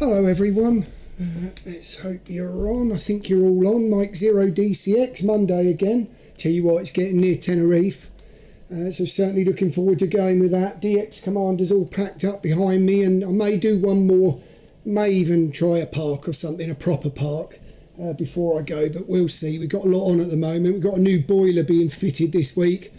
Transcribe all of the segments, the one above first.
Hello everyone, let's hope you're on. I think you're all on. Mike 0 DCX, Monday again. Tell you what, it's getting near Tenerife, so certainly looking forward to going with that. DX Commander's all packed up behind me, and I may do one more, may even try a park or something, a proper park, before I go, but we'll see. We've got a lot on at the moment. We've got a new boiler being fitted this week.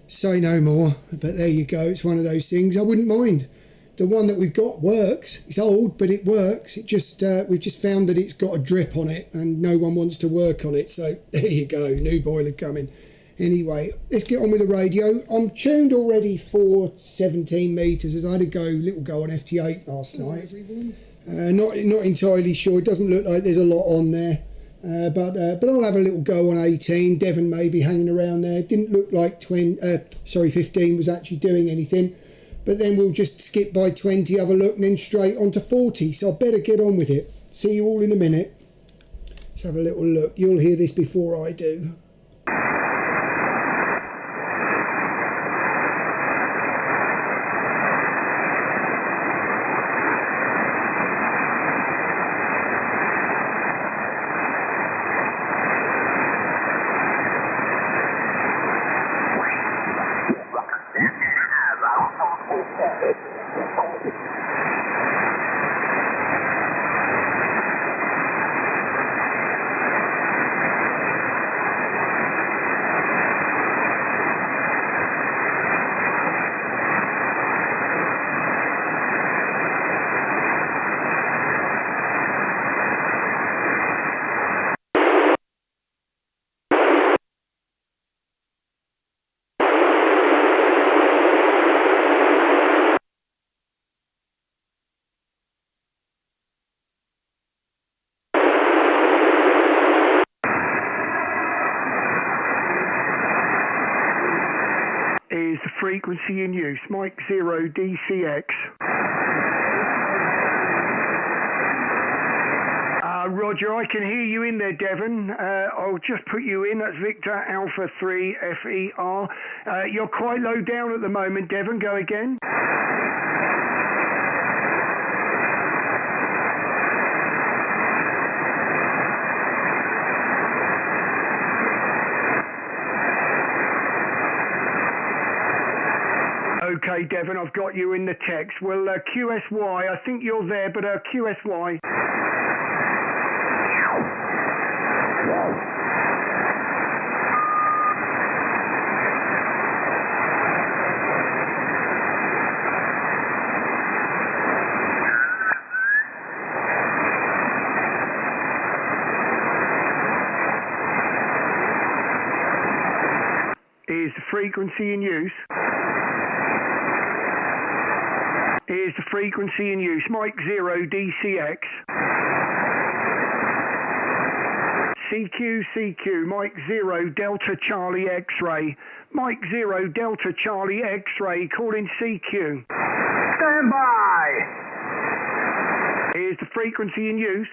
Say no more, but there you go. It's one of those things. I wouldn't mind. The one that we've got works. It's old, but it works. It just we've just found that it's got a drip on it, and no one wants to work on it. So there you go, new boiler coming. Anyway, let's get on with the radio. I'm tuned already for 17 metres, as I had a little go on FT8 last night. Not entirely sure. It doesn't look like there's a lot on there, but I'll have a little go on 18. Devon may be hanging around there. Didn't look like 15 was actually doing anything. But then we'll just skip by 20, have a look, and then straight on to 40. So I better get on with it. See you all in a minute. Let's have a little look. You'll hear this before I do. Is the frequency in use, Mike 0 DCX. Roger, I can hear you in there, Devon. I'll just put you in. That's Victor Alpha 3 FER. You're quite low down at the moment, Devon. Go again. Okay, Devon, I've got you in the text. Well, QSY, I think you're there, but QSY. Is the frequency in use? Is the frequency in use, Mike 0 DCX. CQ, Mike 0 Delta Charlie X-ray. Mike 0 Delta Charlie X-ray, calling CQ. Stand by! Is the frequency in use?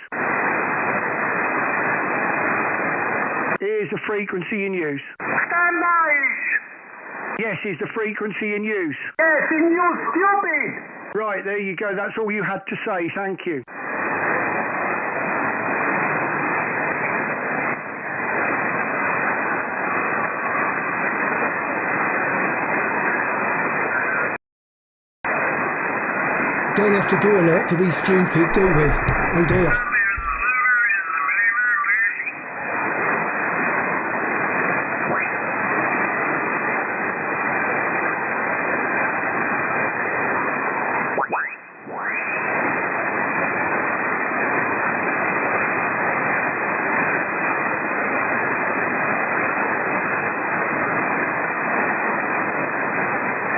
Is the frequency in use? Stand by! Yes, is the frequency in use? Yes, in use, stupid! Right, there you go. That's all you had to say. Thank you. Don't have to do a lot to be stupid, do we? Oh dear.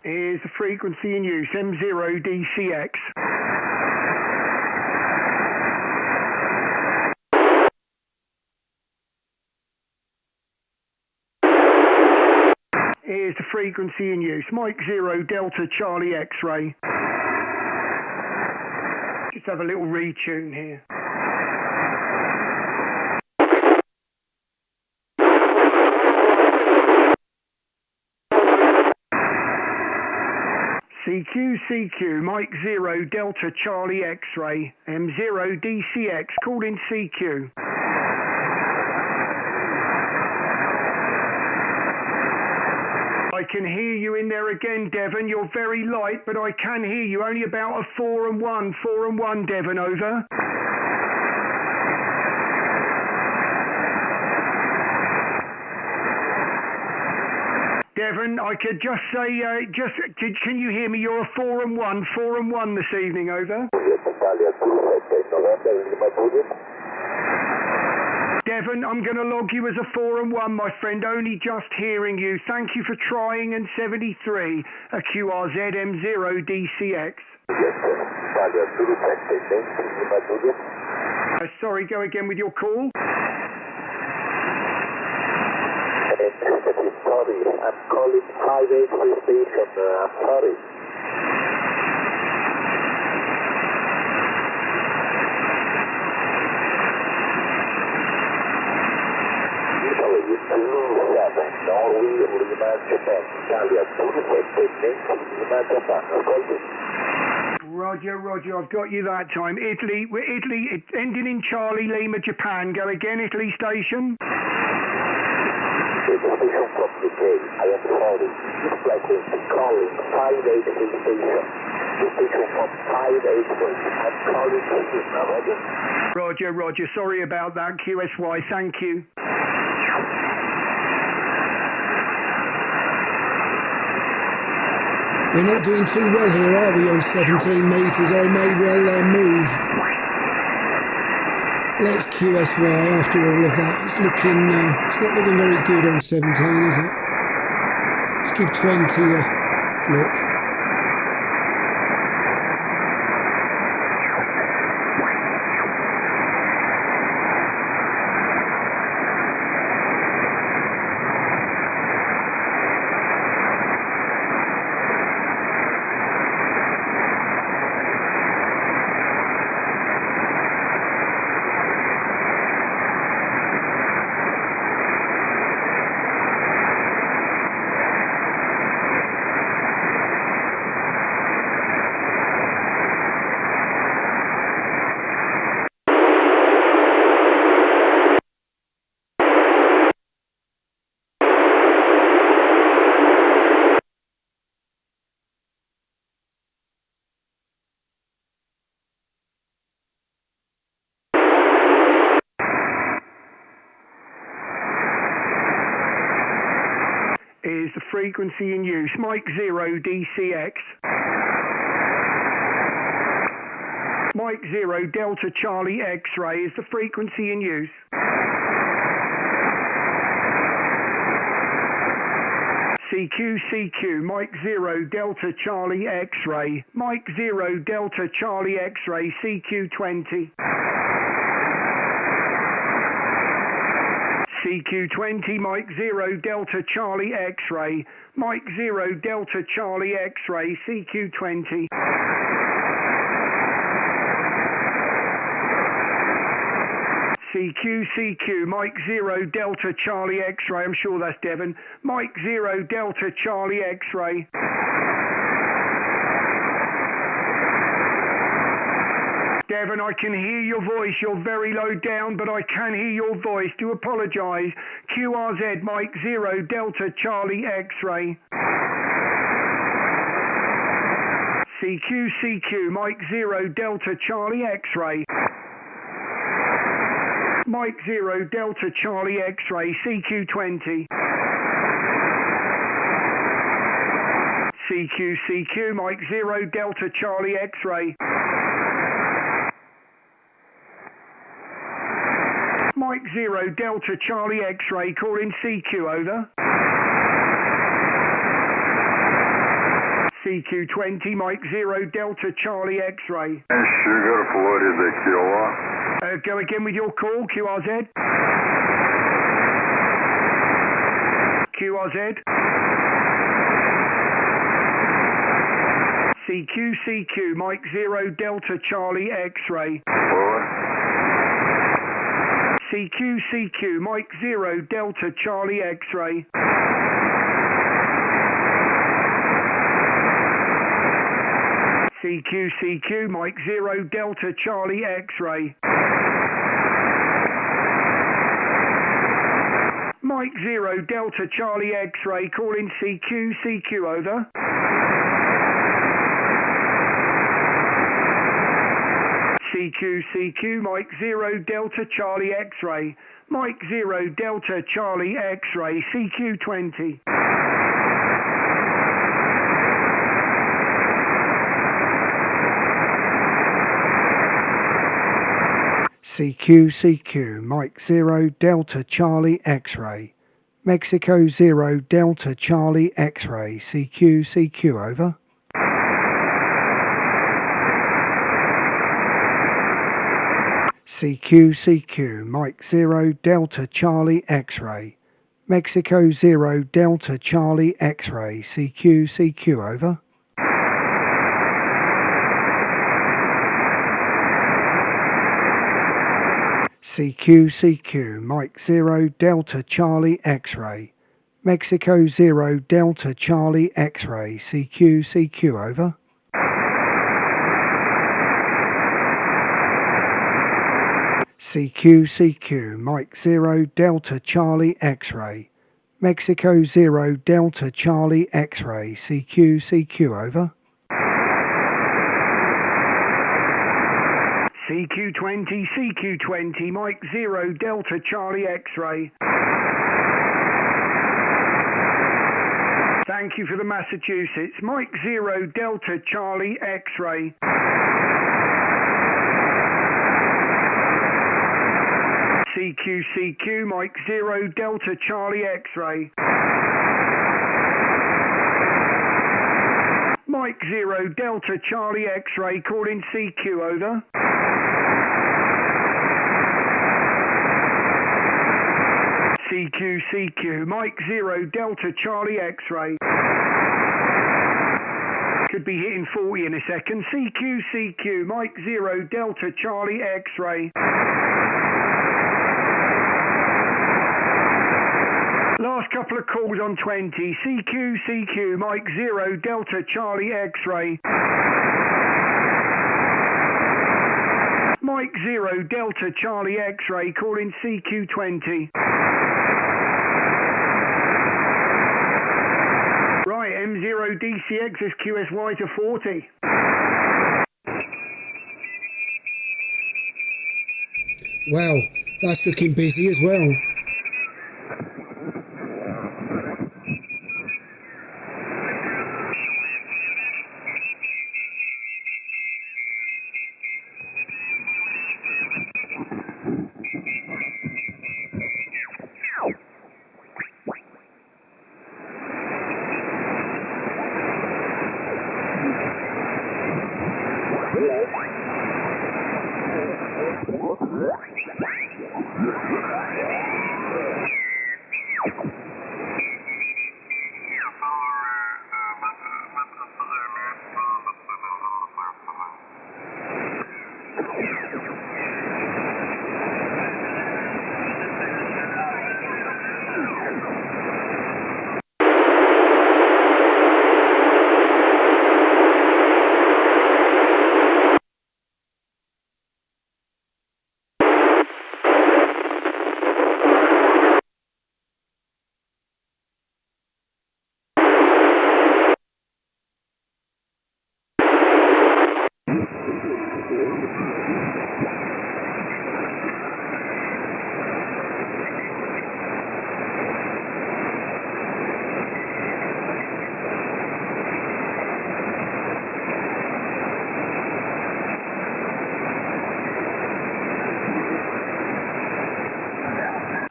Is the frequency in use, M0 DCX. Is the frequency in use, Mike 0 Delta Charlie X-ray. Just have a little retune here. CQ, Mike 0, Delta Charlie X-ray, M0 DCX, call in CQ. I can hear you in there again, Devon. You're very light, but I can hear you. Only about a 4 and 1, Devon, over. Devon, I could just say, can you hear me? You're a 4 and 1 this evening, over. Devon, I'm going to log you as a 4 and 1, my friend, only just hearing you. Thank you for trying, and 73, a QRZ M0 DCX. Sorry, go again with your call. Sorry, I'm calling Highway 3 station. I'm sorry. Italy 27, Norway, Lima, Japan, Italia 27, Lima, Japan. Roger, I've got you that time. Italy, it's ending in Charlie, Lima, Japan. Go again, Italy station. Station from UK. I am sorry. This flight is calling 583 station. The station from 583. I'm calling Roger. Roger. Sorry about that, QSY. Thank you. We're not doing too well here, are we, on 17 metres? I may well move. Let's QSY after all of that. It's not looking very good on 17, is it? Let's give 20 a look. Is the frequency in use. Mike 0 DCX. Mike 0 Delta Charlie X-ray is the frequency in use. CQ, Mike 0 Delta Charlie X-ray. Mike 0 Delta Charlie X-ray, CQ20. CQ20, Mike 0 Delta Charlie X-ray. Mike 0 Delta Charlie X-ray, CQ20. CQ, Mike 0 Delta Charlie X-ray. I'm sure that's Devon. Mike 0 Delta Charlie X-ray. Devon, I can hear your voice. You're very low down, but I can hear your voice. Do apologise. QRZ, Mike 0 Delta Charlie X-ray. CQ, Mike 0 Delta Charlie X-ray. Mike 0 Delta Charlie X-ray, CQ20. CQ, Mike 0 Delta Charlie X-ray. Mike 0 Delta Charlie X-ray, call in CQ, over. CQ20, Mike 0 Delta Charlie X-ray. Sugar, what is it, QR? Go again with your call, QRZ. QRZ. CQ, Mike 0 Delta Charlie X-ray. CQ, Mike 0 Delta Charlie X-ray. CQ, Mike 0 Delta Charlie X-ray. Mike 0 Delta Charlie X-ray, calling CQ, over. CQ, Mike 0 Delta Charlie X-ray. Mike 0 Delta Charlie X-ray, CQ20. CQ, Mike 0 Delta Charlie X-ray. Mexico 0 Delta Charlie X-ray, CQ, over. CQ, Mike 0 Delta Charlie X-ray. Mexico 0 Delta Charlie X-ray, CQ, over. CQ, Mike 0 Delta Charlie X-ray. Mexico 0 Delta Charlie X-ray, CQ, over. CQ, Mike 0 Delta Charlie X-ray. Mexico 0 Delta Charlie X-ray, CQ, over. CQ20, Mike 0 Delta Charlie X-ray. Thank you for the Massachusetts. Mike 0 Delta Charlie X-ray. CQ, Mike 0 Delta Charlie X-ray. Mike 0 Delta Charlie X-ray, calling CQ, over. CQ, Mike 0 Delta Charlie X-ray. Could be hitting 40 in a second. CQ, Mike 0 Delta Charlie X-ray. Last couple of calls on 20. CQ, Mike 0 Delta Charlie X-ray. Mike 0 Delta Charlie X-ray, calling CQ20. Right, M0 DCX is QSY to 40. Wow, that's looking busy as well.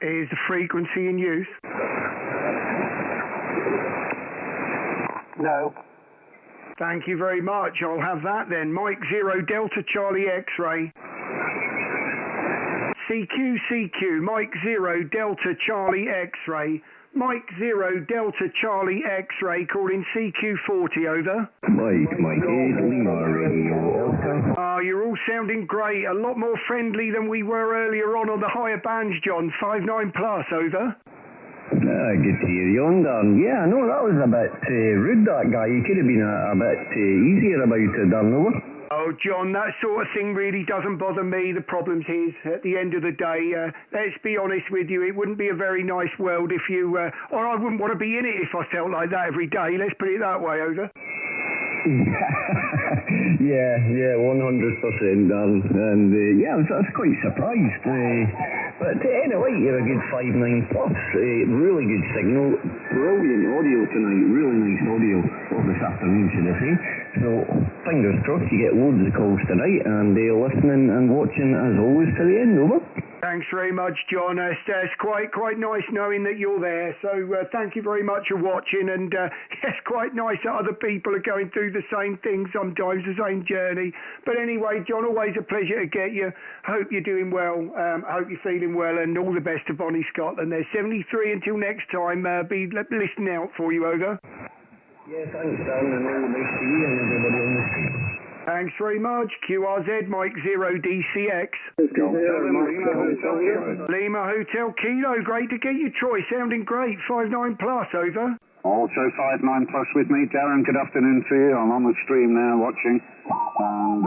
Is the frequency in use? No. Thank you very much. I'll have that then. Mike 0 Delta Charlie X-ray. CQ, Mike 0 Delta Charlie X-ray. Mike 0 Delta Charlie X-ray, calling CQ40, over. Mike 8 Lima Radio Alpha. You're all sounding great. A lot more friendly than we were earlier on the higher bands, John. 59+, over. Good to hear you on, Darren. Yeah, no, that was a bit rude, that guy. He could have been a bit easier about it, Darren, over. Oh, John, that sort of thing really doesn't bother me. The problem is, at the end of the day, let's be honest with you, it wouldn't be a very nice world if you, or I wouldn't want to be in it if I felt like that every day. Let's put it that way, over. yeah, 100%, Darren. And yeah, I was quite surprised. But anyway, you're a good 5.9 plus. Really good signal. Brilliant audio tonight. Really nice audio. Or this afternoon, should I say. So, fingers crossed you get loads of calls tonight. And listening and watching as always to the end, over. Thanks very much, John. It's quite nice knowing that you're there. So thank you very much for watching. And it's quite nice that other people are going through the same thing sometimes, the same journey. But anyway, John, always a pleasure to get you. Hope you're doing well. Hope you're feeling well. And all the best to Bonnie Scotland. There's 73 until next time. Be listening out for you, over. Yeah, thanks, Dan. And all the best to you and everybody on the street. Thanks very much. QRZ, Mike 0 DCX. Lima Hotel Kilo, great to get you, Troy. Sounding great. 5.9 plus, over. Also 5.9 plus with me, Darren. Good afternoon to you. I'm on the stream now watching. And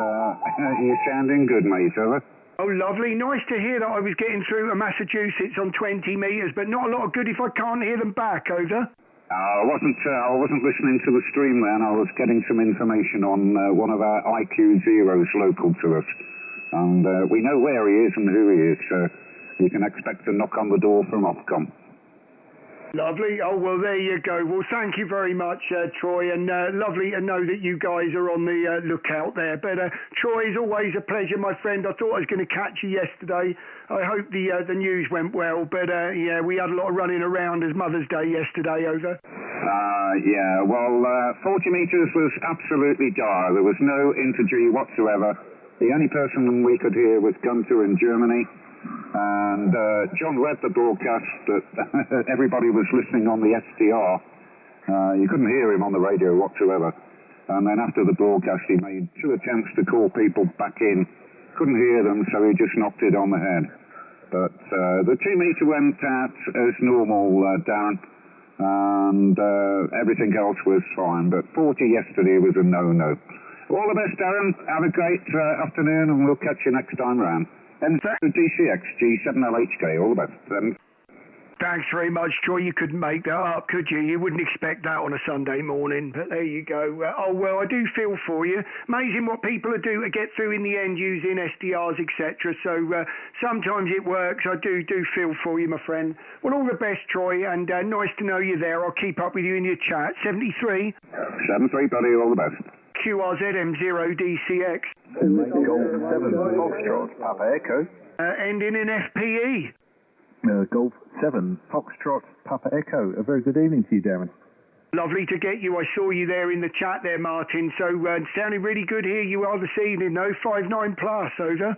you're sounding good, mate, over. Oh, lovely. Nice to hear that I was getting through to Massachusetts on 20 metres, but not a lot of good if I can't hear them back, over. I wasn't listening to the stream then. I was getting some information on one of our IQ zeros local to us. And we know where he is and who he is, so you can expect a knock on the door from Ofcom. Lovely. Oh, well, there you go. Well, thank you very much, Troy, and lovely to know that you guys are on the lookout there. But Troy, is always a pleasure, my friend. I thought I was going to catch you yesterday. I hope the news went well, but yeah, we had a lot of running around as Mother's Day yesterday, over. Yeah, well, 40 metres was absolutely dire. There was no intergy whatsoever. The only person we could hear was Gunter in Germany. And John read the broadcast that everybody was listening on the SDR. You couldn't hear him on the radio whatsoever. And then after the broadcast, he made 2 attempts to call people back in. Couldn't hear them, so he just knocked it on the head. But the 2 metre went out as normal, Darren. And everything else was fine. But 40 yesterday was a no-no. All the best, Darren. Have a great afternoon, and we'll catch you next time round. And DCX, G7LHK, all the best. Thanks very much, Troy. You couldn't make that up, could you? You wouldn't expect that on a Sunday morning, but there you go. Oh, well, I do feel for you. Amazing what people do to get through in the end using SDRs, etc. So sometimes it works. I do feel for you, my friend. Well, all the best, Troy, and nice to know you're there. I'll keep up with you in your chat. 73? 73, buddy, all the best. QRZ M0 DCX. Golf 7 Foxtrot, Papa Echo. Ending in FPE. Golf 7 Foxtrot, Papa Echo. A very good evening to you, Darren. Lovely to get you. I saw you there in the chat there, Martin. So sounding really good here you are this evening, though. 5.9 plus, over.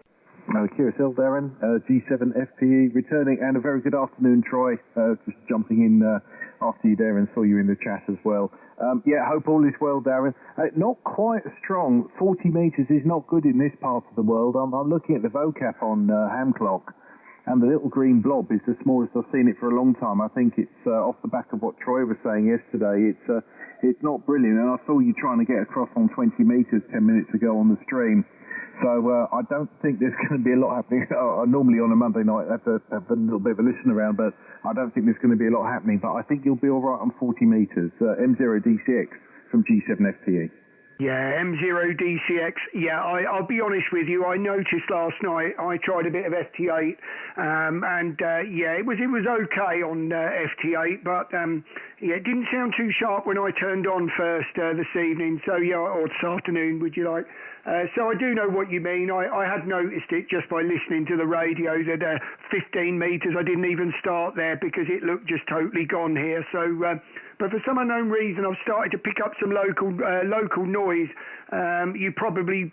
QSL, Darren. G7 FPE returning, and a very good afternoon, Troy. Just jumping in after you, Darren. Saw you in the chat as well. Yeah, hope all is well, Darren. Not quite strong. 40 metres is not good in this part of the world. I'm looking at the vocap on ham clock, and the little green blob is the smallest I've seen it for a long time. I think it's off the back of what Troy was saying yesterday. It's not brilliant, and I saw you trying to get across on 20 metres 10 minutes ago on the stream. So I don't think there's going to be a lot happening. Normally on a Monday night I have to have a little bit of a listen around, but I don't think there's going to be a lot happening. But I think you'll be all right on 40 metres. M0 DCX from G7 FTE. Yeah, M0 DCX. Yeah, I'll be honest with you. I noticed last night I tried a bit of FT8, and yeah, it was okay on FT8, but yeah, it didn't sound too sharp when I turned on first this evening. So yeah, or this afternoon, would you like? So I do know what you mean. I had noticed it just by listening to the radio that 15 metres I didn't even start there because it looked just totally gone here. So, but for some unknown reason I've started to pick up some local noise. You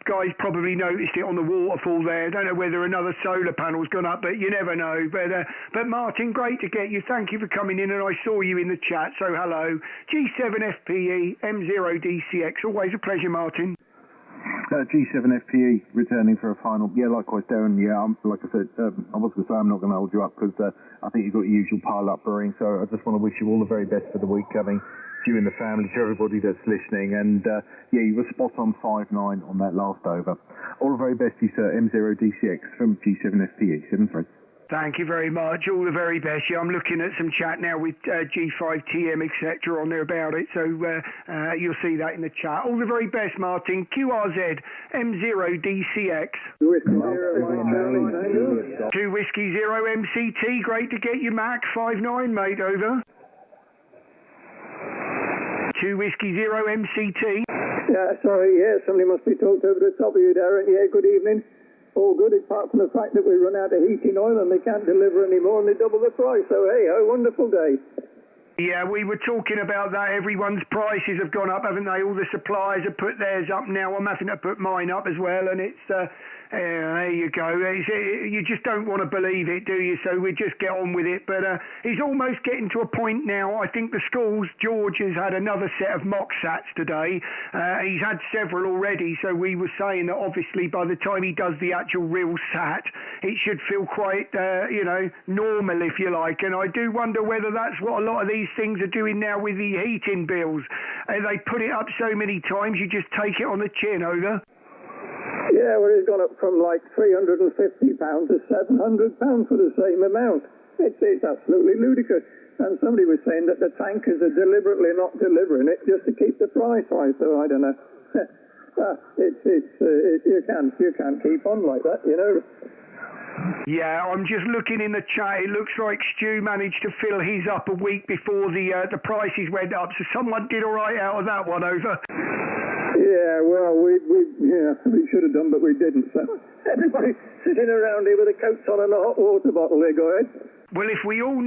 guys probably noticed it on the waterfall there. I don't know whether another solar panel's gone up, but you never know. But Martin, great to get you. Thank you for coming in, and I saw you in the chat. So hello, G7 FPE M0 DCX. Always a pleasure, Martin. G7 FPE returning for a final. Yeah, likewise, Darren. Yeah, like I said, I was going to say I'm not going to hold you up because I think you've got your usual pile-up brewing. So I just want to wish you all the very best for the week coming. To you and the family, to everybody that's listening. And yeah, you were spot on 5-9 on that last over. All the very best to you, sir. M0DCX from G7 FPE. 7-3. Thank you very much. All the very best. Yeah, I'm looking at some chat now with G5TM, etc. on there about it. So you'll see that in the chat. All the very best, Martin. QRZ M0DCX. 2 Whiskey Zero MCT. Great to get you, Mac. 5-9, mate. Over. 2 Whiskey Zero MCT. Yeah, sorry, yeah, somebody must be talked over the top of you, Darren. Yeah, good evening. All good, apart from the fact that we run out of heating oil and they can't deliver anymore and they double the price. So, hey, a wonderful day. Yeah, we were talking about that. Everyone's prices have gone up, haven't they? All the suppliers have put theirs up now. I'm having to put mine up as well, and it's... there you go. You just don't want to believe it, do you? So we just get on with it. But it's almost getting to a point now. I think the schools, George has had another set of mock sats today. He's had several already. So we were saying that obviously by the time he does the actual real sat, it should feel quite, normal, if you like. And I do wonder whether that's what a lot of these things are doing now with the heating bills. They put it up so many times, you just take it on the chin. Over. Yeah, well, it's gone up from like £350 to £700 for the same amount. It's absolutely ludicrous. And somebody was saying that the tankers are deliberately not delivering it just to keep the price high. So I don't know. You can't keep on like that, you know. Yeah, I'm just looking in the chat. It looks like Stu managed to fill his up a week before the prices went up. So someone did all right out of that one. Over. Yeah, well, we should have done, but we didn't. So everybody sitting around here with their coats on and a hot water bottle. There, go ahead. Well, if we all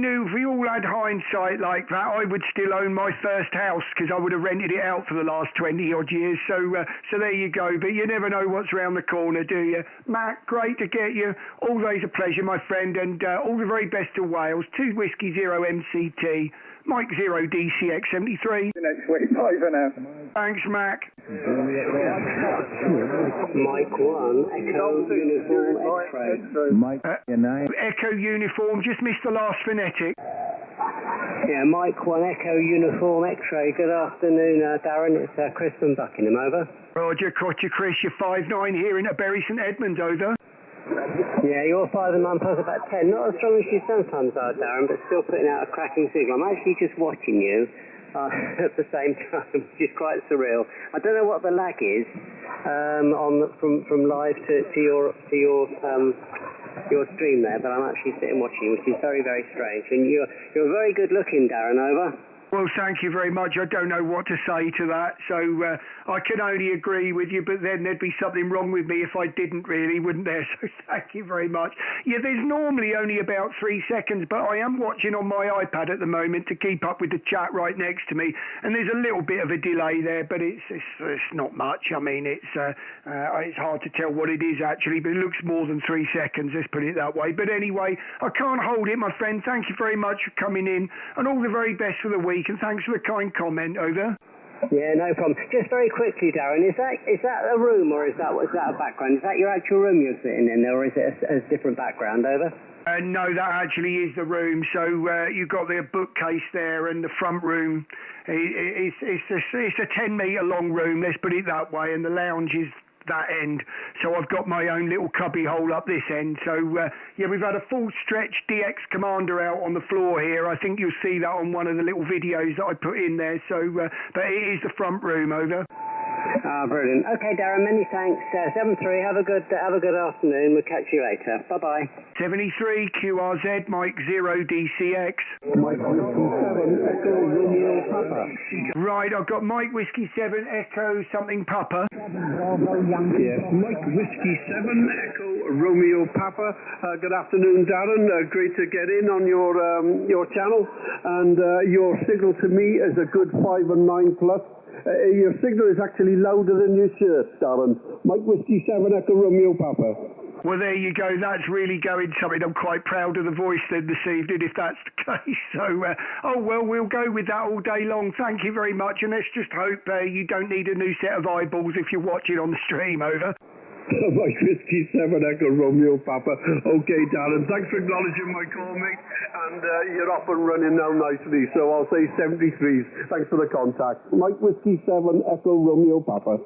had hindsight like that, I would still own my first house because I would have rented it out for the last 20 odd years. So there you go. But you never know what's around the corner, do you? Matt, great to get you. Always a pleasure, my friend, and all the very best to Wales. 2 Whiskey Zero MCT. Mike 0 DCX 73. Next week, bye for now. Thanks, Mac. Mike 1, Echo Uniform X-Ray. Mike, your name? Echo Uniform, just missed the last phonetic. Yeah, Mike 1, Echo Uniform X-Ray. Good afternoon, Darren. It's Chris from Buckingham, over. Roger, Chris, you're 5-9 here in Bury St Edmunds, over. Yeah, you're 5 and 9 plus about 10. Not as strong as you sometimes are, Darren, but still putting out a cracking signal. I'm actually just watching you at the same time, which is quite surreal. I don't know what the lag is from live to your stream there, but I'm actually sitting watching, which is very, very strange. And you're very good looking, Darren, over. Well, thank you very much. I don't know what to say to that, so I can only agree with you, but then there'd be something wrong with me if I didn't really, wouldn't there? So thank you very much. Yeah, there's normally only about 3 seconds, but I am watching on my iPad at the moment to keep up with the chat right next to me, and there's a little bit of a delay there, but it's not much. I mean, it's hard to tell what it is actually, but it looks more than 3 seconds, let's put it that way. But anyway, I can't hold it, my friend. Thank you very much for coming in, and all the very best for the week. And thanks for the kind comment, over. Yeah, no problem. Just very quickly, Darren, is that a room or is that a background? Is that your actual room you're sitting in, or is it a different background, over? No, that actually is the room. So you've got the bookcase there, and the front room. It's a 10-metre long room, let's put it that way, and the lounge is that end. So I've got my own little cubby hole up this end. So yeah, we've had a full stretch DX Commander out on the floor here. I think you'll see that on one of the little videos that I put in there. So but it is the front room, over. Brilliant. Okay, Darren, many thanks. 7-3, have a good afternoon. We'll catch you later. Bye-bye. 73 QRZ, Mike 0 DCX. Mike Whiskey 7, Echo Romeo Papa. Right, I've got Mike Whiskey 7, Echo something Papa. Yes, Mike Whiskey 7, Echo Romeo Papa. Good afternoon, Darren. Great to get in on your channel. And your signal to me is a good 5 and 9 plus. Your signal is actually louder than your shirt, Darren. Mike Whiskey 7, Echo Romeo Papa. Well, there you go. That's really going something. I'm quite proud of the voice then this evening, if that's the case. So, we'll go with that all day long. Thank you very much. And let's just hope you don't need a new set of eyeballs if you're watching on the stream, over. Mike Whiskey 7 Echo Romeo Papa. Okay, Darren, thanks for acknowledging my call, mate. And you're off and running now nicely. So I'll say 73s. Thanks for the contact. Mike Whiskey 7 Echo Romeo Papa.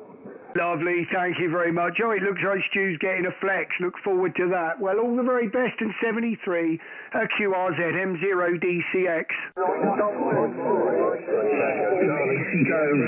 Lovely, thank you very much. Oh, it looks like Stu's getting a flex. Look forward to that. Well, all the very best in 73, QRZ M0DCX.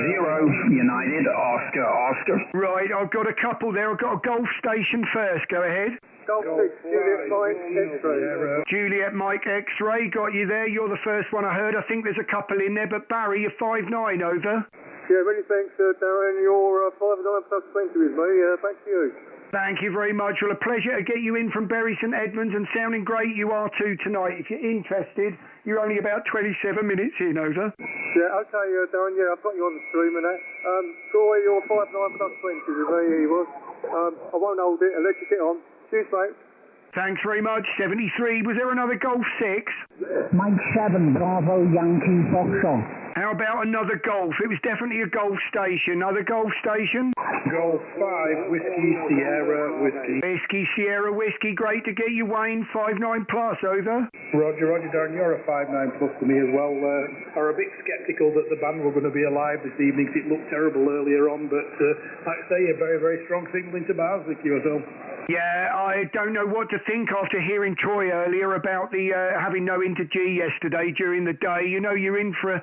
Zero United Oscar. Right, I've got a couple there. I've got a Golf Station first. Go ahead. Golf 6, Juliet Mike X-ray. Juliet Mike X-ray, got you there. You're the first one I heard. I think there's a couple in there, but Barry, you're 5'9", over. Yeah, many thanks, Darren. You're 5'9 plus 20 with me. Thank you. Thank you very much. Well, a pleasure to get you in from Bury St Edmunds, and sounding great you are too tonight. If you're interested, you're only about 27 minutes in, over. Yeah, okay, Darren. Yeah, I've got you on the stream and that. Troy, you're 5'9 plus 20 with me. He was. I won't hold it. I'll let you get on. Cheers, mate. Thanks very much. 73. Was there another Golf 6? Mike 7, Bravo Yankee Foxtrot. How about another Golf? It was definitely a Golf Station. Another Golf Station? Golf 5, Whiskey Sierra Whiskey. Whiskey Sierra Whiskey. Great to get you, Wayne. 5'9 plus, over. Roger, Darren, you're a 5'9 plus to me as well. Are a bit sceptical that the band were going to be alive this evening because it looked terrible earlier on, but like I say, a very, very strong signal into bars with QSO. Yeah, I don't know what to think after hearing Troy earlier about the having no inter G yesterday during the day. You know you're in for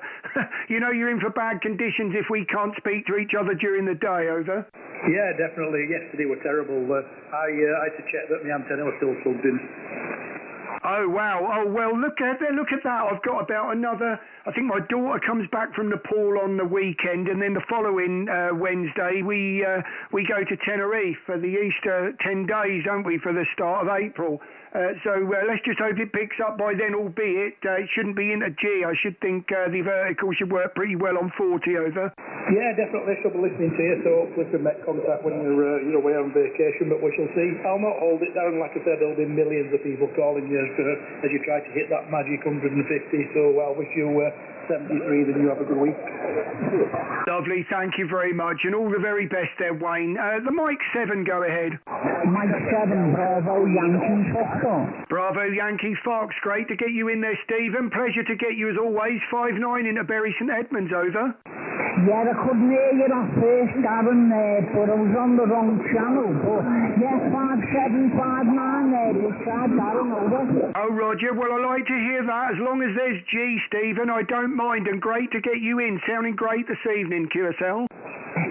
bad conditions if we can't speak to each other during the day, over. Yeah, definitely. Yesterday were terrible. I had to check that my antenna was still plugged in. Oh wow! Oh well, look at that! I've got about another. I think my daughter comes back from Nepal on the weekend, and then the following Wednesday we go to Tenerife for the Easter 10 days, don't we? For the start of April. So let's just hope it picks up by then. Albeit it shouldn't be into G. I should think the vertical should work pretty well on 40, over. Yeah, definitely. She'll be listening to you, so hopefully we make contact when you're away on vacation. But we shall see. I'll not hold it down. Like I said, there'll be millions of people calling you as you try to hit that magic 150. So I wish you 73, then you have a good week. Lovely, thank you very much, and all the very best there, Wayne. The Mike 7, go ahead. Mike 7, Bravo Yankee Foxtrot. Bravo Yankee Fox, great to get you in there, Stephen. Pleasure to get you as always. 5'9 into Bury St Edmunds, over. Yeah, I couldn't hear you at first, Darren, but I was on the wrong channel. But yeah, 5759 there, just tried Darren, over. Oh, Roger, well, I like to hear that. As long as there's G, Stephen, I don't mind, and great to get you in. Sounding great this evening, QSL.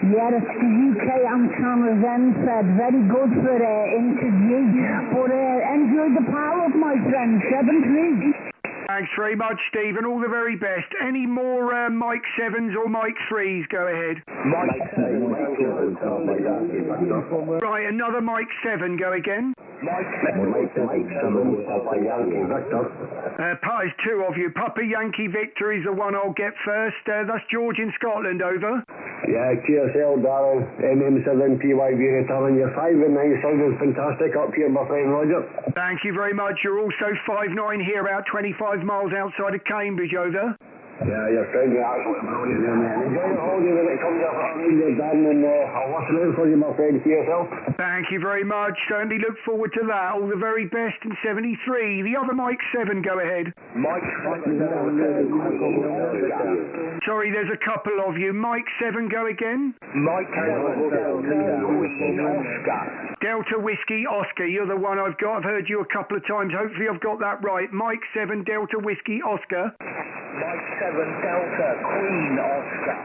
Yeah, it's the UK antennas fed. Very good for interview. But enjoy the power of my friend, 73. Thanks very much, Stephen. All the very best. Any more Mike 7s or Mike 3s? Go ahead. Mike 7. Right, another Mike 7. Go again. Mike 7, Papa Yankee Victor. There's two of you. Papa Yankee Victor is the one I'll get first. That's George in Scotland, over. Yeah, QSL, Darren, MM7PYV returning your 5 and 9 sounding fantastic up here, my friend Roger. Thank you very much. You're also 5'9 here, about 25 miles outside of Cambridge, over. Yeah, your friend, you're absolutely brilliant there, man. Enjoy the holiday when it comes up around your done, and I'll listen out for you, my friend, QSL. Thank you very much. Certainly look forward to that. All the very best in 73. The other Mike 7, go ahead. Mike 7. Sorry, there's a couple of you. Mike 7, go again. Mike 7, Oscar. Delta Whiskey Oscar. You're the one I've got. I've heard you a couple of times. Hopefully I've got that right. Mike 7, Delta Whiskey Oscar. Mike 7, Delta, Queen Oscar.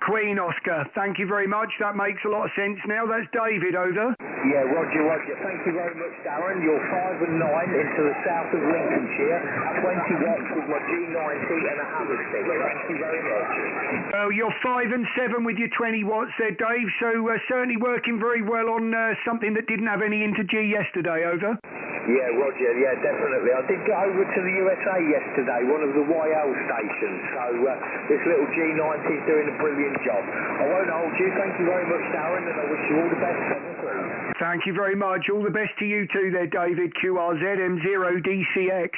Queen Oscar. Thank you very much. That makes a lot of sense now. That's David, over. Yeah, Roger. Thank you very much, Darren. You're 5 and 9 into the south of Lincolnshire. 20 watts with my G90 and a hammer stick. Thank you very much. Well, you're 5 and 7 with your 20 watts there, Dave. So certainly working very well on something that didn't have any inter G yesterday, over. Yeah, Roger, yeah, definitely. I did get over to the USA yesterday, one of the YL stations, so this little G90 is doing a brilliant job. I won't hold you. Thank you very much, Darren, and I wish you all the best. Thank you very much. All the best to you too there, David. QRZ M0DCX.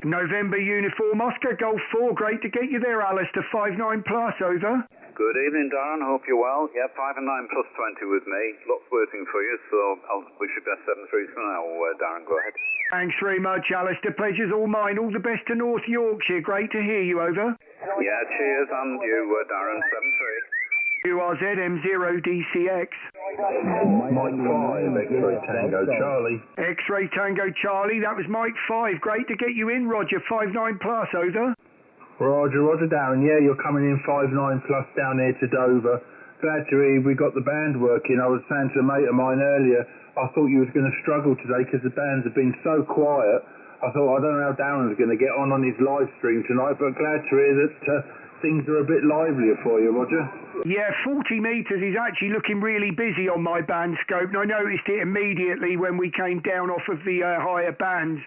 November Uniform Oscar, Golf 4. Great to get you there, Alistair. 59 plus, over. Good evening, Darren. Hope you're well. Yeah, 5 and 9 plus 20 with me. Lots waiting for you, so I'll wish you best 7-3 for now, Darren. Go ahead. Thanks very much, Alistair. Pleasure's all mine. All the best to North Yorkshire. Great to hear you, over. Yeah, cheers, and you, Darren. 7-3. QRZ M0DCX. Mike 5, X-Ray Tango Charlie. X-Ray Tango Charlie. That was Mike 5. Great to get you in, Roger. 59 plus, over. Roger, Darren. Yeah, you're coming in 59 plus down here to Dover. Glad to hear we got the band working. I was saying to a mate of mine earlier, I thought you was going to struggle today because the bands have been so quiet. I thought, I don't know how Darren's going to get on his live stream tonight, but glad to hear that things are a bit livelier for you, Roger. Yeah, 40 metres is actually looking really busy on my band scope, and I noticed it immediately when we came down off of the higher bands.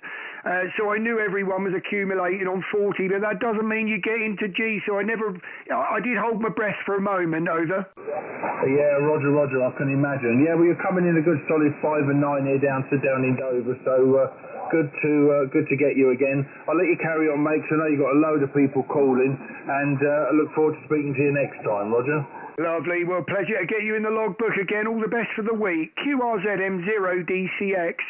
So I knew everyone was accumulating on 40, but that doesn't mean you get into G, so I did hold my breath for a moment, over. Yeah, Roger, I can imagine. Yeah, well, you're coming in a good solid 5 and 9 here down in Dover, so good to get you again. I'll let you carry on, mate, 'cause I know you've got a load of people calling, and I look forward to speaking to you next time, Roger. Lovely, well, pleasure to get you in the logbook again. All the best for the week. QRZ M0DCX.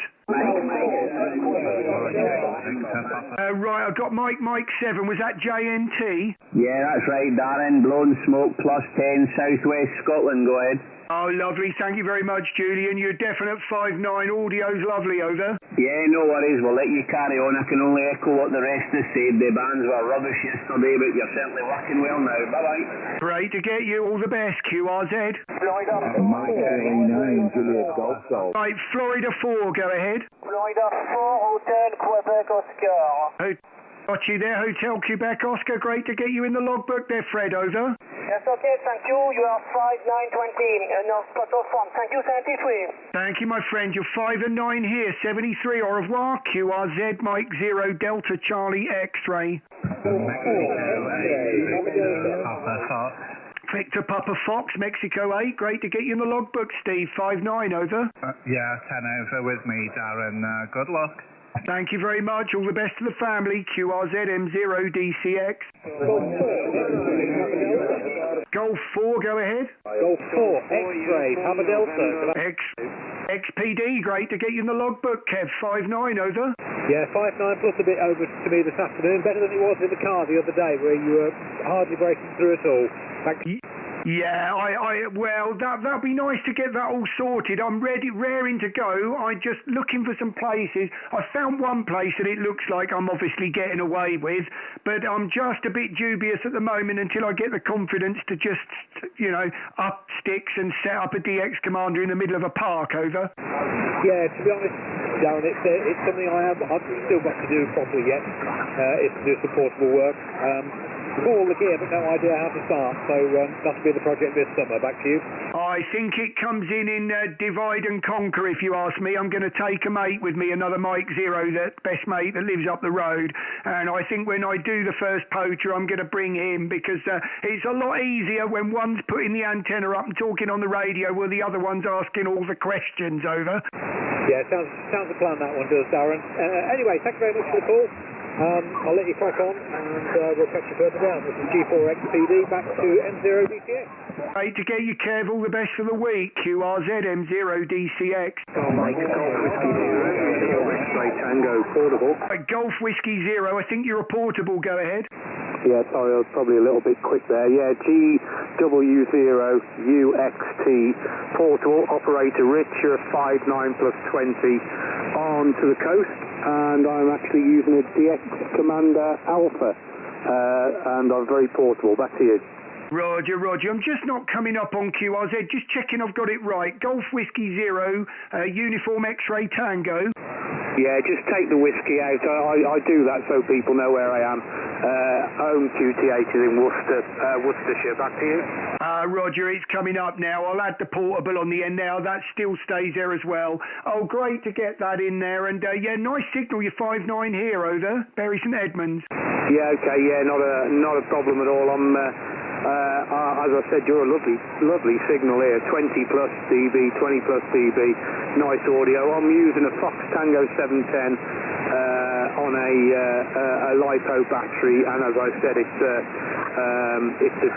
Right, I've got Mike 7. Was that JNT? Yeah, that's right, Darren. Blown Smoke plus 10, Southwest Scotland. Go ahead. Oh, lovely. Thank you very much, Julian. You're definite 5-9. Audio's lovely, over. Yeah, no worries. We'll let you carry on. I can only echo what the rest has said. The bands were rubbish yesterday, but you're certainly working well now. Bye-bye. Great to get you. All the best, QRZ. Mike 89, Juliet Golf Golf. Right, Florida 4, go ahead. Florida 4, Hotel Quebec Oscar. Got you there, Hotel Quebec Oscar. Great to get you in the logbook there, Fred, over. Yes, okay, thank you. You are 5-9-20. No, spot off one. Thank you, 73. Thank you, my friend. You're 5 and 9 here. 73. Au revoir. QRZ Mike 0 Delta Charlie X-Ray. Victor Papa Fox, Mexico 8. Great to get you in the logbook, Steve. 5-9, over. Yeah, 10 over with me, Darren. Good luck. Thank you very much. All the best to the family. QRZ M0DCX. Golf 4, go ahead. Golf 4, X-Ray, Papa Delta. XPD, great to get you in the logbook, Kev. 5-9, over. Yeah, 5-9 plus a bit over to me this afternoon. Better than it was in the car the other day where you were hardly breaking through at all. Yeah, well, that'd be nice to get that all sorted. I'm raring to go. I'm just looking for some places. I found one place that it looks like I'm obviously getting away with, but I'm just a bit dubious at the moment until I get the confidence to just, up sticks and set up a DX Commander in the middle of a park, over. Yeah, to be honest, Darren, it's something I've still got to do properly yet, is to do some portable work. All the gear, but no idea how to start, so that'll be the project this summer. Back to you. I think it comes in divide and conquer, if you ask me. I'm going to take a mate with me, another Mike 0, that best mate that lives up the road, and I think when I do the first poacher, I'm going to bring him, because it's a lot easier when one's putting the antenna up and talking on the radio while the other one's asking all the questions, over. Yeah, sounds a plan, that one does, Darren. Anyway, thank you very much for the call. I'll let you crack on, and we'll catch you further down. This is G4XPD, back to M0DCX. Great to get you, Kev. All the best for the week. QRZ M0DCX. Mike Golf Whiskey 0, X-Ray Tango Portable. Golf Whiskey 0, I think you're a portable. Go ahead. Yeah, sorry, I was probably a little bit quick there. Yeah, GW0 UXT portable operator Rich, you're 5-9 plus 20 on to the coast, and I'm actually using a DX Commander Alpha, and I'm very portable. Back to you. Roger. I'm just not coming up on QRZ, just checking I've got it right. Golf Whiskey 0, Uniform X-Ray Tango. Yeah, just take the whiskey out. I do that so people know where I am. Home QTH is in Worcestershire. Back to you. Roger, it's coming up now. I'll add the portable on the end now. That still stays there as well. Oh, great to get that in there. And yeah, nice signal. You're 5-9 here, over. Bury St Edmunds. Yeah, okay. Yeah, not a problem at all. I'm. As I said, you're a lovely signal here. 20 plus dB, 20 plus dB. Nice audio. I'm using a Fox Tango 710 on a LiPo battery, and as I said, it's a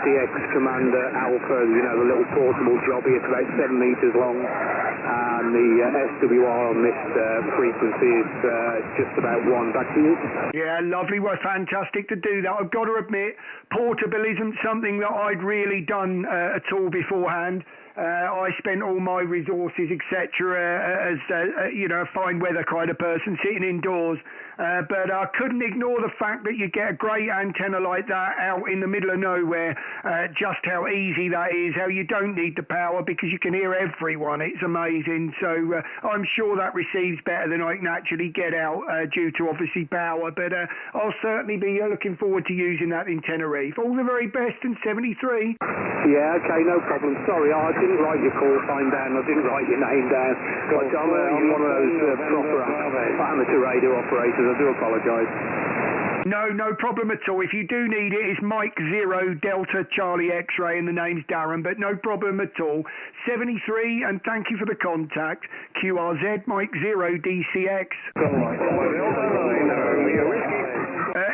DX Commander Alpha. You know, the little portable jobby. It's about 7 meters long, and the SWR on this frequency is just about 1. Back to you. Yeah, lovely. Well, fantastic to do that. I've got to admit, portable isn't something that I'd really done at all beforehand. I spent all my resources, etc., as you know, a fine weather kind of person, sitting indoors. But I couldn't ignore the fact that you get a great antenna like that out in the middle of nowhere. Just how easy that is, how you don't need the power because you can hear everyone. It's amazing. So I'm sure that receives better than I can actually get out due to obviously power. But I'll certainly be looking forward to using that in Tenerife. All the very best in 73. Yeah, okay, no problem. Sorry, I didn't write your call sign down. I didn't write your name down. But I'm one of those proper amateur radio operators. I do apologise. No problem at all. If you do need it, it's Mike 0 Delta Charlie X-ray and the name's Darren, but no problem at all. 73, and thank you for the contact. QRZ Mike 0 DCX.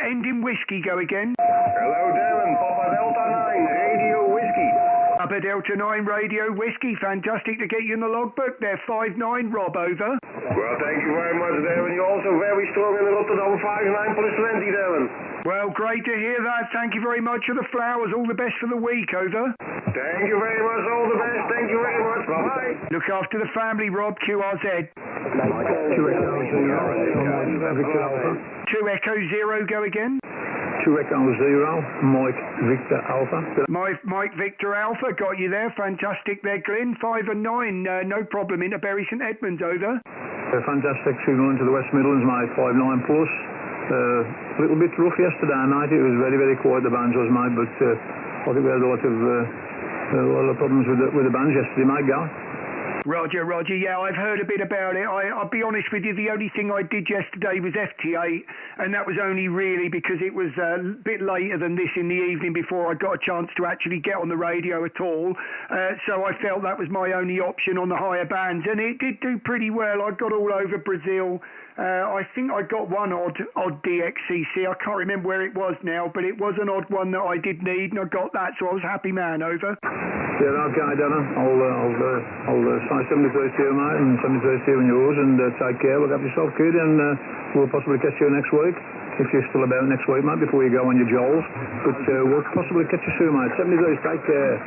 Ending whiskey, go again. Hello, Darren. Papa Delta 9, Radio Whiskey. Papa Delta 9 Radio Whiskey. Fantastic to get you in the logbook. They're 5-9. Rob, over. Well, thank you very much, Darren. You're also very strong in the Rotterdam 5-9 plus 20, Darren. Well, great to hear that. Thank you very much for the flowers. All the best for the week, over. Thank you very much. All the best. Thank you very much. Bye-bye. Look after the family, Rob. QRZ. 2 Echo 0, go again. 2 Echo 0, Mike Victor Alpha. Mike Victor Alpha, got you there. Fantastic there, Glyn. 5 and 9, no problem. Into Bury St Edmunds, over. Fantastic signal into the West Midlands, mate. 5-9 plus. A little bit rough yesterday night. It was very, very quiet, the bands was, mate, but I think we had a lot of problems with the bands yesterday, mate, go. Roger, yeah, I've heard a bit about it. I'll be honest with you, the only thing I did yesterday was FT8, and that was only really because it was a bit later than this in the evening before I got a chance to actually get on the radio at all. So I felt that was my only option on the higher bands, and it did do pretty well. I got all over Brazil. I think I got one odd DXCC. I can't remember where it was now, but it was an odd one that I did need, and I got that, so I was happy man, over. Yeah, okay, Dana. I'll say 73 to you, mate, and 73 to you and yours, and take care. Look after yourself, kid, and we'll possibly catch you next week, if you're still about next week, mate, before you go on your jolls. But we'll possibly catch you soon, mate. 73, take care.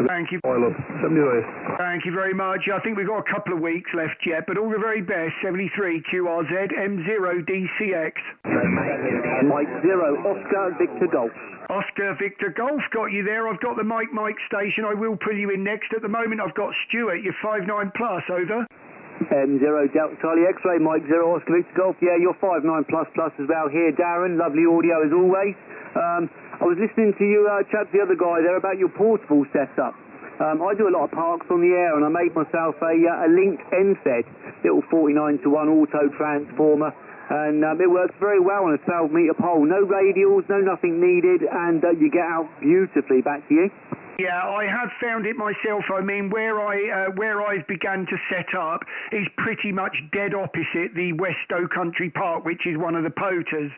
Thank you. Bye, love. 73. Thank you very much. I think we've got a couple of weeks left yet, but all the very best. 73 QRZ M0 DCX. Mike 0 Oscar Victor Golf. Oscar Victor Golf, got you there. I've got the Mike station. I will pull you in next. At the moment, I've got Stuart. You're 5-9 plus, over. M0 Delta Charlie X-ray, Mike 0 Oscar Victor Golf. Yeah, you're 5-9 plus as well here, Darren. Lovely audio as always. I was listening to you chat to the other guy there about your portable setup. I do a lot of parks on the air, and I made myself a linked NSED, little 49-to-1 auto transformer, and it works very well on a 12-metre pole. No radials, no nothing needed, and you get out beautifully. Back to you. Yeah, I have found it myself. I mean, where I've begun to set up is pretty much dead opposite the Westow Country Park, which is one of the poters,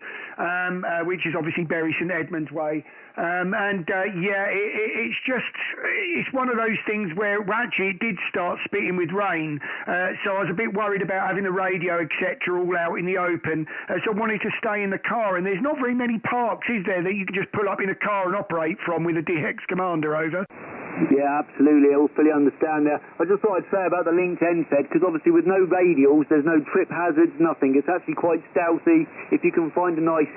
which is obviously Bury St Edmunds way. It's one of those things where actually it did start spitting with rain, so I was a bit worried about having the radio, etc., all out in the open, so I wanted to stay in the car, and there's not very many parks, is there, that you can just pull up in a car and operate from with a DX Commander, over? Yeah, absolutely. I fully understand there. I just thought I'd say about the linked NSED, because obviously with no radials, there's no trip hazards, nothing. It's actually quite stealthy. If you can find a nice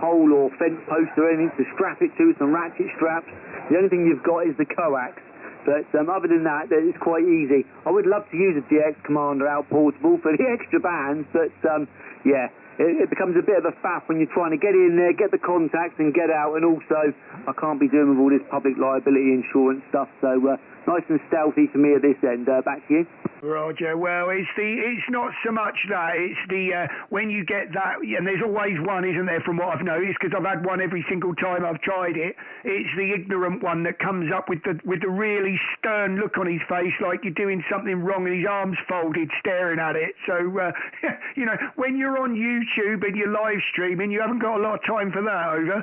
pole or fence post or anything to strap it to, some ratchet straps, the only thing you've got is the coax. But other than that, it's quite easy. I would love to use a GX Commander out portable for the extra bands, but yeah, it becomes a bit of a faff when you're trying to get in there, get the contacts and get out, and also I can't be doing with all this public liability insurance stuff, so nice and stealthy for me at this end. Back to you. Roger, well, it's not so much that, it's the when you get that, and there's always one, isn't there, from what I've noticed, because I've had one every single time I've tried it. It's the ignorant one that comes up with the really stern look on his face, like you're doing something wrong, and his arms folded, staring at it. So you know, when you're on YouTube and you're live streaming, you haven't got a lot of time for that. Over.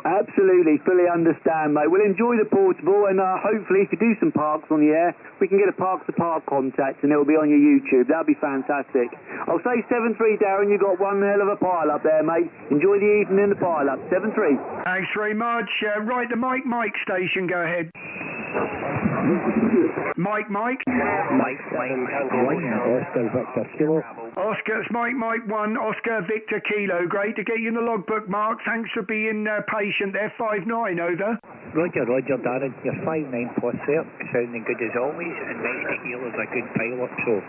Absolutely, fully understand, mate. We'll enjoy the portable, and hopefully if you do some parks on the air, we can get a park-to-park contact and it'll be on your YouTube. That'll be fantastic. I'll say 7-3, Darren. You got one hell of a pile-up there, mate. Enjoy the evening in the pile-up. 7-3. Thanks very much. Right, the Mike station, go ahead. Mike. Oscar, it's Mike 1, Oscar Victor Kilo. Great to get you in the logbook, Mark. Thanks for being patient there. 5-9, over. Roger, Darren. You're 5-9 plus there, sounding good as always, and nice to hear there's a good pilot, so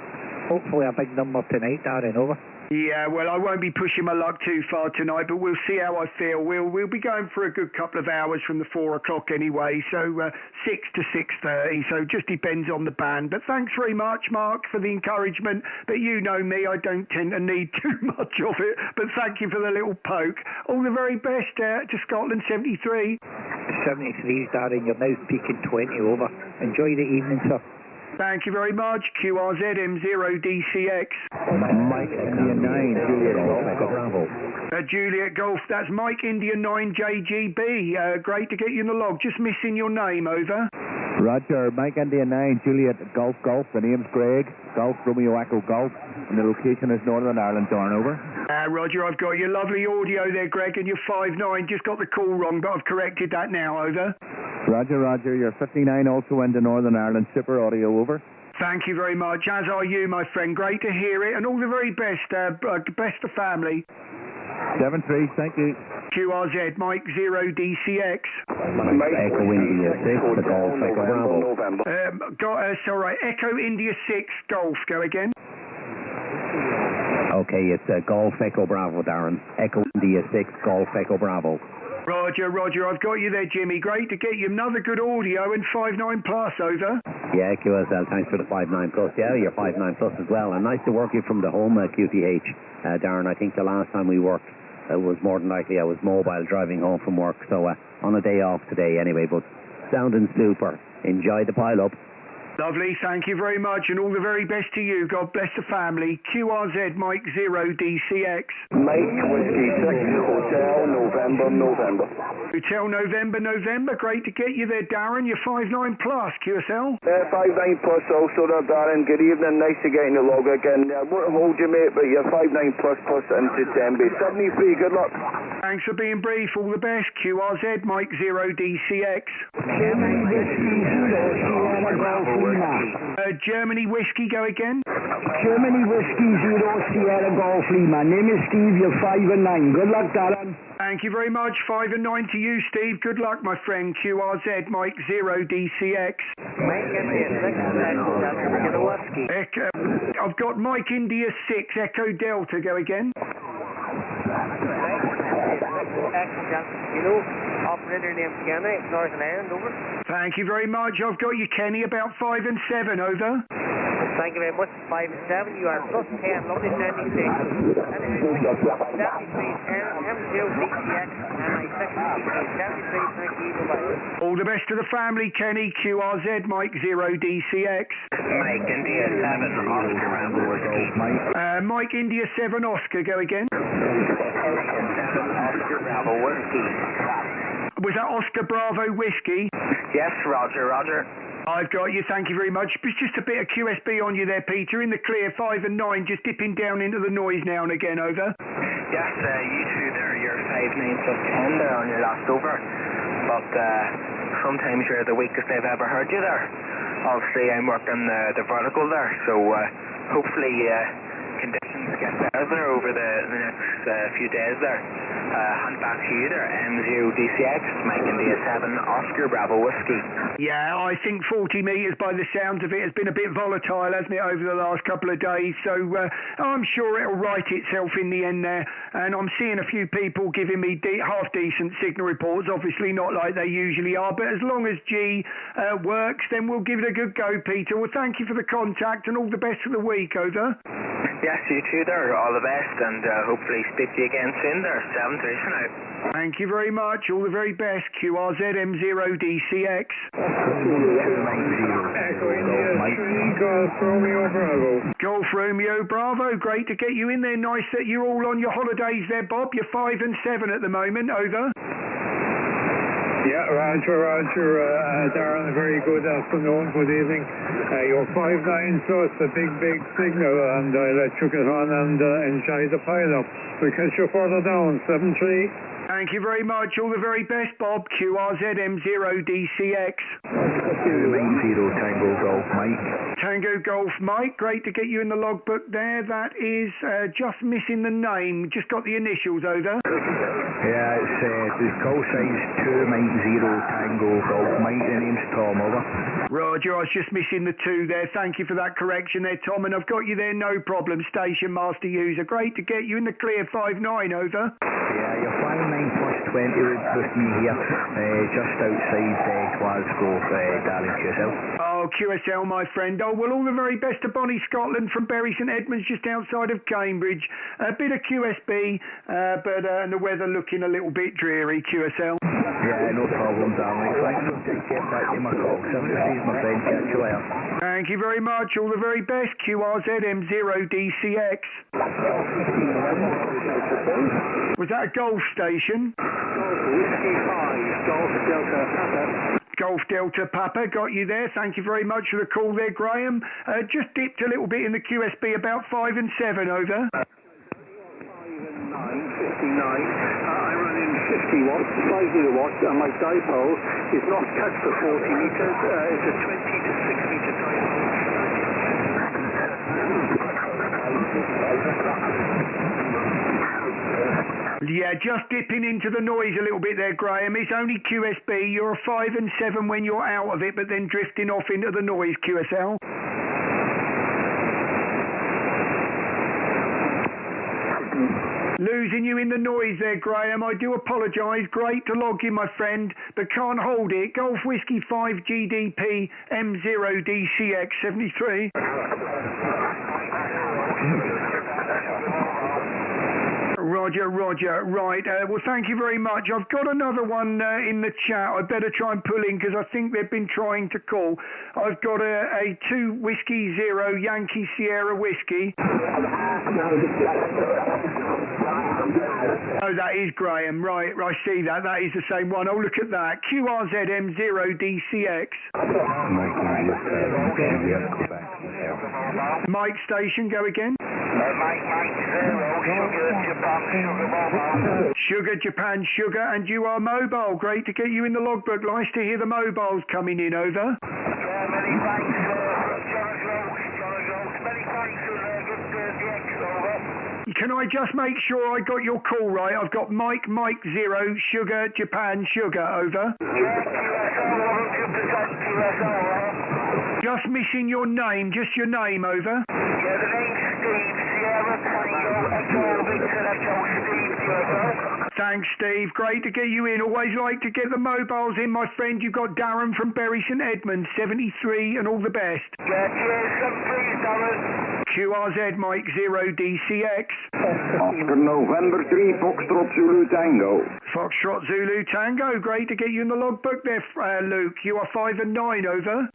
hopefully a big number tonight, Darren, over. Yeah, well, I won't be pushing my luck too far tonight, but we'll see how I feel. We'll be going for a good couple of hours from the 4 o'clock anyway, so 6 to 6:30, so just depends on the band. But thanks very much, Mark, for the encouragement. But you know me, I don't tend to need too much of it, but thank you for the little poke. All the very best to Scotland 73. 73, Darren, you're now peaking 20 over. Enjoy the evening, sir. Thank you very much. QRZM0DCX. Mike India 9, Juliet Golf, Echo Bravo. Juliet Golf, that's Mike India 9 JGB. Great to get you in the log. Just missing your name, over. Roger, Mike India 9, Juliet Golf. The name's Greg. Golf, Romeo Echo Golf. And the location is Northern Ireland, Darn, over. Roger, I've got your lovely audio there, Greg, and you're 5-9. Just got the call wrong, but I've corrected that now, over. Roger, you're 59 also into Northern Ireland, super audio, over. Thank you very much, as are you, my friend. Great to hear it, and all the very best, best to family. 7-3, thank you. QRZ, Mike 0DCX. Echo India 6, the Golf, Echo Bravo. Sorry, Echo India 6, Golf, go again. Okay, it's Golf, Echo Bravo, Darren. Echo India 6, Golf, Echo Bravo. Roger, I've got you there, Jimmy. Great to get you another good audio and 5-9 plus, over. Yeah, QSL, thanks for the 5-9 plus. Yeah, you're 5-9 plus as well. And nice to work you from the home, QTH. Darren, I think the last time we worked, it was more than likely I was mobile driving home from work. So on a day off today anyway, but sounding super. Enjoy the pile-up. Lovely, thank you very much, and all the very best to you. God bless the family. QRZ, Mike 0DCX. Mike Whiskey 6, Hotel November. Hotel November. Great to get you there, Darren. You're 5-9 plus, QSL. 5-9 plus also there, Darren. Good evening, nice to get in the log again. Won't hold you, mate, but you're 5-9 plus into 10B. 73, good luck. Thanks for being brief. All the best. QRZ, Mike 0DCX. Germany Whiskey, go again. Germany Whiskey 0 Sierra Golf Lima. Name is Steve, you're 5-9. Good luck, Darren. Thank you very much. 5-9 to you, Steve. Good luck, my friend. QRZ, Mike 0DCX. I've got Mike India 6, Echo Delta, go again. Operator named Kenny, Northern Ireland, over. Thank you very much. I've got you, Kenny, about 5 and 7, over. Thank you very much. 5 and 7, you are plus 10, lovely standing station. And it is 73, M0DCX, and I 73, thank you, bye-bye. All the best to the family, Kenny. QRZ, Mike 0DCX. Mike India 7, Oscar Bravo Whiskey. Mike India 7, Oscar, go again. Oscar Bravo Whiskey. Was that Oscar Bravo Whiskey? Yes, Roger. I've got you, thank you very much. It's just a bit of QSB on you there, Peter. In the clear, 5 and 9, just dipping down into the noise now and again, over. Yes, you two there, you're 5-9 plus 10 there on your last over. But sometimes you're the weakest I've ever heard you there. Obviously, I'm working the vertical there, so hopefully conditions get better there over the next few days there. Hand back to you there, M0DCX, Mike India 7, Oscar Bravo Whiskey. Yeah, I think 40 metres by the sounds of it has been a bit volatile, hasn't it, over the last couple of days, so I'm sure it'll right itself in the end there, and I'm seeing a few people giving me half-decent signal reports, obviously not like they usually are, but as long as G works, then we'll give it a good go, Peter. Well, thank you for the contact and all the best for the week, over. Yes, you too there, all the best, and hopefully speak to you again soon there, 7-3 for now. Thank you very much, all the very best, QRZ M0DCX. Golf Romeo Bravo. Golf Romeo Bravo, great to get you in there, nice that you're all on your holidays there, Bob. You're 5 and 7 at the moment, over. Yeah, Roger, Darren, a very good afternoon, good evening. You're 5-9, so it's a big signal, and I'll let you get on and enjoy the pile-up. We'll catch you further down, 7-3. Thank you very much, all the very best, Bob. QRZ M0DCX. 290 Tango Golf Mike. Tango Golf Mike, great to get you in the logbook there. That is just missing the name, just got the initials, over. Yeah, it's the call sign's 290 Tango Golf Mike, the name's Tom, over. Roger, I was just missing the 2 there. Thank you for that correction there, Tom, and I've got you there, no problem. Station Master User, great to get you in the clear, 5-9, over. Yeah, you're 5-9 plus 20 with me here, just outside Glasgow, Darren QSL. Oh, QSL, my friend. Oh, well, all the very best to Bonnie Scotland from Bury St Edmunds, just outside of Cambridge. A bit of QSB, but the weather looking a little bit dreary, QSL. Yeah, no problem, Darren. Thanks for getting back to my call. 7-3, my friend. Catch you later. Thank you very much. All the very best. QRZ M0DCX. Was that a golf station? Whiskey 5, Golf Delta Papa. Golf Delta Papa, got you there. Thank you very much for the call there, Graham. Just dipped a little bit in the QSB, about 5 and 7, over. 5 and 9, 59. I run in 50 watts, 50 watts, and my dipole is not cut for 40 metres. It's a 20 to 6 metre dipole. Yeah, just dipping into the noise a little bit there, Graham. It's only QSB. You're a 5 and 7 when you're out of it, but then drifting off into the noise, QSL. Losing you in the noise there, Graham. I do apologise. Great to log in, my friend, but can't hold it. Golf Whiskey 5 GDP M0DCX 73. Roger. Right. Well, thank you very much. I've got another one in the chat. I better try and pull in because I think they've been trying to call. I've got a 2 Whiskey 0 Yankee Sierra Whiskey. Oh, that is Graham. Right, I see that. That is the same one. Oh, look at that. QRZ M0DCX. Mike Station, go again. Sugar Japan Sugar, and you are mobile. Great to get you in the logbook. Nice to hear the mobiles coming in, over. Many thanks, many thanks for the over. Can I just make sure I got your call right? I've got Mike 0 Sugar Japan Sugar, over. Just missing your name, just your name, over. Yeah, the name's Steve, Sierra Tango Echo Victor Echo Steve, QSO. Thanks, Steve. Great to get you in. Always like to get the mobiles in, my friend. You've got Darren from Bury St Edmunds, 73, and all the best. Yeah, cheers, 7-3, Darren. QRZ Mike 0DCX. Oscar November 3 Foxtrot Zulu Tango. Foxtrot Zulu Tango. Great to get you in the logbook there, Luke. You are 5 and 9, over.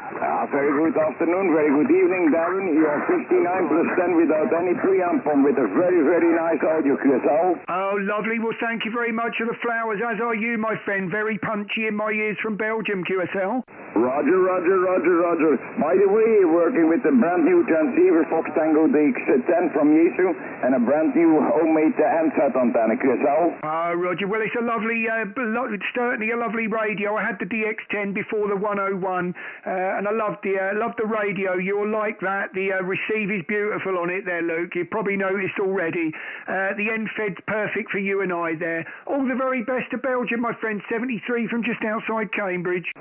Very good afternoon, very good evening, Darren. You are 59 plus 10 without any preamp on, with a very nice audio, QSO. Oh, lovely. Well, thank you very much for the flowers, as are you, my friend. Very punchy in my ears from Belgium, QSL. Roger, Roger, Roger, Roger. By the way, working with a brand new transceiver Fox Tango DX10 from Yaesu and a brand new homemade MSAT antenna, QSO. Roger. Well, it's a lovely, certainly a lovely radio. I had the DX10 before the 101, and I loved the radio. You'll like that. The receive is beautiful on it there, Luke. You've probably noticed already. The end-fed's perfect for you and I there. All the very best to Belgium, my friend. 73 from just outside Cambridge.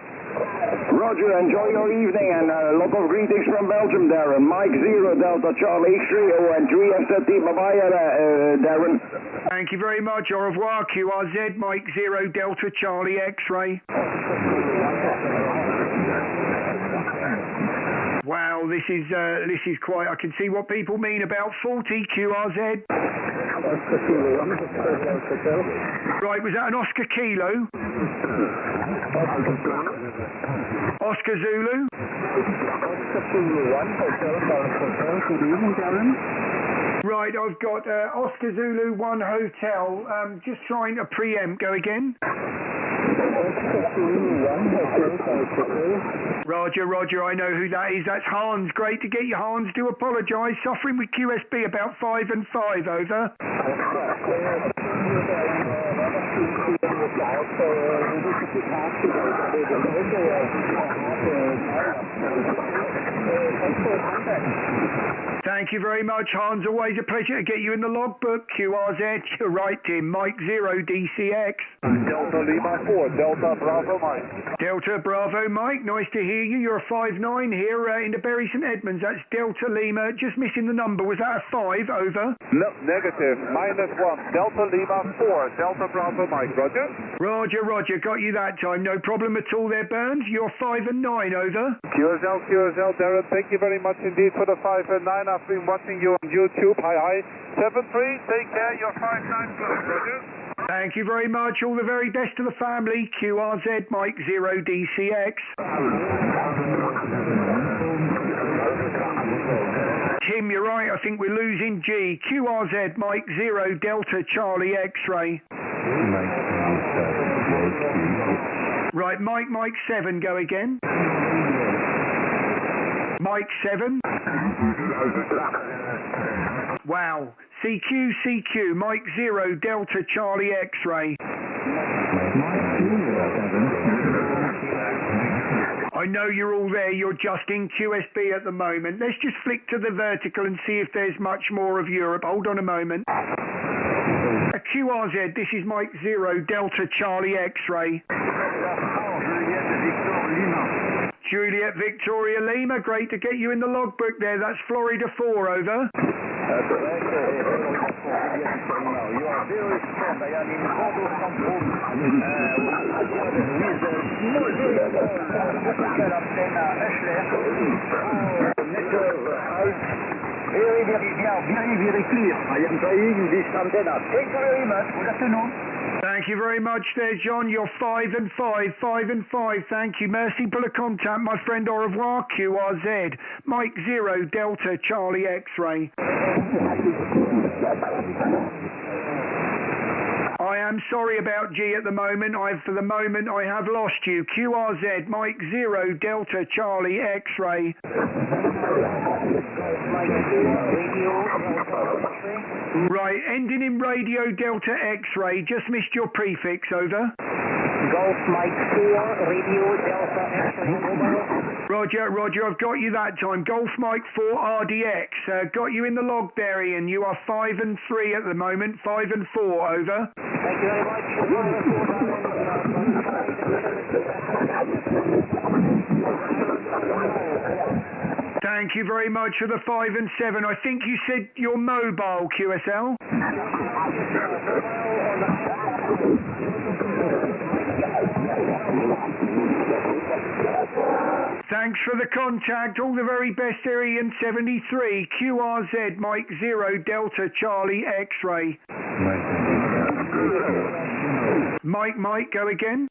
Roger, enjoy your evening and a lot of greetings from Belgium, Darren. Mike 0 Delta Charlie X-Ray and 3 FZT. Bye-bye, Darren. Thank you very much. Au revoir, QRZ, Mike 0 Delta Charlie X-Ray. Wow, this is quite. I can see what people mean about 40 QRZ. Right, was that an Oscar Kilo? Oscar Zulu? Right, I've got Oscar Zulu 1 Hotel. Just trying to preempt. Go again. Roger, Roger, I know who that is. That's Hans. Great to get you, Hans. Do apologise. Suffering with QSB about 5 and 5, over. Thank you very much, Hans. Always a pleasure to get you in the logbook. QRZ, you're right, Tim. Mike 0 DCX. Delta Lima 4, Delta Bravo Mike. Delta Bravo Mike, nice to hear you. You're a 5-9 here in the Bury St Edmunds. That's Delta Lima. Just missing the number. Was that a 5? Over. No, negative. -1. Delta Lima 4, Delta Bravo Mike. Roger. Roger, Roger. Got you that time. No problem at all there, Burns. You're 5 and 9. Over. QSL, Darren. Thank you very much indeed for the 5 and 9. I've been watching you on YouTube. Hi. 7-3. Take care. You're 5-9 plus. Roger. Thank you very much. All the very best to the family. QRZ, Mike 0 DCX. Tim, you're right. I think we're losing G. QRZ, Mike 0 Delta Charlie X-Ray. Right, Mike 7. Go again. Mike 7. Wow. CQ, Mike 0 Delta Charlie X-Ray. I know you're all there. You're just in QSB at the moment. Let's just flick to the vertical and see if there's much more of Europe. Hold on a moment. A QRZ, this is Mike 0 Delta Charlie X-Ray. Juliet Victoria Lima, great to get you in the logbook there. That's Florida 4, over. You are very strong. I am in total control very clear. I am trying this antenna. Thank you very much. Good afternoon. Thank you very much there, John. You're 5 and 5. 5 and 5. Thank you. Merci pour le contact, my friend. Au revoir, QRZ. Mike 0 Delta Charlie X-Ray. I am sorry about G at the moment. For the moment, I have lost you. QRZ, Mike 0 Delta Charlie X-Ray. Right, ending in Radio Delta X-Ray. Just missed your prefix, over. Golf Mike 4, Radio Delta X-Ray. Roger, I've got you that time. Golf Mike 4 RDX. Got you in the log there, Ian. You are 5 and 3 at the moment. 5 and 4, over. Thank you very much. Thank you very much for the 5 and 7. I think you said you're mobile, QSL. Thanks for the contact. All the very best there, Ian 73. QRZ, Mike 0 Delta Charlie X-Ray. Mike, go again.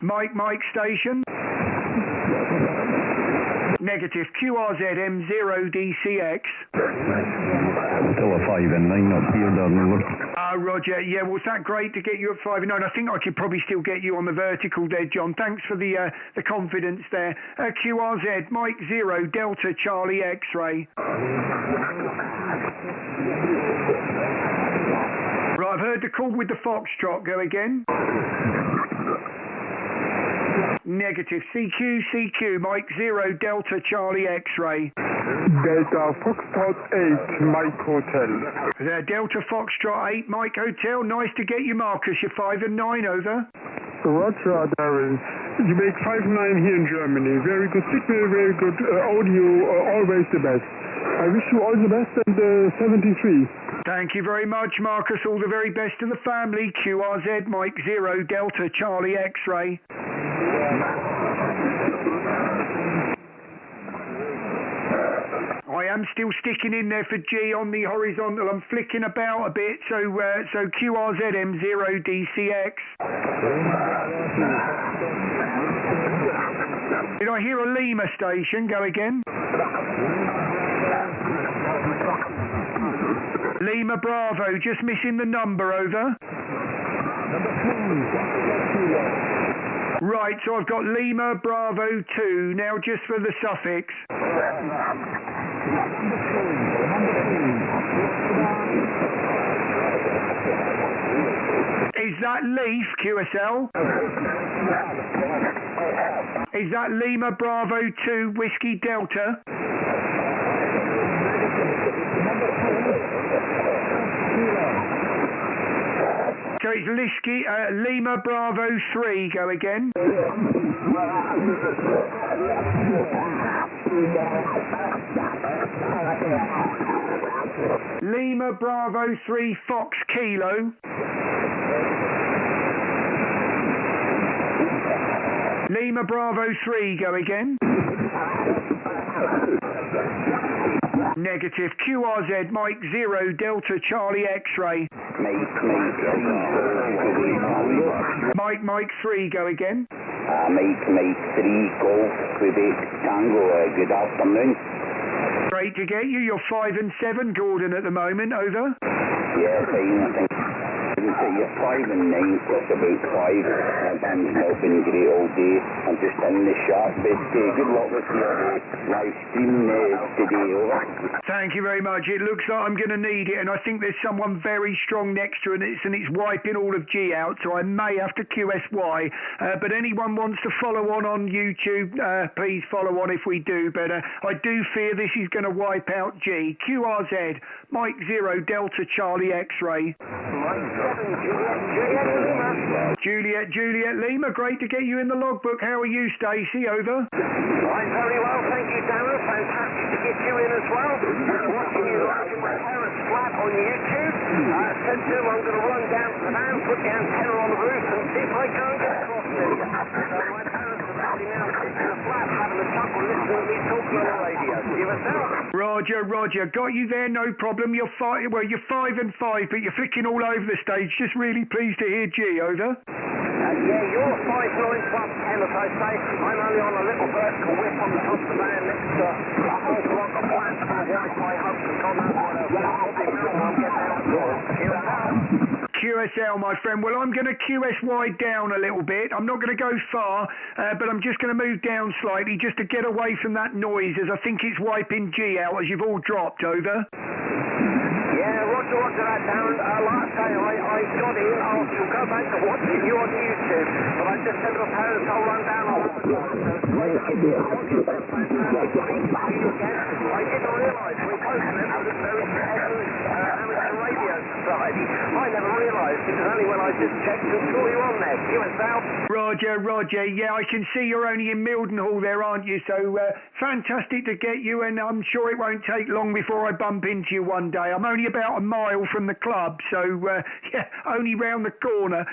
Mike, station. Negative. QRZ M0DCX. Still a 5 and 9 up here, Darren. Roger. Yeah, well, it's that great to get you at 5 and 9. I think I could probably still get you on the vertical there, John. Thanks for the confidence there. QRZ, Mike 0, Delta Charlie X-ray. Right, I've heard the call with the Foxtrot. Go again. Negative. CQ, Mike 0, Delta Charlie X-ray. Delta Foxtrot 8, Mike Hotel. Delta Foxtrot 8, Mike Hotel. Nice to get you, Marcus. You're 5 and 9, over. Roger, Darren. You make 5-9 here in Germany. Very good signal, very good audio, always the best. I wish you all the best and 73. Thank you very much, Marcus. All the very best to the family. QRZ, Mike 0, Delta Charlie X-ray. I am still sticking in there for G on the horizontal. I'm flicking about a bit, so QRZ M0DCX. Did I hear a Lima station? Go again. Lima Bravo, just missing the number, over. Right, so I've got Lima Bravo 2, now just for the suffix. Is that Leaf, QSL? Is that Lima Bravo 2, Whiskey Delta? So it's Lima Bravo 3, go again. Lima Bravo 3, Fox Kilo. Lima Bravo 3, go again. Negative. QRZ, Mike 0, Delta Charlie X-ray. Mike 3, go again. Mike 3, Golf, Quebec, Tango, good afternoon. Great to get you. You're 5 and 7, Gordon, at the moment, over. Yeah, fine, I think. You're 5 and 9, just about 5. I'm helping great all day. I'm just in the shop, but good luck with your live stream today, over. Thank you very much. It looks like I'm going to need it, and I think there's someone very strong next to it, and it's wiping all of G out, so I may have to QSY. But anyone wants to follow on YouTube, please follow on if we do. But I do fear this is going to wipe out G. QRZ, Mike 0, Delta Charlie X-ray. Juliet Lima, great to get you in the logbook. How are you, Stacey? Over. I'm very well, thank you, Darren. Fantastic to get you in as well. Watching you out in my parents' flat on YouTube. Said to him I'm going to run down to the van, put the antenna on the roof and see if I can't get across there. So my parents are sitting now in the flat having a chuckle listening to me talking on the radio. Give us out. Roger. Got you there, no problem. You're 5 and 5, but you're flicking all over the stage. Just really pleased to hear G, over. Yeah, you're 5, 9 plus 10, as I say. I'm only on a little vertical whip on the top of the van next to a whole block of flats for the Wi-Fi hubs and God knows what else. I'll get out. QSL, my friend. Well, I'm going to QSY down a little bit. I'm not going to go far, but I'm just going to move down slightly just to get away from that noise, as I think it's wiping G out as you've all dropped, over. Yeah, roger that, Darren. Like I say, I got in. I'll go back to watching you on YouTube, but I just said to the parents I'll run down on the I didn't realise we both remember the very amateur radio society. I never realised. It was only when I just checked and saw you on there. Roger. Yeah, I can see you're only in Mildenhall there, aren't you? So fantastic to get you, and I'm sure it won't take long before I bump into you one day. I'm only about a mile from the club, so yeah, only round the corner.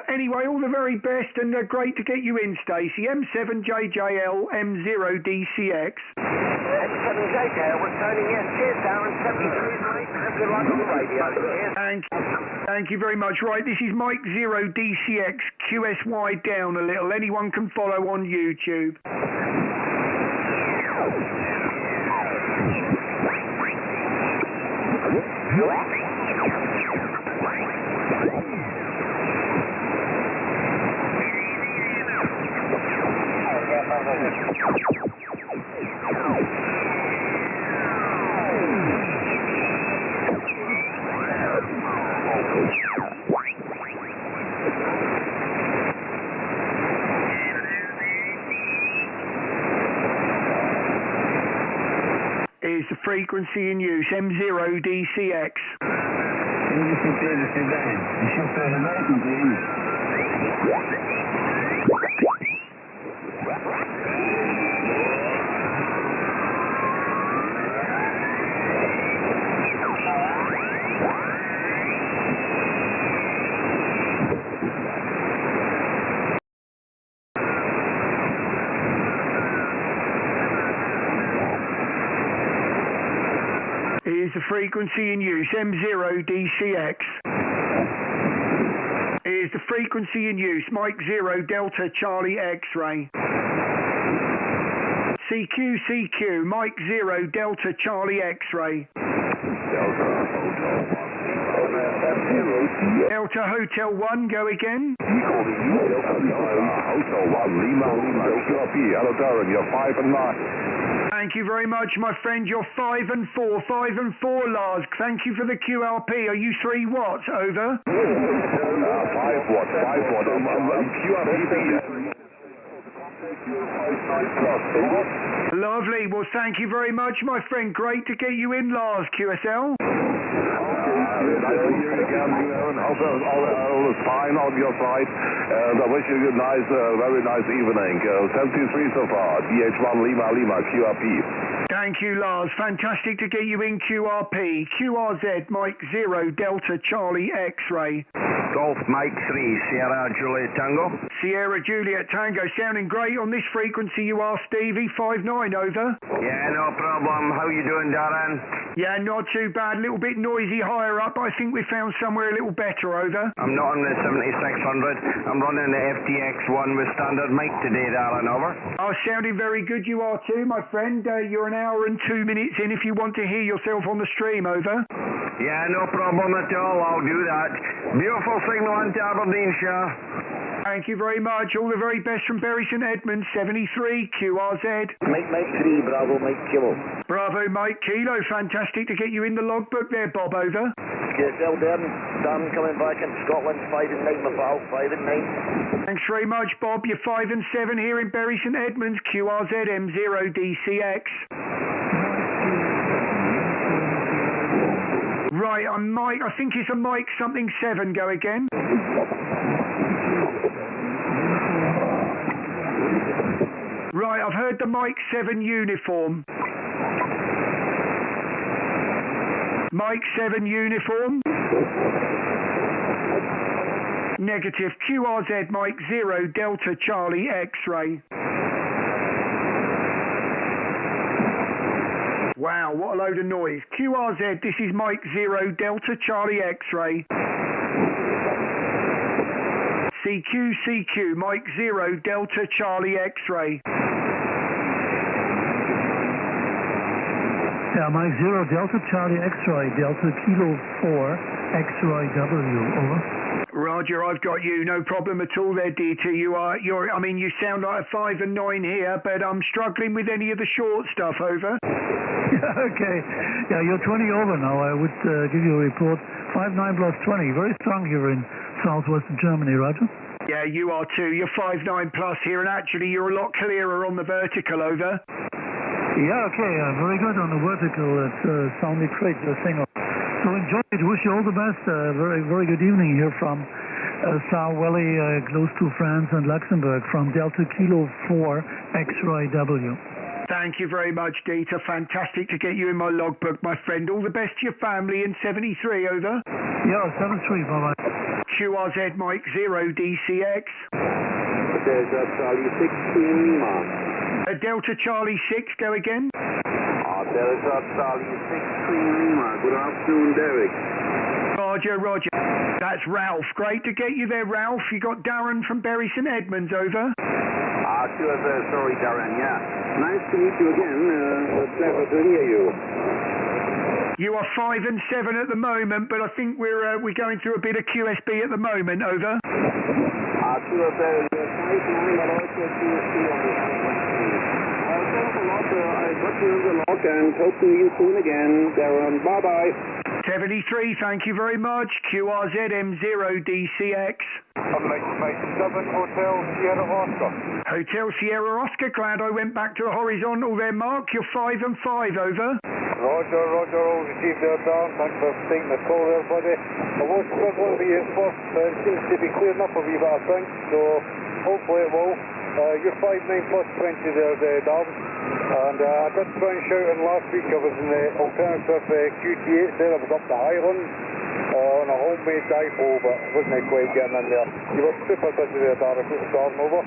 Anyway, all the very best, and great to get you in, Stacey. M7JJL M0DCX. M7JJL returning, yes. Cheers, Darren. 73, mate. Good luck on the radio. Cheers. Thank you very much. Right, this is Mike 0DCX. QSY down a little. Anyone can follow on YouTube. Is the frequency in use M0DCX? Is the frequency in use M0DCX? Is the frequency in use Mike 0 Delta Charlie X-ray? CQ Mike 0 Delta Charlie X-ray. Delta Hotel 1, go again. Hotel 1, Lima, QRP. Hello, Darren, you're 5 and 9. Thank you very much, my friend. You're 5 and 4. 5 and 4, Lars. Thank you for the QRP. Are you 3 watts? Over. 5 watts, 5 watts. I'm QRP. Lovely. Well, thank you very much, my friend. Great to get you in, Lars, QSL. Nice to hear you again, Aaron. Hope all is fine on your side. And I wish you a nice, very nice evening. 73 so far. DH1 Lima, QRP. Thank you, Lars. Fantastic to get you in QRP. QRZ Mike 0 Delta Charlie X-ray. Golf Mike 3 Sierra Juliet Tango. Sierra Juliet Tango. Sounding great on this frequency you are, Stevie. 59, over. Yeah, no problem. How you doing, Darren? Yeah, not too bad. A little bit noisy higher up, but I think we found somewhere a little better, over. I'm not on the 7600. I'm running the FTX1 with standard mic today, Darren, over. Oh, sounding very good you are too, my friend. You're an hour and 2 minutes in if you want to hear yourself on the stream, over. Yeah, no problem at all. I'll do that. Beautiful signal into Aberdeenshire. Thank you very much. All the very best from Bury St Edmunds, 73 QRZ. Mike 3, Bravo Mike Kilo. Bravo Mike Kilo. Fantastic to get you in the logbook there, Bob, over. QSL Darren coming back in Scotland, 5 and 9, my pal, 5 and 9. Thanks very much, Bob. You're 5 and 7 here in Bury St Edmunds, QRZ M0DCX. Right, I'm Mike. I think it's a Mike something 7. Go again. Right, I've heard the Mike 7 uniform. Mike 7 uniform. Negative. QRZ Mike 0 Delta Charlie X-ray. Wow, what a load of noise. QRZ, this is Mike 0 Delta Charlie X-ray. CQ Mike 0 Delta Charlie X-ray. Yeah, Mike 0 Delta Charlie X-ray, Delta Kilo 4 X-ray W, over. Roger, I've got you. No problem at all there, DT. You sound like a 5 and 9 here, but I'm struggling with any of the short stuff, over. Okay. Yeah, you're 20 over now. I would give you a report. 5-9 plus 20. Very strong here in southwestern Germany, Roger. Yeah, you are too. You're 5-9 plus here, and actually you're a lot clearer on the vertical, over. Yeah, okay. Very good on the vertical. It's sounding great, the signal. So enjoy it. Wish you all the best. Very, very good evening here from Saar Valley, close to France and Luxembourg, from Delta Kilo 4 X-Ray W. Thank you very much, Dieter. Fantastic to get you in my logbook, my friend. All the best to your family in 73, over. Yeah, 73, bye-bye. QRZ Mike 0 DCX. Delta Charlie 6 Lima. Delta Charlie 6, go again. Delta Charlie 6 Lima. Good afternoon, Derek. Roger. That's Ralph. Great to get you there, Ralph. You got Darren from Bury St Edmunds, over. Sorry, Darren, yeah. Nice to meet you again. Pleasure to hear you. You are 5 and 7 at the moment, but I think we're going through a bit of QSB at the moment. Over. QSO, you're 5-9, but also QSB on the frequency. Thanks a lot. I got you in the log and hope to see you soon again, Darren. Bye-bye. 73, thank you very much. QRZ M0DCX. 7 Hotel Sierra Oscar. Hotel Sierra Oscar, glad I went back to a horizontal there, Mark. You're 5 and 5, over. Roger, all received there, down. Thanks for taking the call there, buddy. I was struggling to be in first, it seems to be clearing up a wee bit, I think, so hopefully it will. You're 5-9 plus 20 there, Darren. And I did try and shout in last week. I was in the alternative QT8 there. I was up the Highlands on a homemade dipole, but wasn't quite getting in there. You were super busy there, Darren. Darren, over.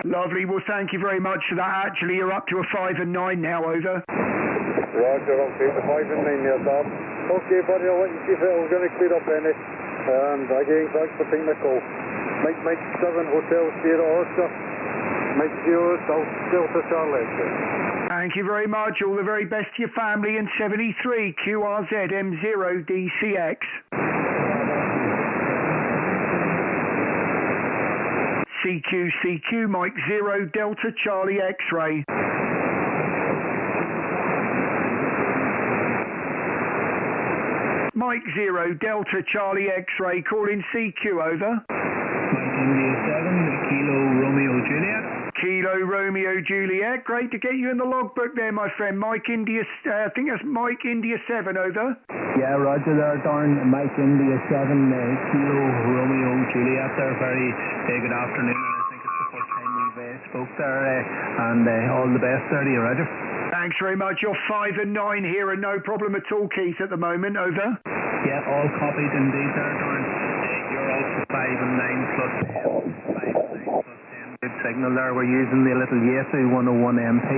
Lovely. Well, thank you very much for that. Actually, you're up to a 5 and 9 now, over. Roger, I'll take the 5 and 9 there, Darren. Okay, buddy, I'll let you see if it's going to clear up any. And again, thanks for taking the call. Mike 7 Hotel Sierra Oscar. Mike 0 Delta Charlie. Thank you very much. All the very best to your family. And 73 QRZ M0DCX. CQ Mike 0 Delta Charlie X-ray. Mike 0 Delta Charlie X-ray. Calling CQ, over. Mike India 7 Kilo Romeo Juliet. Kilo Romeo Juliet. Great to get you in the logbook there, my friend. Mike India, I think that's Mike India 7, over. Yeah, roger there, Darren. Mike India 7 Kilo Romeo Juliet there. Very good afternoon. I think it's the first time we've spoke there. And all the best there to you, Roger. Thanks very much. You're 5 and 9 here, and no problem at all, Keith, at the moment, over. Yeah, all copied indeed there, Darren. You're also 5 and 9 plus 10. 5 and 9 plus 10. Good signal there. We're using the little Yaesu 101 MP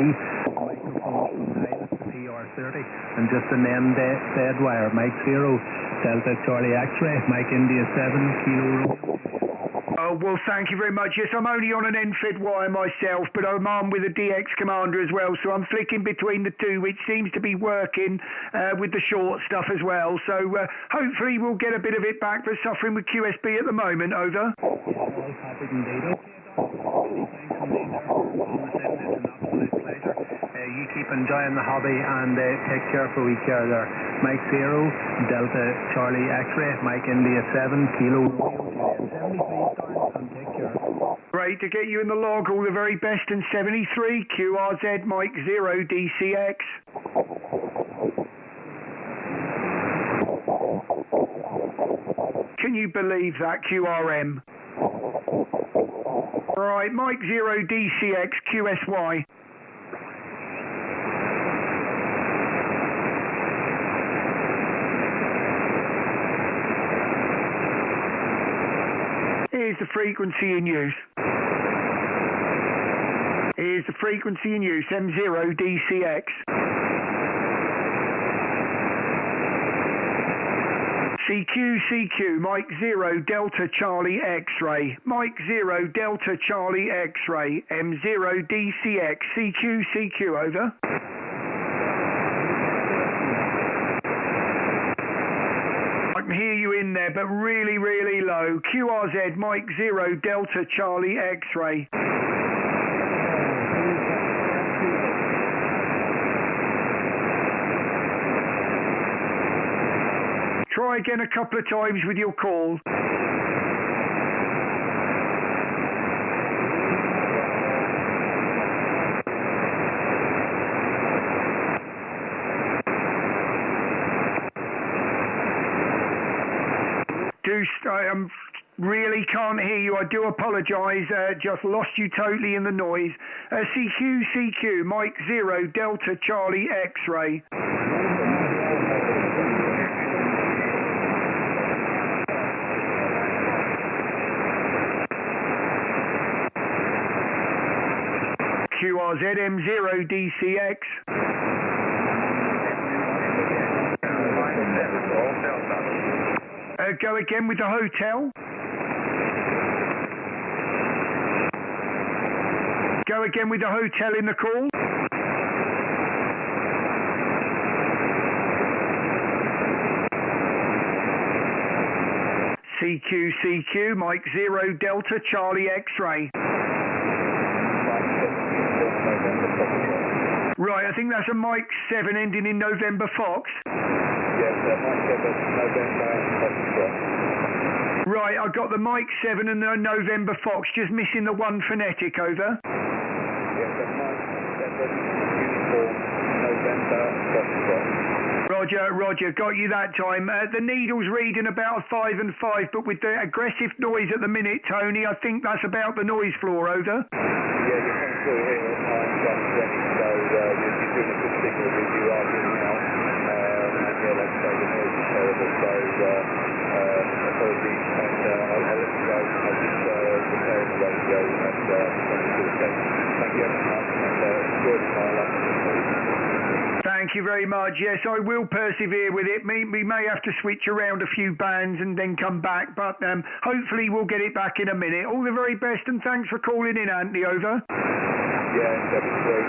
microphone from Pilot PR30, and just an end dead wire. Mike 0 Delta Charlie X-ray. Mike India 7 Kilo Romeo. Oh, well, thank you very much. Yes, I'm only on an end-fed wire myself, but I'm armed with a DX commander as well, so I'm flicking between the two, which seems to be working with the short stuff as well. So hopefully we'll get a bit of it back. We're suffering with QSB at the moment, over. All copied indeed. You keep enjoying the hobby and take care for each other. Mike 0 Delta Charlie X-ray. Mike India 7 Kilo Romeo. Great to get you in the log. All the very best. And 73 QRZ Mike 0 DCX. Can you believe that, QRM? Right, Mike 0 DCX QSY. Here's the frequency in use. Here's the frequency in use, M0 DCX. CQ, Mike 0 Delta Charlie X-ray. Mike 0 Delta Charlie X-ray, M0 DCX. CQ, over. I can hear you in there, but really, really low. QRZ Mike 0 Delta Charlie X-ray. Try again a couple of times with your call. I really can't hear you. I do apologise. Just lost you totally in the noise. CQ, Mike 0 Delta Charlie X-ray. QRZ M0 DCX. Go again with the hotel. Go again with the hotel in the call. CQ, Mike 0 Delta Charlie X-ray. Right, I think that's a Mike 7 ending in November Fox. Yes, Mike 7 November Fox. Right, I got the Mike 7 and the November Fox, just missing the one phonetic, over. Yes, Mike 7 uniform November Fox. Roger, got you that time. The needle's reading about 5 and 5, but with the aggressive noise at the minute, Tony, I think that's about the noise floor, over. Yeah, you're coming through here at 9:20, so you're doing a good signal with you are getting out. And yeah, like I say, the noise is terrible, so apologies, and I'll let you go. I'll just repair the radio and thank you ever so much, and enjoy the file up. Thank you very much. Yes, I will persevere with it. We may have to switch around a few bands and then come back, but hopefully we'll get it back in a minute. All the very best, and thanks for calling in, Anthony, over. Yeah, 73.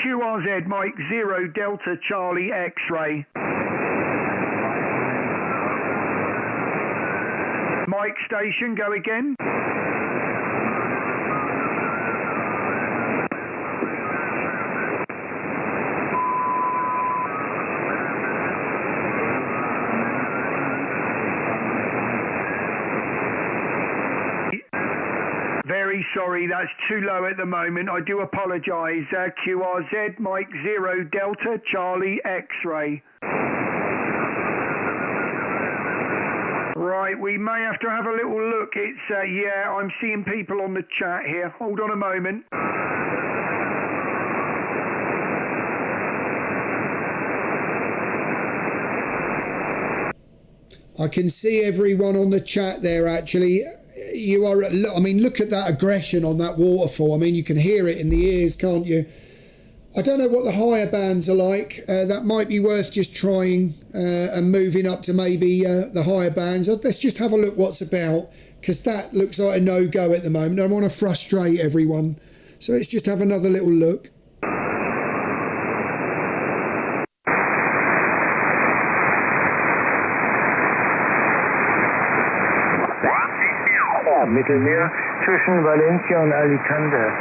QRZ, Mike 0 Delta Charlie X-ray. Mike station, go again. Very sorry, that's too low at the moment. I do apologise. QRZ, Mike 0 Delta Charlie X-ray. Right, we may have to have a little look. It's, yeah, I'm seeing people on the chat here. Hold on a moment. I can see everyone on the chat there, actually. You are, I mean, look at that aggression on that waterfall. I mean, you can hear it in the ears, can't you? I don't know what the higher bands are like. That might be worth just trying and moving up to maybe the higher bands. Let's just have a look what's about, because that looks like a no-go at the moment. I don't want to frustrate everyone. So let's just have another little look. Mittelmeer zwischen Valencia und Alicante.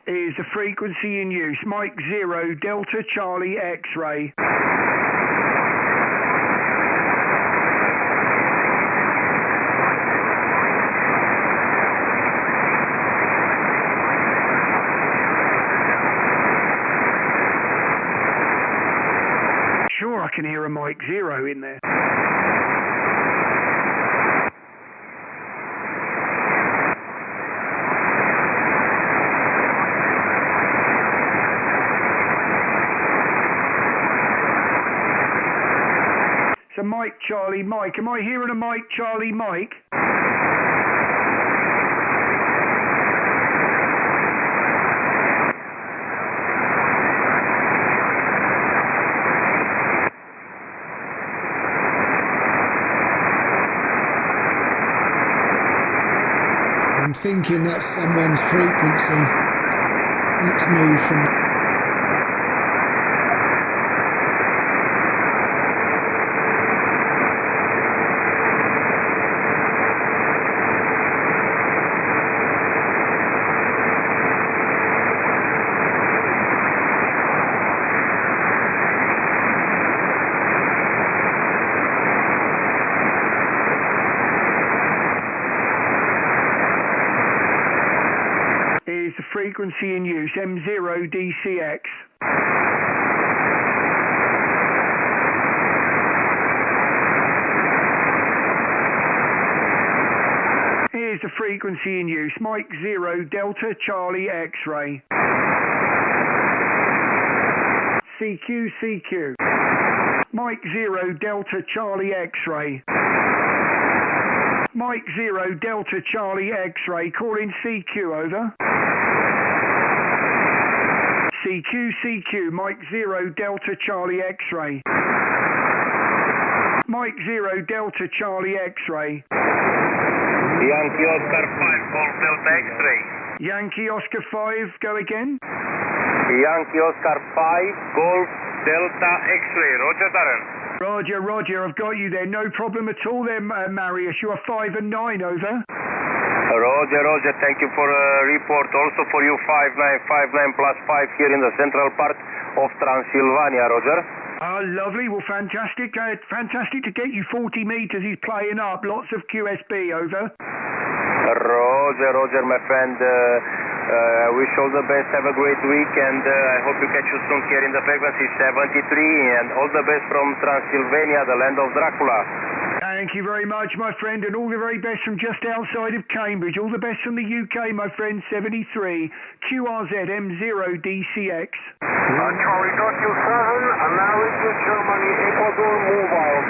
Is the frequency in use. Mike 0 Delta Charlie X-ray. Sure, I can hear a Mike 0 in there. So Mike, Charlie, Mike. Am I hearing a Mike, Charlie, Mike? thinking that's someone's frequency. Let's move from... frequency in use, M0DCX. Here's the frequency in use, Mike 0 Delta Charlie X-ray. CQ. Mike 0 Delta Charlie X-ray. Mike 0 Delta Charlie X-ray, calling CQ, over. CQ, Mike 0 Delta Charlie X-ray. Mike 0 Delta Charlie X-ray. Yankee Oscar 5, Golf Delta X-ray. Yankee Oscar 5, go again. Yankee Oscar 5, Golf Delta X-ray, Roger Darren. Roger, I've got you there, no problem at all there, Marius. You are 5 and 9, over. Roger, thank you for a report. Also for you, 5959 plus 5 here in the central part of Transylvania, Roger. Oh, lovely. Well, fantastic. Fantastic to get you 40 meters. He's playing up. Lots of QSB, over. Roger, my friend. I wish all the best. Have a great week, and I hope you catch you soon here in the frequency 73. And all the best from Transylvania, the land of Dracula. Thank you very much, my friend, and all the very best from just outside of Cambridge. All the best from the UK, my friend, 73. QRZ M0DCX. Charlie got you 7, America, Germany, Ecuador, mobile.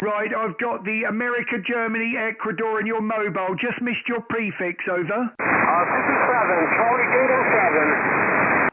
Right, I've got the America, Germany, Ecuador in your mobile. Just missed your prefix, over. 57, Charlie Tango 7.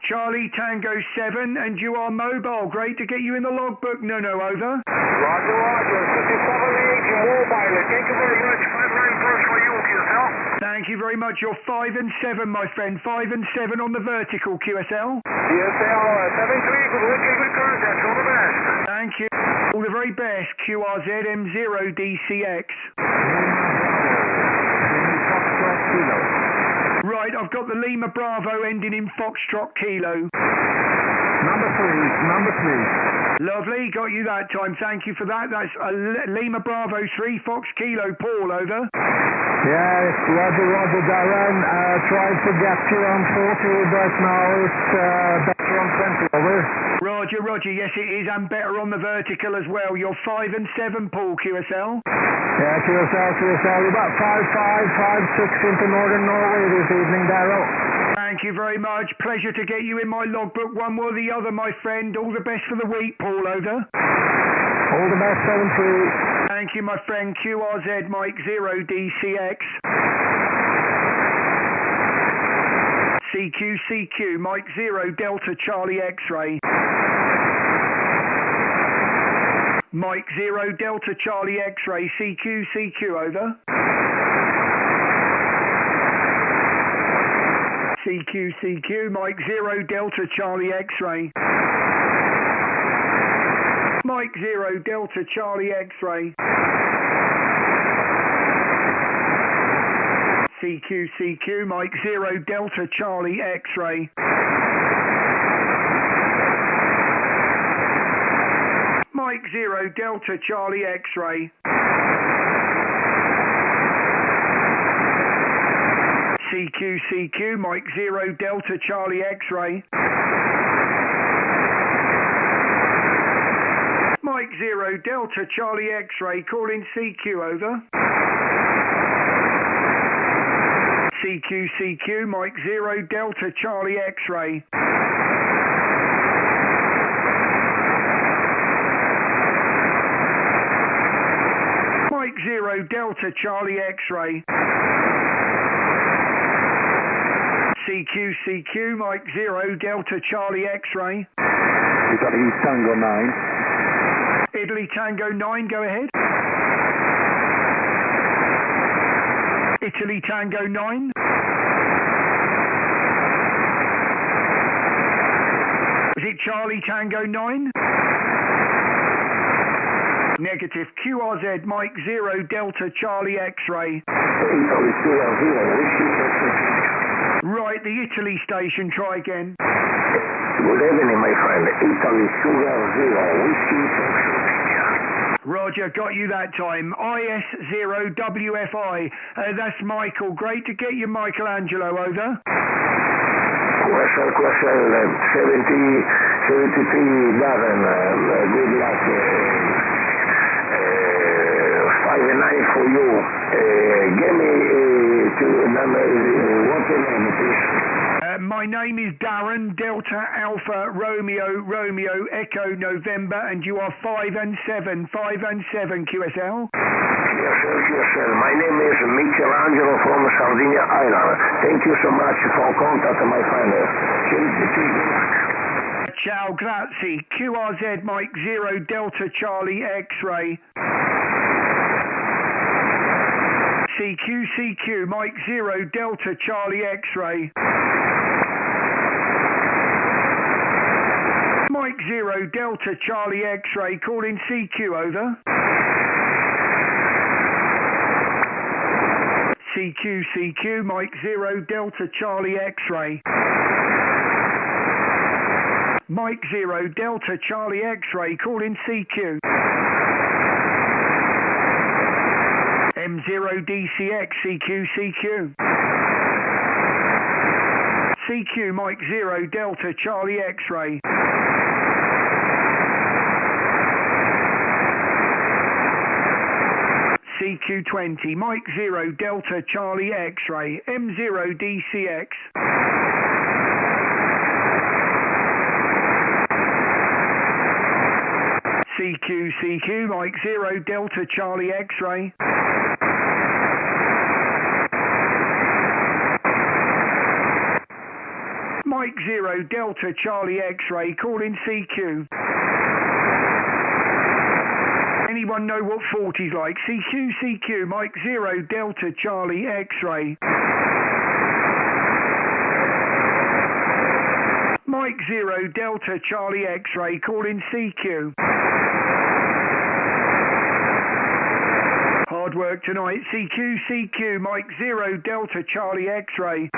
Charlie Tango 7, and you are mobile. Great to get you in the logbook. No, over. Roger, 57 mobile. Thank you very much. 59 plus for you, QSL. Thank you very much. You're 5 and 7, my friend. 5 and 7 on the vertical, QSL. QSL 73, good work, good contact. All the best. Thank you. All the very best. QRZ M0DCX. Right, I've got the Lima Bravo ending in Foxtrot Kilo. Number three. Lovely, got you that time. Thank you for that. That's Lima Bravo 3, Fox Kilo. Paul, over. Yeah, it's Roger, Darren. Tried to get you on 40, but now it's better on 20, over. Roger, yes it is, and better on the vertical as well. You're 5 and 7, Paul, QSL. Yeah, QSL. We're about 5-5, 5-6 into northern Norway this evening, Darrell. Thank you very much. Pleasure to get you in my logbook, one or the other, my friend. All the best for the week, Paul, over. All the best, 7-3. Thank you, my friend. QRZ Mike 0 DCX. CQ, Mike 0 Delta Charlie X-ray. Mike 0 Delta Charlie X-ray. CQ, over. CQ, Mike 0 Delta Charlie X-ray. Mike 0 Delta Charlie X-ray. CQ, Mike 0 Delta Charlie X-ray. Mike 0 Delta Charlie X-ray. CQ, Mike 0 Delta Charlie X-ray. Mike 0 Delta Charlie X-ray, calling CQ, over. CQ, Mike 0 Delta Charlie X-ray. Mike 0 Delta Charlie X-ray. CQ, Mike 0 Delta Charlie X-ray. We've got East Tango 9. Italy Tango 9, go ahead. Italy Tango 9. Charlie Tango 9. Negative. QRZ Mike 0 Delta Charlie X-ray. Right, the Italy station, try again. Good evening, my friend. Italy Sugar 0 Whiskey Fox. Roger, got you that time. IS0WFI. That's Michael. Great to get you, Michelangelo, over. QSL 73 Darren. Good luck. 5 and 9 for you. Give me number. What's your name, please? My name is Darren, Delta Alpha Romeo Romeo Echo November, and you are 5 and 7 QSL. QSL. My name is Michelangelo from Sardinia Island. Thank you so much for contact, my friend. Ciao, grazie. QRZ Mike 0 Delta Charlie X-ray. CQ Mike 0 Delta Charlie X-ray. Mike 0 Delta Charlie X-ray, calling CQ, over. CQ Mike 0 Delta Charlie X-ray. Mike 0 Delta Charlie X-ray, calling CQ. M0DCX CQ. CQ Mike 0 Delta Charlie X-ray. CQ20 Mike 0 Delta Charlie X-ray. M0DCX. CQ Mike 0 Delta Charlie X-ray. Mike 0 Delta Charlie X-ray, calling CQ. Anyone know what 40's like? CQ Mike 0 Delta Charlie X-ray. Mike 0 Delta Charlie X-ray, calling CQ. Hard work tonight. CQ Mike 0 Delta Charlie X-ray.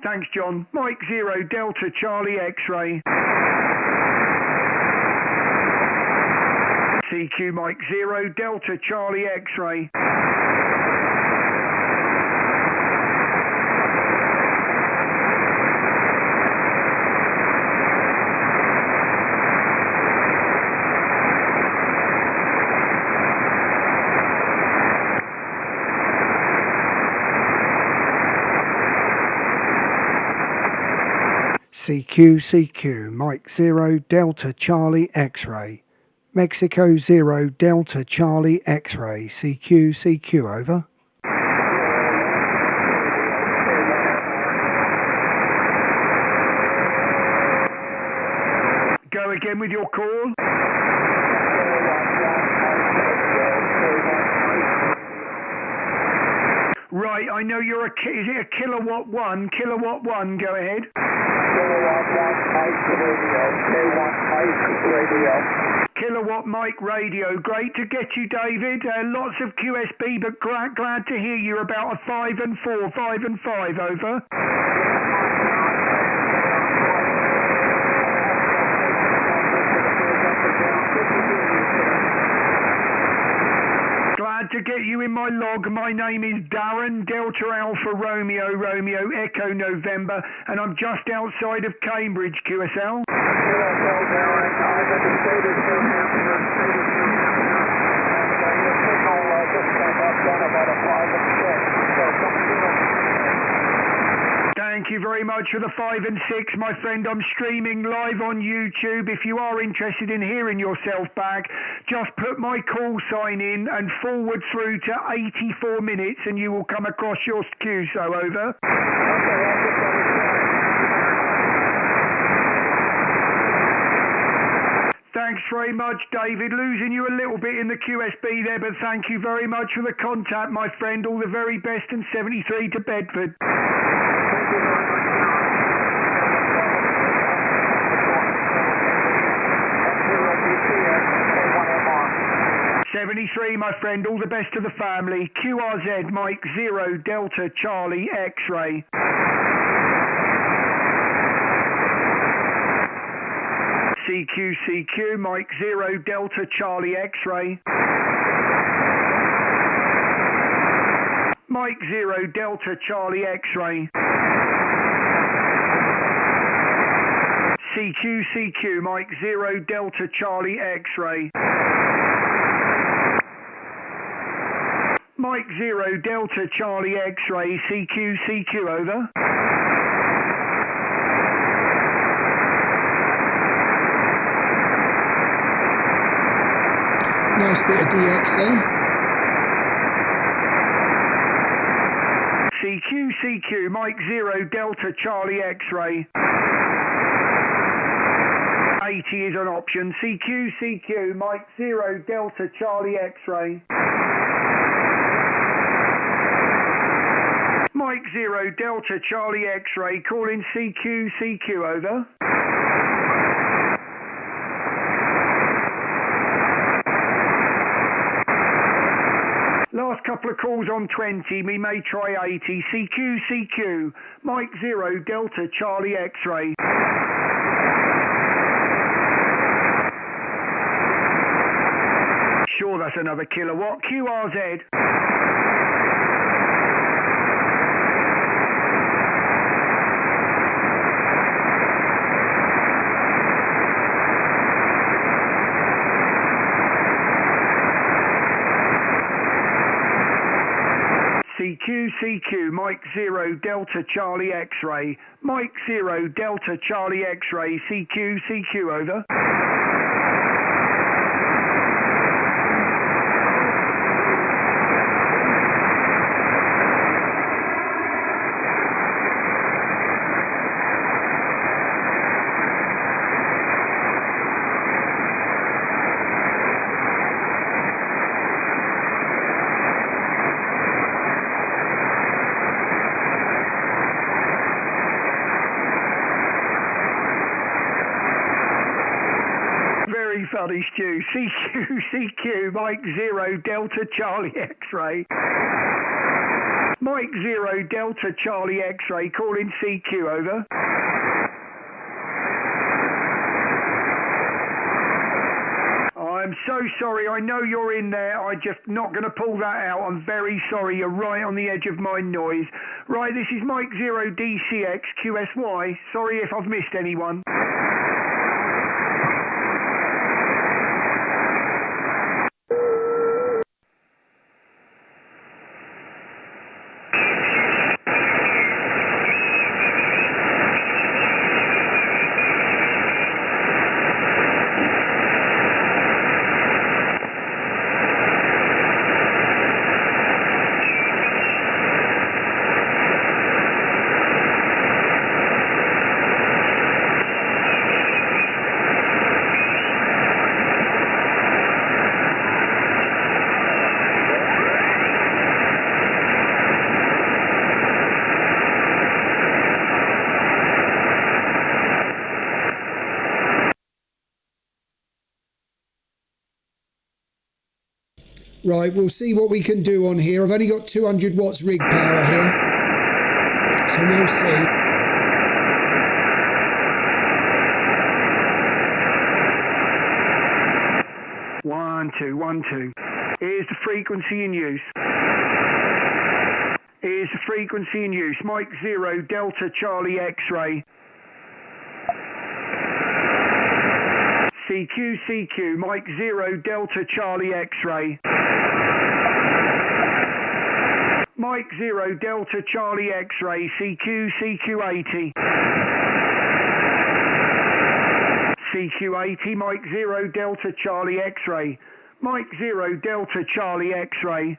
Thanks, John. Mike 0 Delta Charlie X-ray. CQ Mike 0 Delta Charlie X-ray. CQ Mike 0 Delta Charlie X-ray. Mexico 0 Delta Charlie X-ray. CQ over. Go again with your call. Right, I know you're is it a kilowatt 1? Kilowatt 1, go ahead. Kilowatt Mike Radio. Great to get you, David. Lots of QSB, but glad to hear you're about a 5 and 4, 5 and 5, over. Glad to get you in my log. My name is Darren, Delta Alpha Romeo Romeo Echo November, and I'm just outside of Cambridge, QSL. Thank you very much for the 5 and 6, my friend. I'm streaming live on YouTube. If you are interested in hearing yourself back, just put my call sign in and forward through to 84 minutes and you will come across your QSO, over. Thanks very much, David. Losing you a little bit in the QSB there, but thank you very much for the contact, my friend. All the very best, and 73 to Bedford. 73, my friend. All the best to the family. QRZ, Mike 0 Delta Charlie X-ray. CQ, Mike 0 Delta Charlie X-ray. Mike 0 Delta Charlie X-ray. CQ, Mike 0 Delta Charlie X-ray. Mike 0 Delta Charlie X-ray. CQ, over. Nice bit of DX there. CQ, Mike 0 Delta Charlie X-ray. 80 is an option. CQ, Mike 0 Delta Charlie X-ray. Mike 0 Delta Charlie X-ray, calling CQ, over. Last couple of calls on 20, we may try 80. CQ, Mike 0 Delta Charlie X-ray. Sure, that's another kilowatt. QRZ. CQ, Mike 0 Delta Charlie X-ray. Mike 0 Delta Charlie X-ray. CQ, over. Funny, Stu. CQ, Mike 0 Delta Charlie X-ray. Mike 0 Delta Charlie X-ray, calling CQ, over. I'm so sorry, I know you're in there, I'm just not going to pull that out, I'm very sorry, you're right on the edge of my noise. Right, this is Mike 0 DCX QSY, sorry if I've missed anyone. Right, we'll see what we can do on here. I've only got 200 watts rig power here, so we'll see. One, two. Here's the frequency in use. Here's the frequency in use. Mike 0 Delta Charlie X-ray. CQ, Mike 0 Delta Charlie X-ray. Mike 0 Delta Charlie X-ray. CQ 80. CQ 80, Mike 0 Delta Charlie X-ray. Mike 0 Delta Charlie X-ray.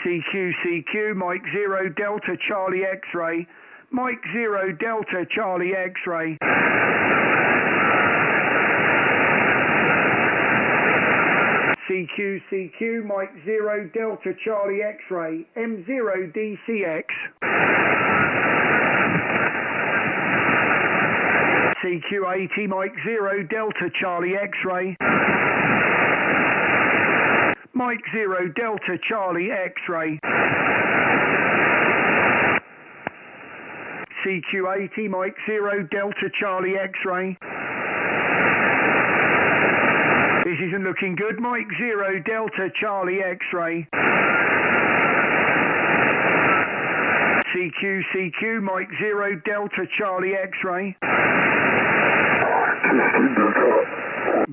CQ, Mike 0 Delta Charlie X-ray. Mike 0 Delta Charlie X-ray. CQ, Mike 0 Delta Charlie X-ray. M0 DCX. CQ80 Mike 0 Delta Charlie X-ray. Mike 0 Delta Charlie X-ray. CQ80 Mike 0 Delta Charlie X-ray. This isn't looking good. Mike 0 Delta Charlie X-ray. CQ Mike 0 Delta Charlie X-ray.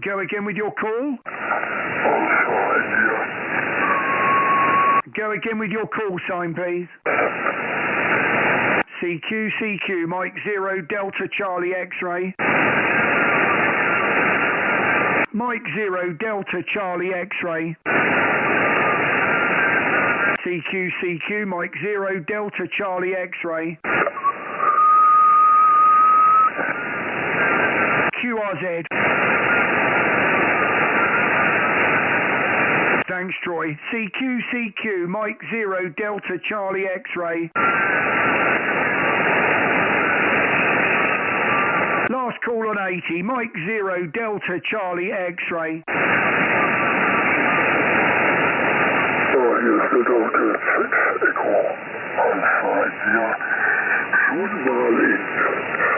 Go again with your call. Go again with your call sign, please. CQ Mike 0 Delta Charlie X-ray. Mike 0 Delta Charlie X-ray. CQ Mike 0 Delta Charlie X-ray. QRZ. Thanks, Troy. CQ Mike 0 Delta Charlie X-ray. Last call on 80, Mike 0 Delta Charlie X-ray. Hier ist der Delta 6 Echo. Anschein hier. Schon überlegt.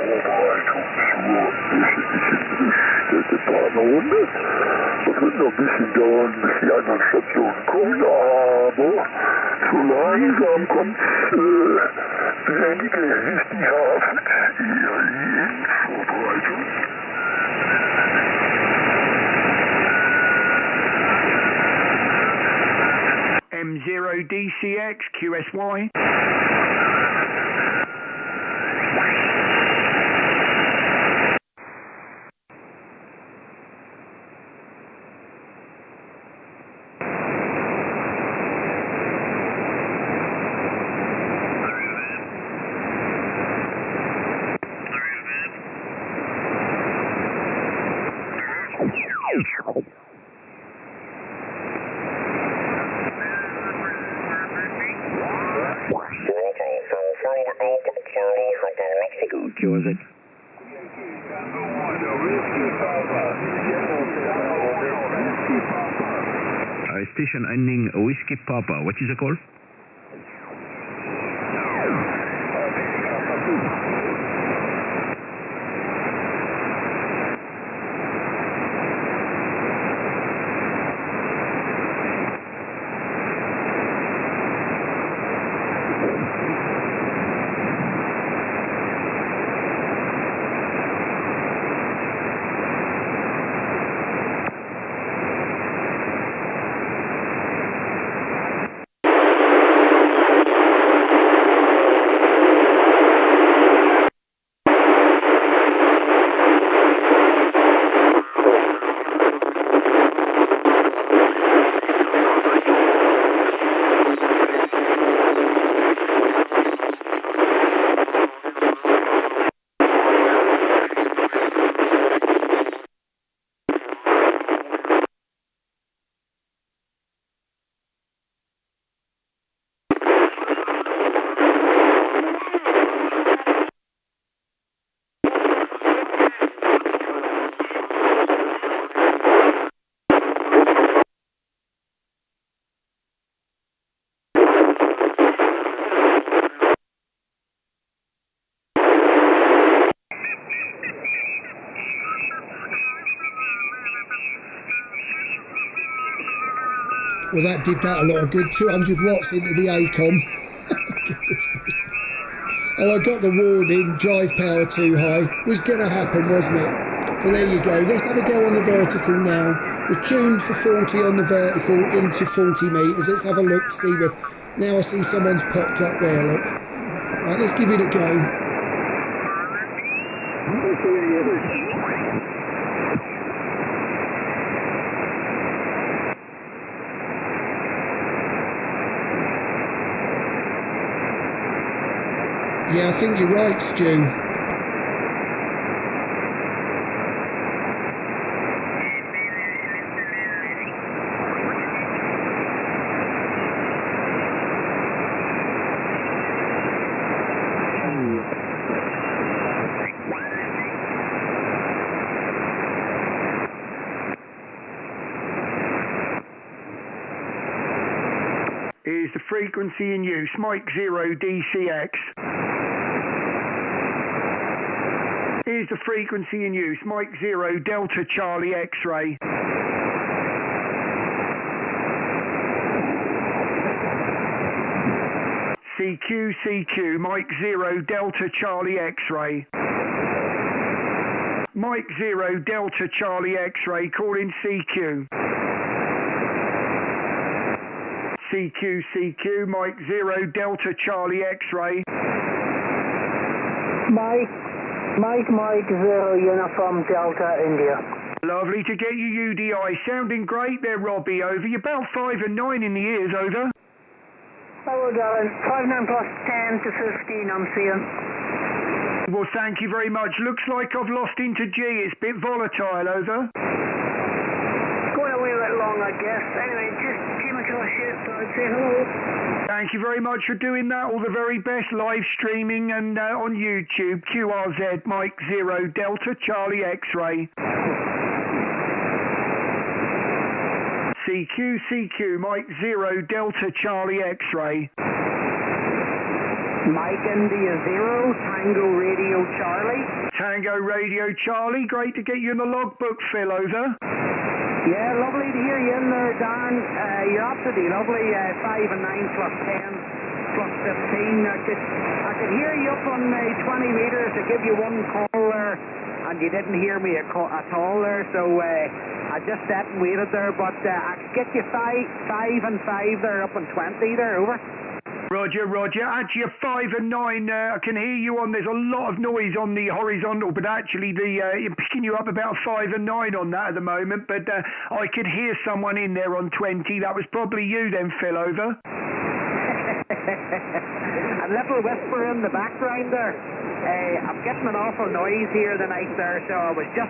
Vorbereitung zur wöchentlichen Städtebahnrunde. Das wird noch ein bisschen dauern, bis die anderen Stationen kommen, aber so langsam kommt wenige Hessen Hafen hier in Vorbereitung. M0 DCX QSY. Station ending Whiskey Papa. What is the call? Well, that did that a lot of good. 200 watts into the ACOM. Oh, I got the warning, drive power too high. Was going to happen, wasn't it? But there you go. Let's have a go on the vertical now. We're tuned for 40 on the vertical into 40 metres. Let's have a look, see with... Now I see someone's popped up there, look. Right, let's give it a go. Yeah, I think you're right, Stu. is the frequency in use. Mike 0 DCX. Here's the frequency in use. Mike 0 Delta Charlie X-ray. CQ, Mike 0 Delta Charlie X-ray. Mike 0 Delta Charlie X-ray, calling CQ. CQ, Mike 0 Delta Charlie X-ray. Mike 0 Uniform Delta India. Lovely to get you UDI. Sounding great there, Robbie, over. You're about 5 and 9 in the ears, over. Hello, darling. 5 9 plus 10 to 15, I'm seeing. Well, thank you very much. Looks like I've lost into G. It's a bit volatile, over. Going a wee bit long, I guess. Anyway, just came across you, so I'd say hello. Thank you very much for doing that. All the very best live streaming and on YouTube. QRZ, Mike 0 Delta Charlie X-ray. CQ, Mike 0 Delta Charlie X-ray. Mike India 0, Tango Radio Charlie. Tango Radio Charlie, great to get you in the logbook, Phil, over. Yeah, lovely to hear you in there, Darren. You're absolutely lovely. 5 and 9 plus 10 plus 15. I could hear you up on 20 metres. I give you one call there, and you didn't hear me at all there, so I just sat and waited there, but I could get you 5 and 5 there, up on 20 there, over. Roger. Actually, a 5 and 9, I can hear you on. There's a lot of noise on the horizontal, but actually, you're picking you up about 5 and 9 on that at the moment. But I could hear someone in there on 20. That was probably you then, Phil, over. A little whisper in the background there. I'm getting an awful noise here tonight there, so I was just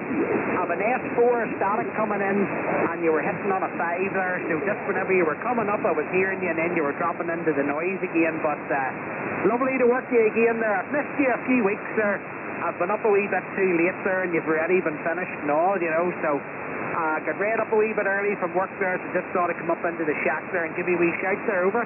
have an S4 static coming in, and you were hitting on a 5 there, so just whenever you were coming up, I was hearing you, and then you were dropping into the noise again, but lovely to work you again there. I've missed you a few weeks there. I've been up a wee bit too late there, and you've already been finished and all, you know, so I got read up a wee bit early from work there, so just thought I'd come up into the shack there and give you a wee shout there, over.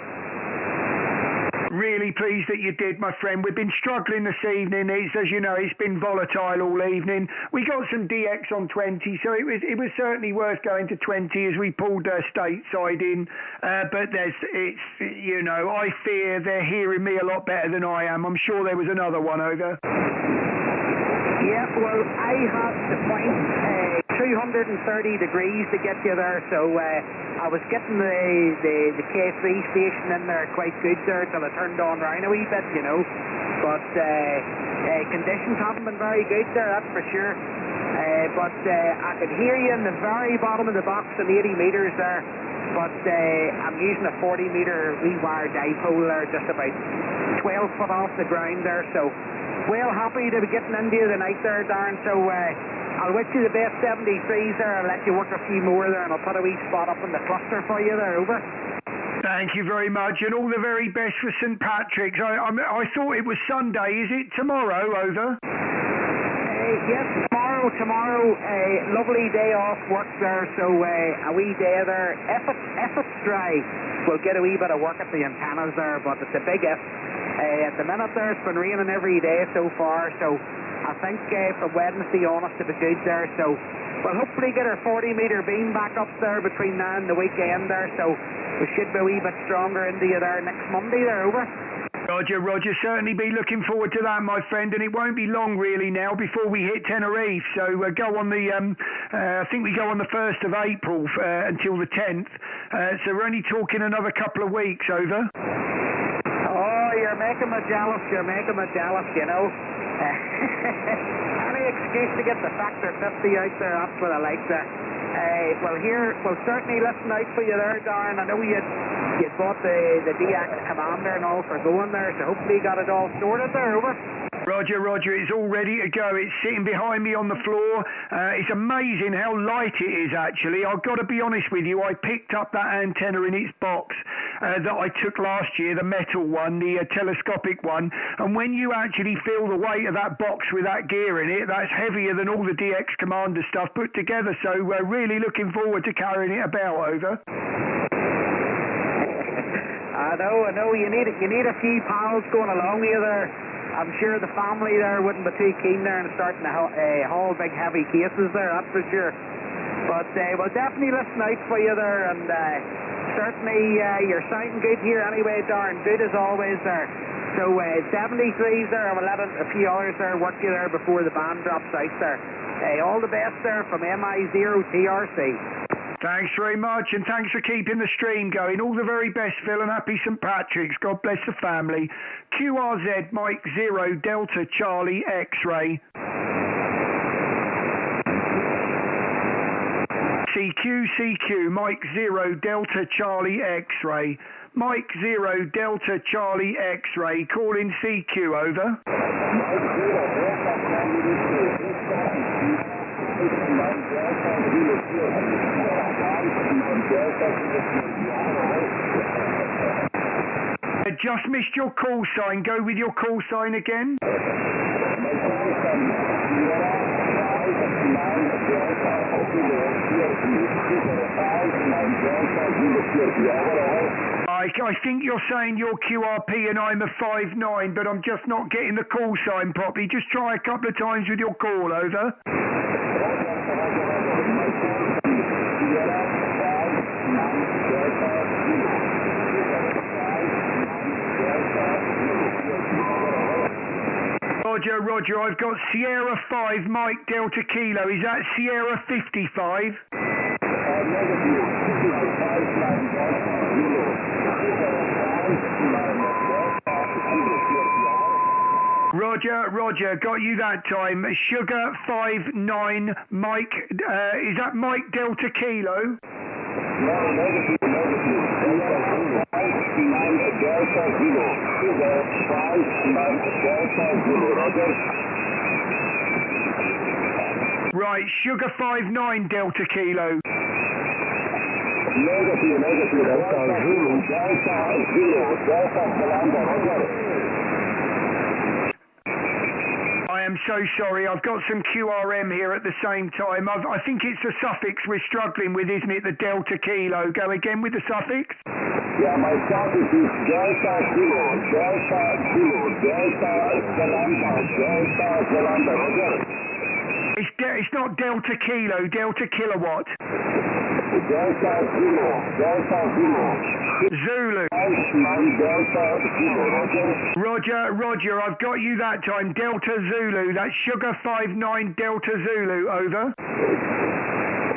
Really pleased that you did, my friend. We've been struggling this evening. As you know, it's been volatile all evening. We got some DX on 20, so it was certainly worth going to 20 as we pulled stateside in. But you know, I fear they're hearing me a lot better than I am. I'm sure there was another one, over. Yeah, well, I had the point 230 degrees to get you there, so I was getting the K3 station in there quite good there till I turned on round a wee bit, you know. But conditions haven't been very good there, that's for sure. But I could hear you in the very bottom of the box at 80 metres there. But I'm using a 40-metre wee wire dipole there, just about 12 foot off the ground there, so well happy to be getting into you tonight there, Darren, so I'll wish you the best 73s there. I'll let you work a few more there, and I'll put a wee spot up in the cluster for you there, over. Thank you very much, and all the very best for St. Patrick's. I thought it was Sunday. Is it tomorrow, over? Yes, tomorrow, lovely day off work there, so a wee day there. If it's dry, we'll get a wee bit of work at the antennas there, but it's a big if. At the minute there, it's been raining every day so far, so I think from Wednesday on it's to be good there, so we'll hopefully get our 40-metre beam back up there between now and the weekend there, so we should be a wee bit stronger into you there next Monday there, over. Roger, certainly be looking forward to that, my friend, and it won't be long really now before we hit Tenerife, so go on the, I think we go on the 1st of April until the 10th, so we're only talking another couple of weeks, over. Oh, you're making me jealous, you know. Any excuse to get the factor 50 out there, that's what I like there. We'll certainly listen out for you there, Darren. I know you bought the DX Commander and all for going there, so hopefully you got it all sorted there, over. Roger, it's all ready to go. It's sitting behind me on the floor. It's amazing how light it is, actually. I've got to be honest with you, I picked up that antenna in its box that I took last year, the metal one, the telescopic one, and when you actually feel the weight of that box with that gear in it, that's heavier than all the DX Commander stuff put together, so we're really looking forward to carrying it about, over. I know. You need a few pals going along with you there. I'm sure the family there wouldn't be too keen there and starting to haul big heavy cases there, that's for sure. But we'll definitely listen out for you there, and certainly you're sounding good here anyway, Darren. Good as always there. So 73s there, and we'll let a few others there work you there before the band drops out there. All the best there from MI0TRC. Thanks very much, and thanks for keeping the stream going. All the very best, Phil, and happy St. Patrick's. God bless the family. QRZ, Mike 0, Delta Charlie X-Ray. CQ, Mike 0, Delta Charlie X-Ray. Mike 0, Delta Charlie X-Ray. Calling CQ, over. I just missed your call sign. Go with your call sign again. I think you're saying you're QRP and I'm a 5'9", but I'm just not getting the call sign properly. Just try a couple of times with your call, over. Roger, I've got Sierra 5, Mike Delta Kilo. Is that Sierra 55? Roger, got you that time. Sugar 59, Mike, is that Mike Delta Kilo? Right, Sugar 59 Delta Kilo. I am so sorry, I've got some QRM here at the same time. I think it's the suffix we're struggling with, isn't it? The Delta Kilo. Go again with the suffix. Yeah, my suffix is Delta Kilo, Delta Kilo, Delta Zalanda, It's not Delta Kilo, Delta Kilowatt. Delta Kilo, Delta Kilo. Zulu. Roger, I've got you that time. Delta Zulu. That's Sugar 59 Delta Zulu, over.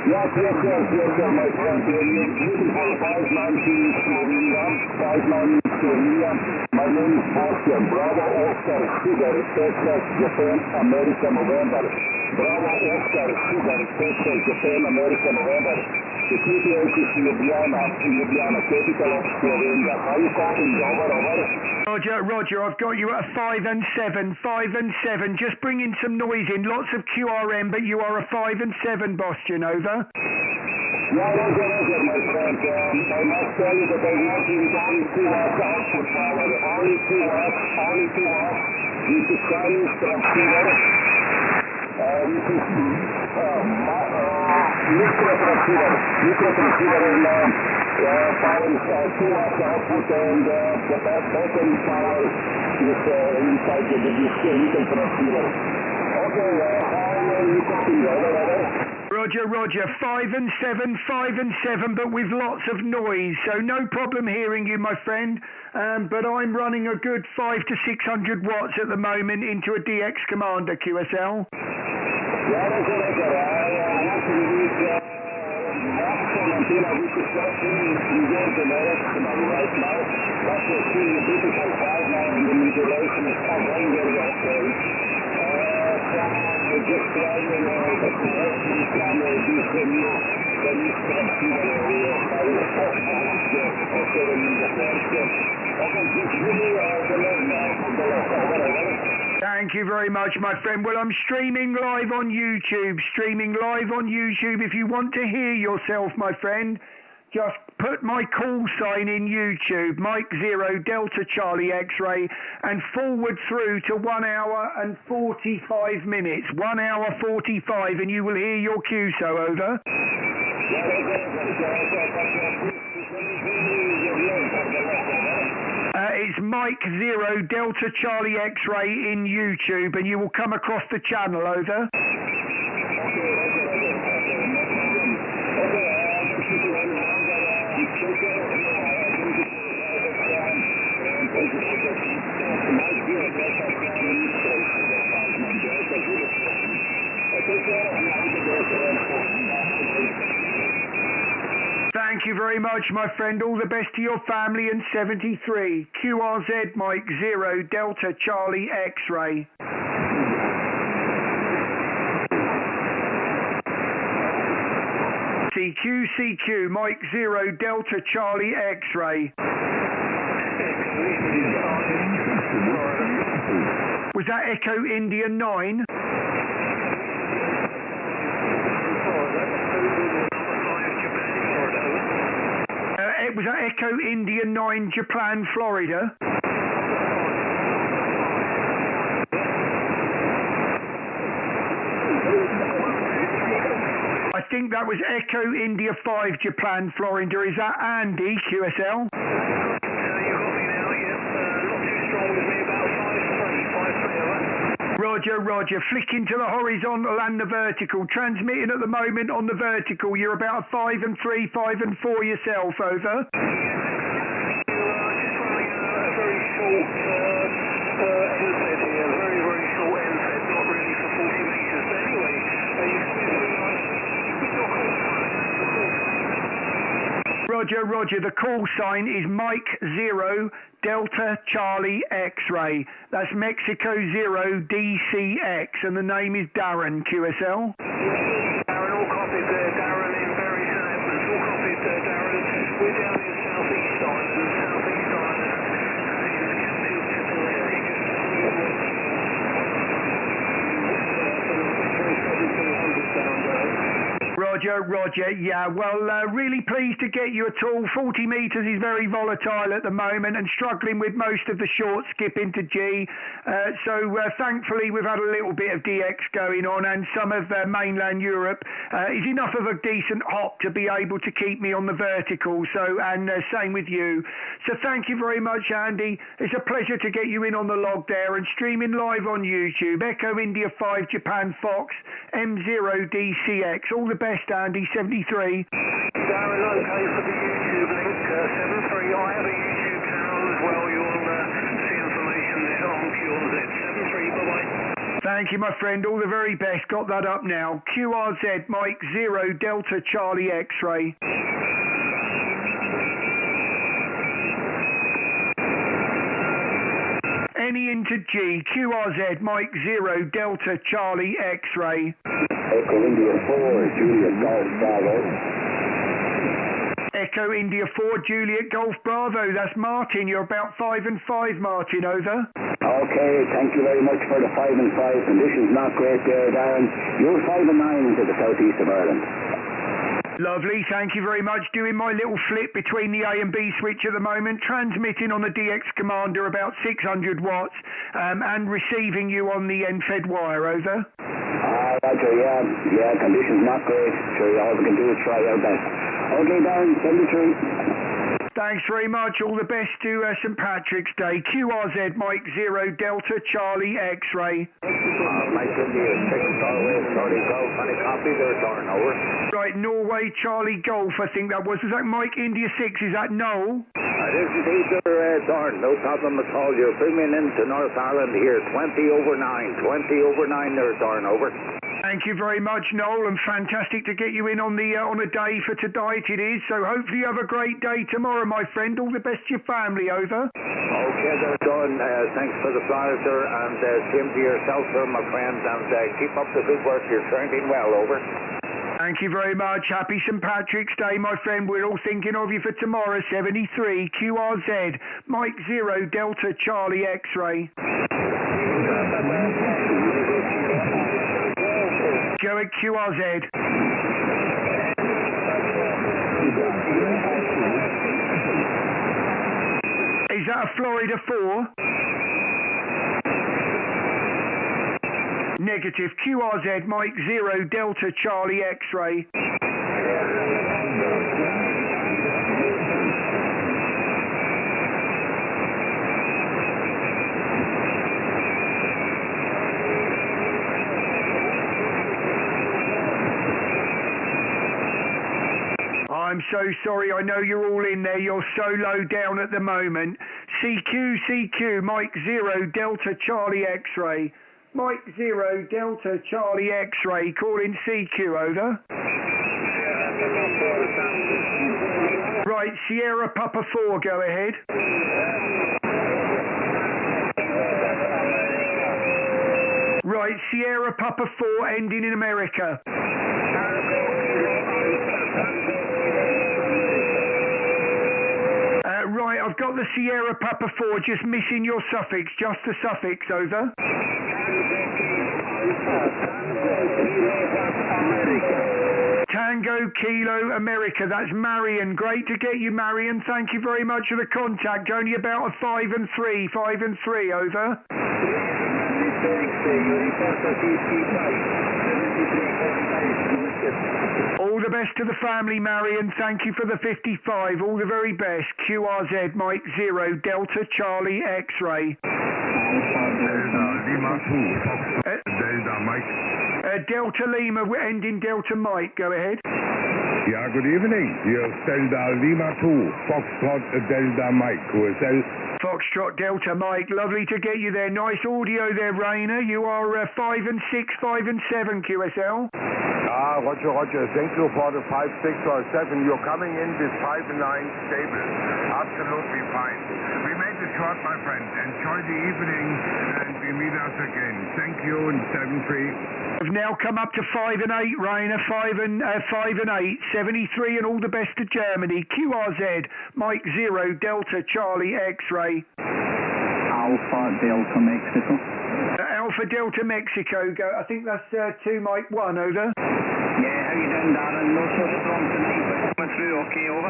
Yes, my friend. Beautiful 590 My name is Oscar, Bravo Oscar, Sugar, Texas, Japan, America, November. Bravo Oscar, Sugar, Texas, Japan, America, November. The QSOs is Ljubljana, capital of Slovenia. How you calling? Over. Roger, I've got you at a 5 and 7. Just bringing some noise in. Lots of QRM, but you are a 5 and 7, Boston, over. Yeah, Roger, my friend. I must tell you that I want you with only 2 watts output power. Only 2 watts. This is Chinese transceiver. This is microtransceiver in powering 2 watts output, and the bottom power is inside the little transceiver. Okay, how you copy, over? Roger, 5 and 7, but with lots of noise, so no problem hearing you, my friend. But I'm running a good 500 to 600 watts at the moment into a DX Commander QSL. Yeah, Roger. I want to release until I reach the right now. That's the beautiful 5 now, and the modulation is not going very okay. Just driving the correction from the new transceiver area. I will start also in the first. Okay, just really Thank you very much, my friend. Well, I'm streaming live on YouTube. If you want to hear yourself, my friend, just put my call sign in YouTube, Mike 0, Delta Charlie X-Ray, and forward through to 1 hour and 45 minutes. 1 hour 45, and you will hear your QSO, over. It's Mike 0 Delta Charlie X-Ray in YouTube, and you will come across the channel, over. Thank you very much, my friend. All the best to your family and 73. QRZ Mike 0 Delta Charlie X-Ray. CQ Mike 0 Delta Charlie X-Ray. Was that Echo India 9? Was that Echo India 9 Japan, Florida? I think that was Echo India 5 Japan, Florida. Is that Andy, QSL? Roger, flicking to the horizontal and the vertical, transmitting at the moment on the vertical. You're about 5 and 3, 5 and 4 yourself, over. Roger, the call sign is Mike 0 Delta Charlie X-Ray. That's Mexico 0 DCX, and the name is Darren, QSL. Darren, all copied there. Darren in Bury St Edmunds. All copied there, Darren. We're down in South East Island. Roger, yeah, well, really pleased to get you at all. 40 metres is very volatile at the moment and struggling with most of the short skip into G. So thankfully we've had a little bit of DX going on, and some of mainland Europe is enough of a decent hop to be able to keep me on the vertical. So, and same with you. So thank you very much, Andy. It's a pleasure to get you in on the log there and streaming live on YouTube. Echo India 5 Japan Fox M0 DCX. All the best, Andy, 73. Darren, okay for the YouTube link, 73. I have a YouTube channel as well. You'll see information there on QRZ. 73, bye-bye. Thank you, my friend. All the very best. Got that up now. QRZ Mike 0 Delta Charlie X-Ray. Any into G. QRZ Mike 0 Delta Charlie X-Ray. Echo India 4 Juliet Golf Bravo. Echo India 4 Juliet Golf Bravo. That's Martin. You're about 5 and 5, Martin, over. Okay, thank you very much for the 5 and 5. Conditions not great there, Darren. You're 5 and 9 into the southeast of Ireland. Lovely, thank you very much. Doing my little flip between the A and B switch at the moment, transmitting on the DX Commander about 600 watts and receiving you on the NFED wire, over. Roger, yeah, conditions not great. Sure, all we can do is try our best. Okay, Darren, 73. Thanks very much. All the best to St Patrick's Day. QRZ Mike 0 Delta Charlie X-Ray. Mike India 6 Norway Charlie Golf. Any copy there, Darren, over. Right, Norway Charlie Golf, I think that was. Was that Mike India 6? Is that Noel? It is indeed, Darren. No problem at all. You're filming into North Ireland here. 20 over 9. 20 over 9 there, Darren, over. Thank you very much, Noel, and fantastic to get you in on the on a day for tonight it is. So hopefully you have a great day tomorrow, my friend. All the best to your family, over. Okay, there, Darren. Thanks for the flowers, sir, and same to yourself, sir, my friend, and keep up the good work. You're trending well, over. Thank you very much. Happy St Patrick's Day, my friend. We're all thinking of you for tomorrow. 73 QRZ Mike 0 Delta Charlie X-Ray. Go at QRZ. Is that a Florida 4? Negative. QRZ Mike 0 Delta Charlie X-Ray. so sorry. I know you're all in there. You're so low down at the moment. CQ, Mike 0, Delta Charlie X-ray. Mike 0, Delta Charlie X-ray. Calling CQ, over. Right, Sierra Papa 4, go ahead. Right, Sierra Papa 4, ending in America. Right, I've got the Sierra Papa 4, just missing your suffix, just the suffix, over. Tango Kilo America, that's Marion. Great to get you, Marion. Thank you very much for the contact. Only about a 5 and 3, over. All the best to the family, Marion. Thank you for the 55. All the very best. QRZ Mike 0, Delta Charlie X-ray. Delta Mike. Delta Lima, we're ending Delta Mike. Go ahead. Yeah, good evening. You're Delta Lima 2, Foxtrot Delta Mike, QSL. Foxtrot Delta Mike, lovely to get you there. Nice audio there, Rainer. You are 5 and 6, 5 and 7, QSL. Roger. Thank you for the 5, 6 or 7. You're coming in with 5 and 9 stable. Absolutely fine. We made it short, my friend. Enjoy the evening and we meet us again. Thank you and 7-3. I've now come up to 5 and 8, Rainer. 5 and 8, 73, and all the best to Germany. QRZ, Mike 0, Delta Charlie X-ray. Alpha Delta Mexico. Alpha Delta Mexico. Go. I think that's 2 Mike 1, over. Yeah, how you doing, Darren? No sort of wrong tonight, but coming through okay, over.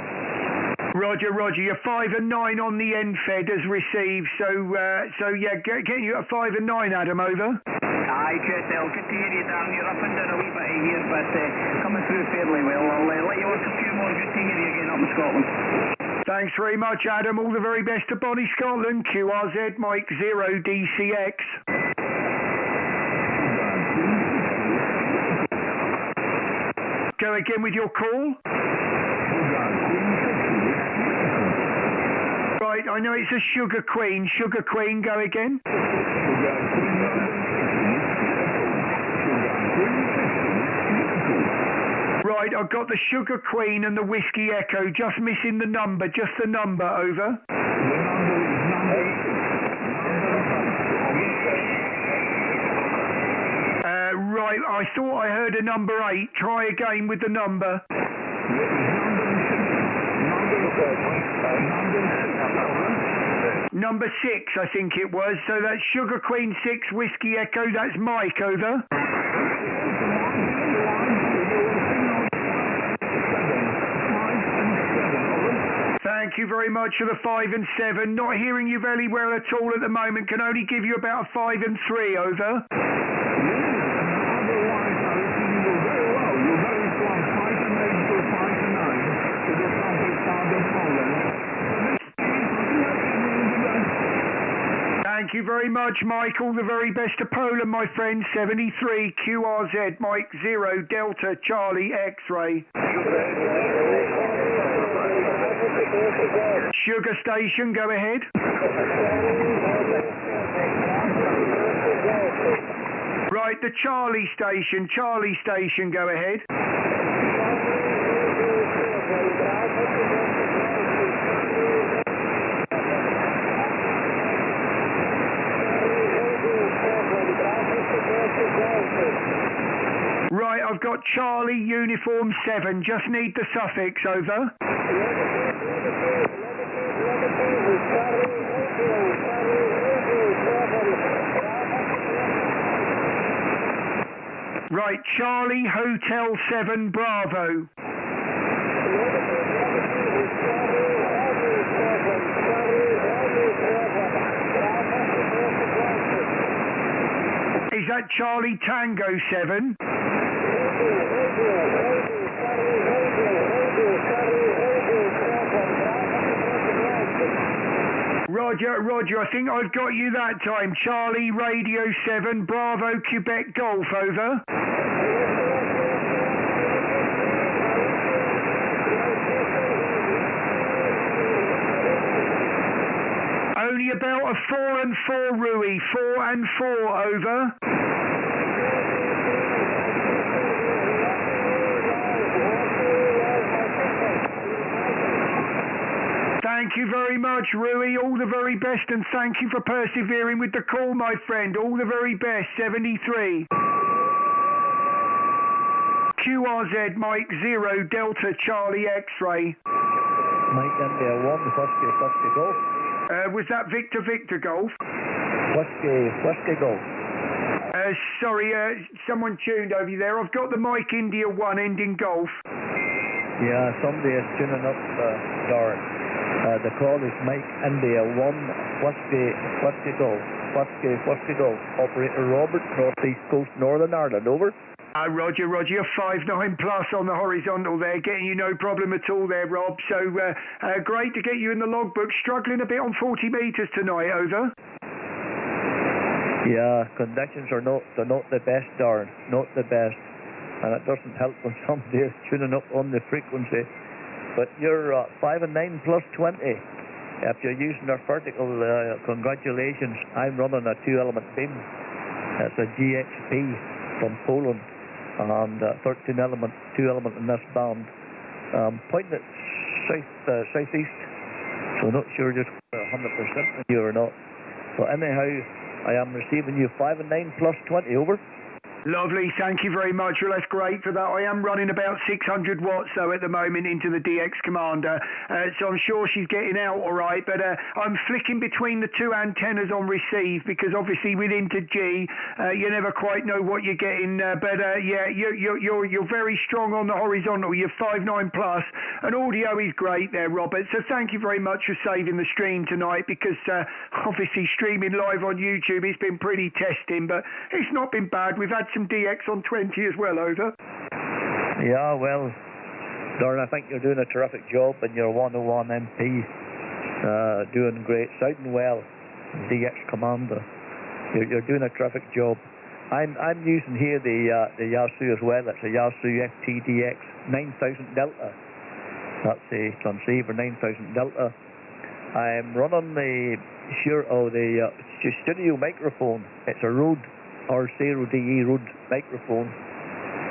Roger. You're 5 and 9 on the end fed as received. So yeah, getting you at 5 and 9, Adam, over. Aye, QSL, good to hear you, Darren. You're up and down a wee bit here, but coming through fairly well. I'll let you work a few more. Good to hear you again up in Scotland. Thanks very much, Adam. All the very best to Bonnie, Scotland. QRZ, Mike 0, DCX. Go again with your call. Right, I know it's a Sugar Queen. Sugar Queen, go again. Right, I've got the Sugar Queen and the Whiskey Echo, just missing the number, just the number, over. Right, I thought I heard a number 8. Try again with the number. Number 6, I think it was. So that's Sugar Queen 6, Whiskey Echo. That's Mike, over. Thank you very much for the 5 and 7. Not hearing you very well at all at the moment. Can only give you about a 5 and 3, over. Thank you very much, Mike. All the very best to Poland, my friend. 73 QRZ, Mike 0, Delta Charlie X-ray. Sugar Station, go ahead. Right, the Charlie Station, go ahead. Right, I've got Charlie Uniform 7, just need the suffix, over. Right, Charlie Hotel 7 Bravo. Is that Charlie Tango 7? Roger, I think I've got you that time. Charlie Radio 7, Bravo Quebec Golf, over. only about a 4 and 4, Rui. 4 and 4, over. Thank you very much, Rui. All the very best, and thank you for persevering with the call, my friend. All the very best. 73. QRZ, Mike 0, Delta Charlie X-ray. Mike India 1, Whiskey Golf. Was that Victor Golf? Whiskey Golf. Sorry, someone tuned over you there. I've got the Mike India 1 ending Golf. Yeah, somebody is tuning up, Darren. The call is Mike India 1, Whiskey Golf. Whiskey Golf. Operator Robert, North East Coast, Northern Ireland, over. Roger, 5'9" plus on the horizontal there, getting you no problem at all there, Rob. So great to get you in the logbook. Struggling a bit on 40 metres tonight, over. Yeah, conditions are not the best, Darren, not the best. And it doesn't help when somebody is tuning up on the frequency. But you're 5 and 9 plus 20. If you're using our vertical, congratulations. I'm running a 2-element beam. That's a GXP from Poland. And 13-element, 2-element in this band. Pointing at southeast, so not sure just 100% with you or not. But anyhow, I am receiving you 5 and 9 plus 20, over. Lovely, thank you very much. Well, that's great for that. I am running about 600 watts, though, at the moment into the DX Commander, so I'm sure she's getting out all right, but I'm flicking between the two antennas on receive, because obviously with Inter G, you never quite know what you're getting, but yeah, you're very strong on the horizontal. You're 5'9" plus, and audio is great there, Robert, so thank you very much for saving the stream tonight, because obviously streaming live on YouTube, it's been pretty testing, but it's not been bad. We've had some DX on 20 as well, over. Yeah, well, Darren, I think you're doing a terrific job in your 101 MP. Doing great, sounding well, DX Commander. You're doing a terrific job. I'm using here the Yasu as well. It's a Yasu FTDX 9000 Delta. That's a transceiver 9000 Delta. I'm running the studio microphone. It's a Rode R0DE Rode microphone.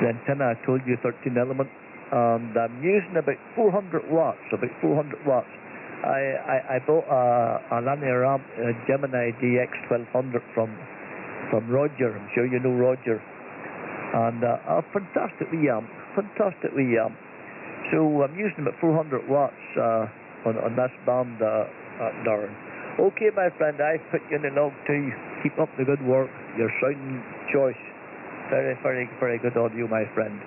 The antenna, I told you, 13-element, and I'm using about 400 watts. I bought a linear amp, a Gemini DX 1200 from Roger. I'm sure you know Roger. And a fantastic wee amp. So I'm using about 400 watts on this band, Darren. Okay, my friend, I've put you in the log too. Keep up the good work. Your sounding choice. Very, very, very good audio, my friend.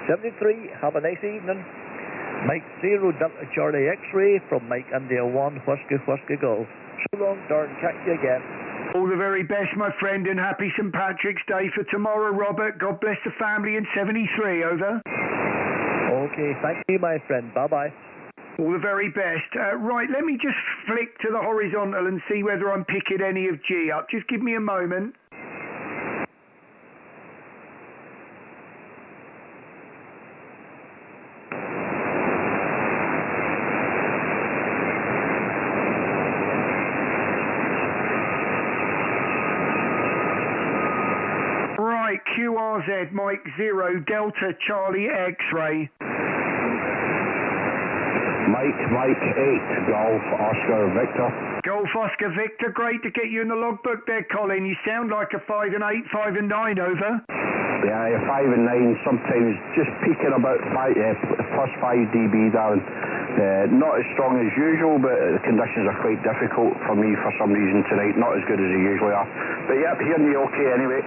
73, have a nice evening. Mike 0, Delta Charlie X-ray from Mike India 1, Whiskey Golf. So long, Darren. Catch you again. All the very best, my friend, and happy St. Patrick's Day for tomorrow, Robert. God bless the family in 73, over. Okay, thank you, my friend. Bye-bye. All the very best. Right, let me just flick to the horizontal and see whether I'm picking any of G up. Just give me a moment. Right, QRZ, Mike 0, Delta Charlie X-ray. Mike 8, Golf Oscar Victor. Golf Oscar Victor, great to get you in the logbook there, Colin. You sound like a 5 and 8, 5 and 9, over. Yeah, 5 and 9, sometimes just peaking about plus 5 dB down. Not as strong as usual, but the conditions are quite difficult for me for some reason tonight. Not as good as they usually are. But yep, hearing you okay anyway.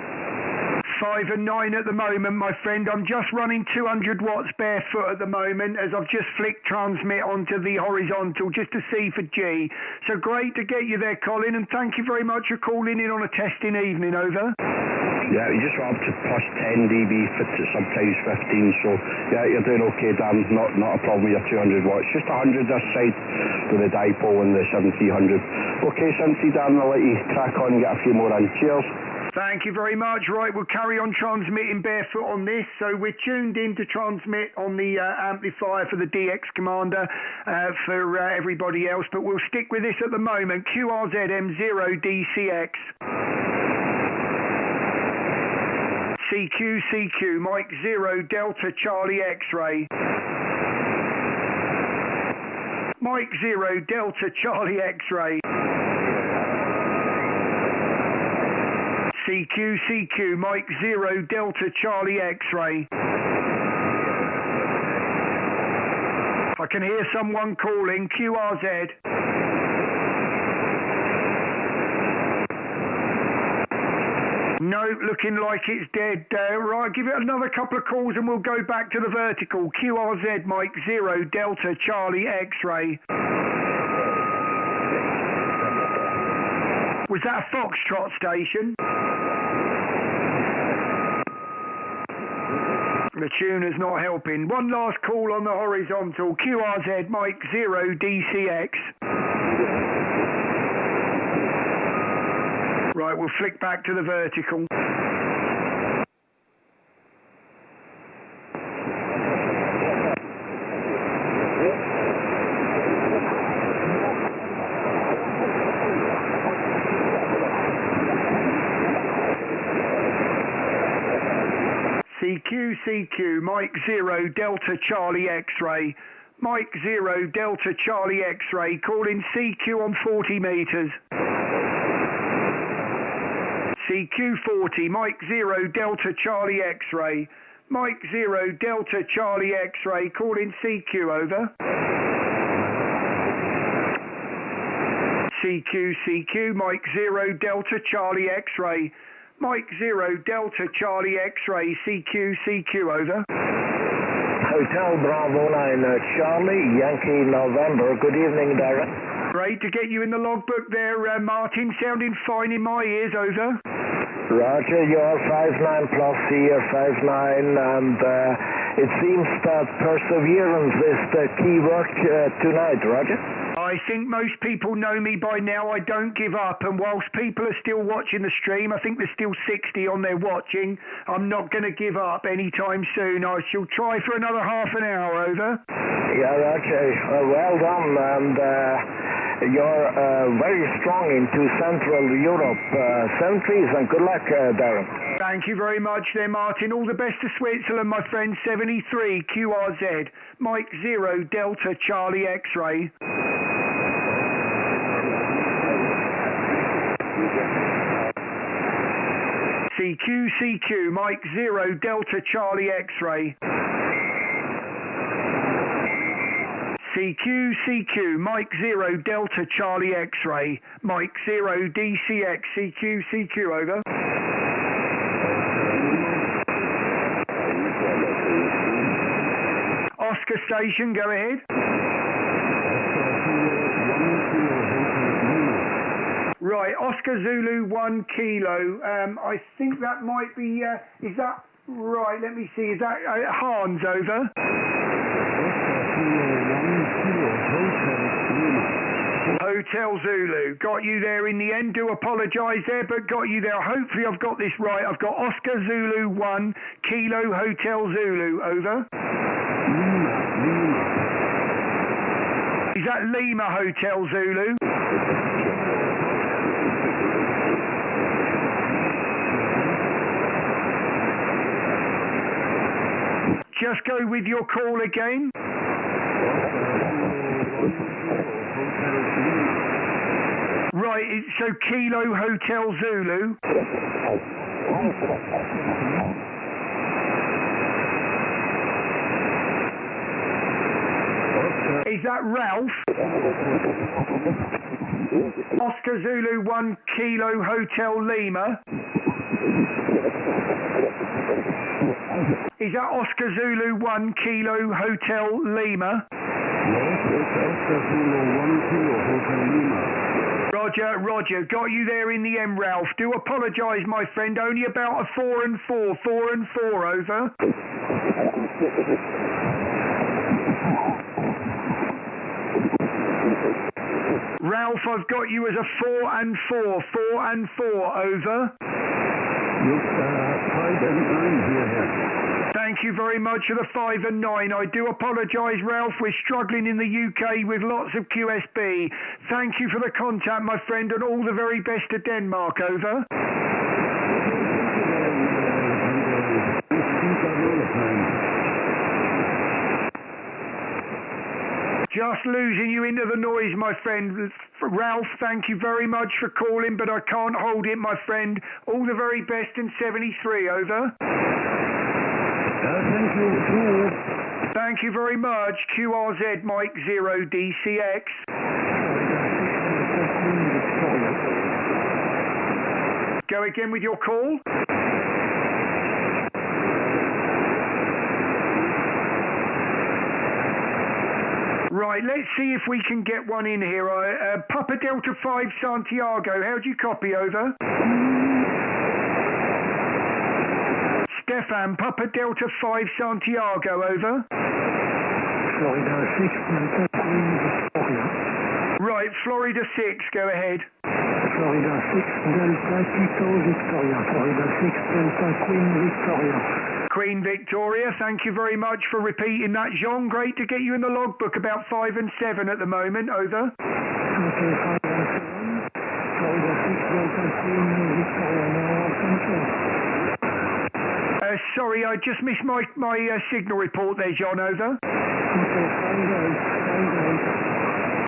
5 and 9 at the moment, my friend. I'm just running 200 watts barefoot at the moment as I've just flicked transmit onto the horizontal just to see for G. So great to get you there, Colin, and thank you very much for calling in on a testing evening, over. Yeah, you just went up to plus 10 dB, sometimes 15, so yeah, you're doing okay, Dan. Not a problem with your 200 watts. Just 100 this side with the dipole and the 7300. Okay, 70, Dan, I'll let you crack on and get a few more in. Cheers. Thank you very much. Right, we'll carry on transmitting barefoot on this. So we're tuned in to transmit on the amplifier for the DX Commander for everybody else, but we'll stick with this at the moment. QRZM0DCX. CQ, Mike 0, Delta Charlie X-ray. Mike 0, Delta Charlie X-ray. CQ, Mike 0, Delta Charlie X-ray. I can hear someone calling. QRZ. No, looking like it's dead. Right, give it another couple of calls and we'll go back to the vertical. QRZ, Mike 0, Delta Charlie X-ray. Was that a Foxtrot station? The tuner's not helping. One last call on the horizontal. QRZ, Mike 0, DCX. Right, we'll flick back to the vertical. CQ, Mike 0, Delta Charlie X-ray. Mike 0, Delta Charlie X-ray, calling CQ on 40 metres. CQ40, Mike 0, Delta Charlie X-ray. Mike 0, Delta Charlie X-ray, calling CQ, over. CQ, Mike 0, Delta Charlie X-ray. Mike 0, Delta Charlie X-ray, CQ, over. Hotel Bravo 9, Charlie, Yankee November. Good evening, Darren. Great to get you in the logbook there, Martin. Sounding fine in my ears, over. Roger, you're 59 plus here, 59, and it seems that perseverance is the key word tonight, Roger. I think most people know me by now. I don't give up, and whilst people are still watching the stream, I think there's still 60 on there watching, I'm not going to give up anytime soon. I shall try for another half an hour, over. Yeah, Roger, well done, and you're very strong into Central Europe centuries, and good luck, Darren. Thank you very much there, Martin. All the best to Switzerland, my friend. 73 QRZ, Mike 0, Delta Charlie X-ray. CQ, Mike 0, Delta Charlie X-ray. CQ, Mike 0, Delta Charlie X-ray. Mike 0, DCX, CQ, over. Oscar Station, go ahead. Right, Oscar Zulu 1 Kilo. I think that might be, is that, right, let me see, is that Hans, over? Hotel Zulu, got you there in the end. Do apologise there, but got you there. Hopefully I've got this right. I've got Oscar Zulu 1 Kilo Hotel Zulu, over. Is that Lima Hotel Zulu? Just go with your call again. Right, so Kilo Hotel Zulu. Is that Ralph? Oscar Zulu 1 Kilo Hotel Lima. Is that Oscar Zulu 1 Kilo Hotel Lima? Yes, it's Oscar Zulu 1 Kilo Hotel Lima. Roger, got you there in the end, Ralph. Do apologise, my friend, only about a 4 and 4, over. Ralph, I've got you as a 4 and 4, over. Look, 5 and 9 here. Thank you very much for the 5 and 9. I do apologise, Ralph. We're struggling in the UK with lots of QSB. Thank you for the contact, my friend, and all the very best to Denmark. Over. Just losing you into the noise, my friend. Ralph, thank you very much for calling, but I can't hold it, my friend. All the very best in 73. Over. Thank you, too. Thank you very much. QRZ Mike 0 DCX. Go again with your call. Right, let's see if we can get one in here. Papa Delta 5 Santiago, how do you copy? Over. Stefan, Papa Delta 5 Santiago, over. Florida 6 Delta Queen Victoria. Right, Florida 6, go ahead. Florida 6 Delta Quito Victoria. Florida 6 Delta Queen Victoria. Queen Victoria, thank you very much for repeating that, Jean. Great to get you in the logbook, about 5 and 7 at the moment, over. Okay, 5 and 7. Florida 6 Delta Queen Victoria. Now, control. Sorry, I just missed my signal report there, John. Over.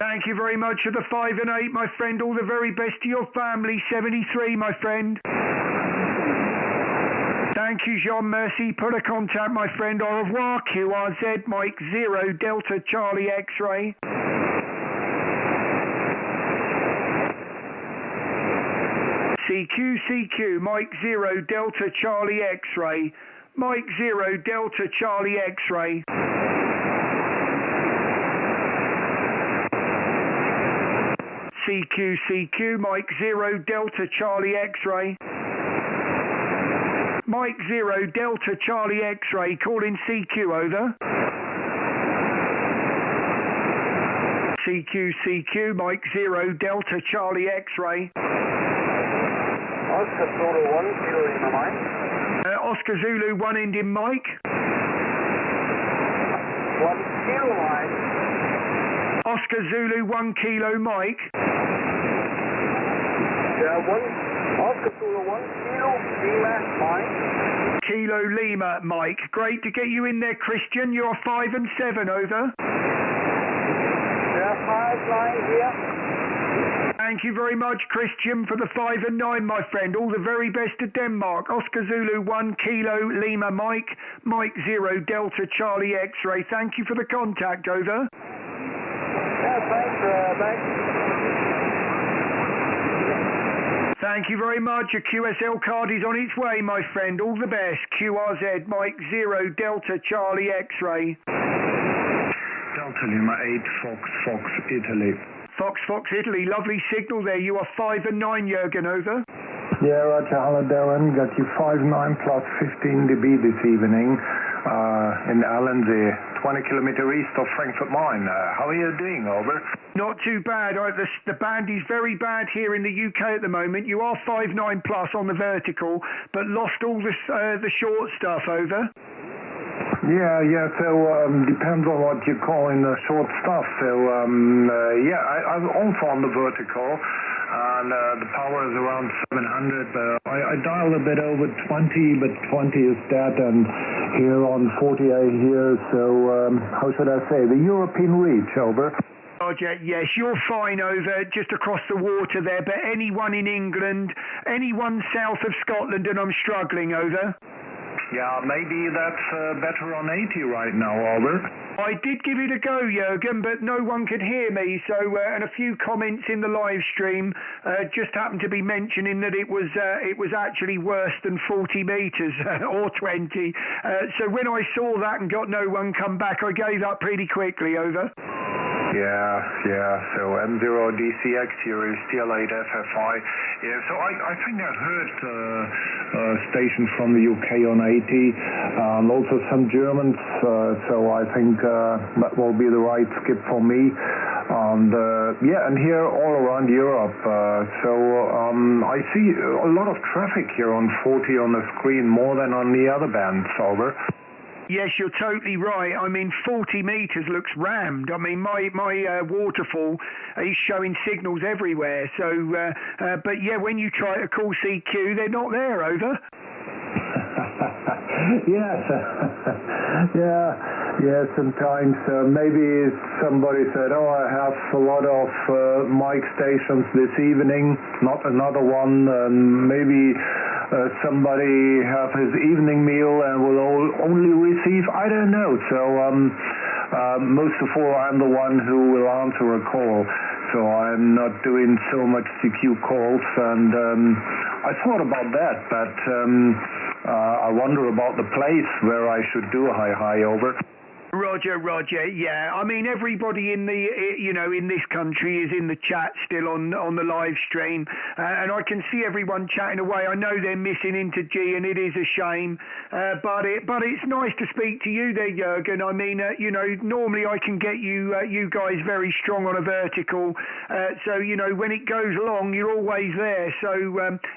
Thank you very much for the 5 and 8, my friend. All the very best to your family. 73, my friend. Thank you, Jean. Merci. Put a contact, my friend. Au revoir. QRZ Mike 0 Delta Charlie X-ray. CQ Mike 0 Delta Charlie X-ray. Mike 0 Delta Charlie X-ray. CQ Mike 0 Delta Charlie X-ray. Mike 0 Delta Charlie X-ray, calling CQ, over. CQ Mike 0 Delta Charlie X-ray. Oscar Zulu 1, Kilo Lima Mike. Oscar Zulu 1 ending Mike. 1 Kilo Mike. Oscar Zulu 1 Kilo Mike. Yeah, 1 Oscar Zulu 1 Kilo Lima Mike. Kilo Lima Mike. Great to get you in there, Christian. You're 5 and 7, over. Yeah, 5 9 here. Thank you very much, Christian, for the 5 and 9, my friend. All the very best to Denmark. Oscar Zulu 1 Kilo Lima Mike. Mike 0 Delta Charlie X-ray. Thank you for the contact, over. Yeah, thanks. Thank you very much. A QSL card is on its way, my friend. All the best. QRZ Mike 0 Delta Charlie X-ray. Delta Lima 8 Fox Italy. Fox Italy. Lovely signal there. You are 5 and 9, Jürgen, over. Yeah, Roger. Hello, Darren. Got you 5-9 plus 15 dB this evening in Allensee, 20 kilometer east of Frankfurt Main. How are you doing, over? Not too bad. The band is very bad here in the UK at the moment. You are 5-9 plus on the vertical, but lost all the short stuff, over. Yeah, so depends on what you call in the short stuff. So, I'm also on the vertical, and the power is around 700, but I dialed a bit over 20, but 20 is dead, and here on 48 here, so how should I say, the European reach, over. Roger, yes, you're fine, over, just across the water there, but anyone in England, anyone south of Scotland, and I'm struggling, over. Yeah, maybe that's better on 80 right now, over. I did give it a go, Jürgen, but no one could hear me, so, and a few comments in the live stream just happened to be mentioning that it was actually worse than 40 metres or 20. So when I saw that and got no one come back, I gave up pretty quickly, over. Yeah, so M0 DCX here is TL8 FFI. Yeah, so I think I heard stations from the UK on 80, and also some Germans, so I think that will be the right skip for me. And and here all around Europe. I see a lot of traffic here on 40 on the screen, more than on the other bands, over. Yes, you're totally right. I mean, 40 metres looks rammed. I mean, my waterfall is showing signals everywhere. So, but yeah, when you try to call CQ, they're not there, over. Yes, yeah, sometimes maybe somebody said, oh, I have a lot of mic stations this evening, not another one. Maybe somebody have his evening meal and will only receive, I don't know. So most of all, I'm the one who will answer a call. So I'm not doing so much CQ calls, and I thought about that, but I wonder about the place where I should do a hi over. Roger, yeah. I mean, everybody in the, in this country is in the chat still on the live stream, and I can see everyone chatting away. I know they're missing into G, and it is a shame, but it's nice to speak to you there, Jürgen. I mean, normally I can get you guys very strong on a vertical, so when it goes along, you're always there. So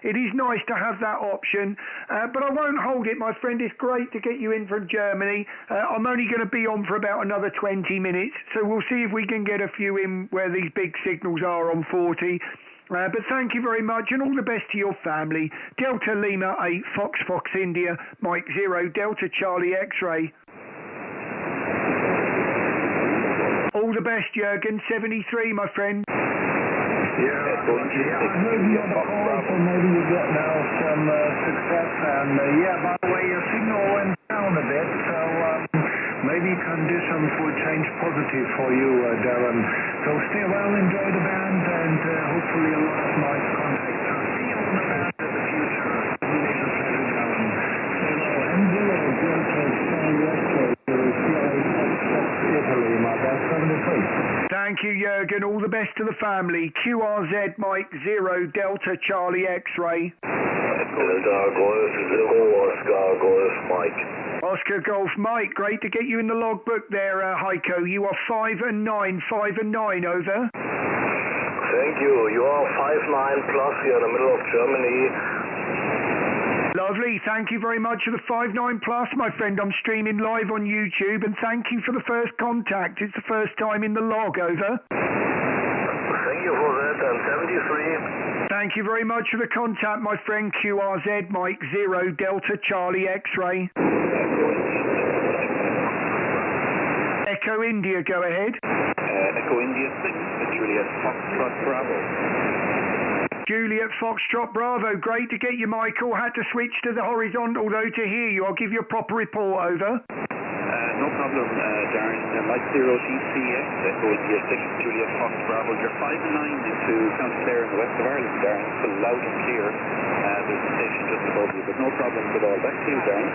it is nice to have that option, but I won't hold it, my friend. It's great to get you in from Germany. I'm only going to be on for about another 20 minutes, so we'll see if we can get a few in where these big signals are on 40. But thank you very much, and all the best to your family. Delta Lima 8 Fox India Mike 0 Delta Charlie X-ray. All the best, Jürgen. 73, my friend. Yeah, I heard you on the call, so maybe you get now some success. And by the way, your signal went down a bit, so maybe conditions will change positive for you, Darren. So stay well, enjoy the band, and hopefully a lot of nice contacts. See you on the band in the future. Really a pleasure, Darren. Stay well. Angelo, Italy, my best 73. Thank you, Jürgen. All the best to the family. QRZ Mike 0 Delta Charlie X-ray. Delta Golf, Oscar Golf Mike. Oscar Golf Mike, great to get you in the logbook there, Heiko. You are 5 and 9, over. Thank you. You are 5-9 plus here in the middle of Germany. Lovely. Thank you very much for the 5-9 plus, my friend. I'm streaming live on YouTube, and thank you for the first contact. It's the first time in the log, over. Thank you for that, and 73. Thank you very much for the contact, my friend. QRZ Mike 0 Delta Charlie X-ray. Echo India, go ahead. Echo India 6, Juliet Foxtrot Bravo. Juliet Foxtrot Bravo, great to get you, Michael. Had to switch to the horizontal, though, to hear you. I'll give you a proper report, over. No problem, Darren. Mike 0 DCX, Echo India 6, Juliet Fox Bravo. You're 5 and 9 into County Clare in the west of Ireland, Darren. So loud and clear. There's a station just above you, but no problems at all. Back to you, Darren.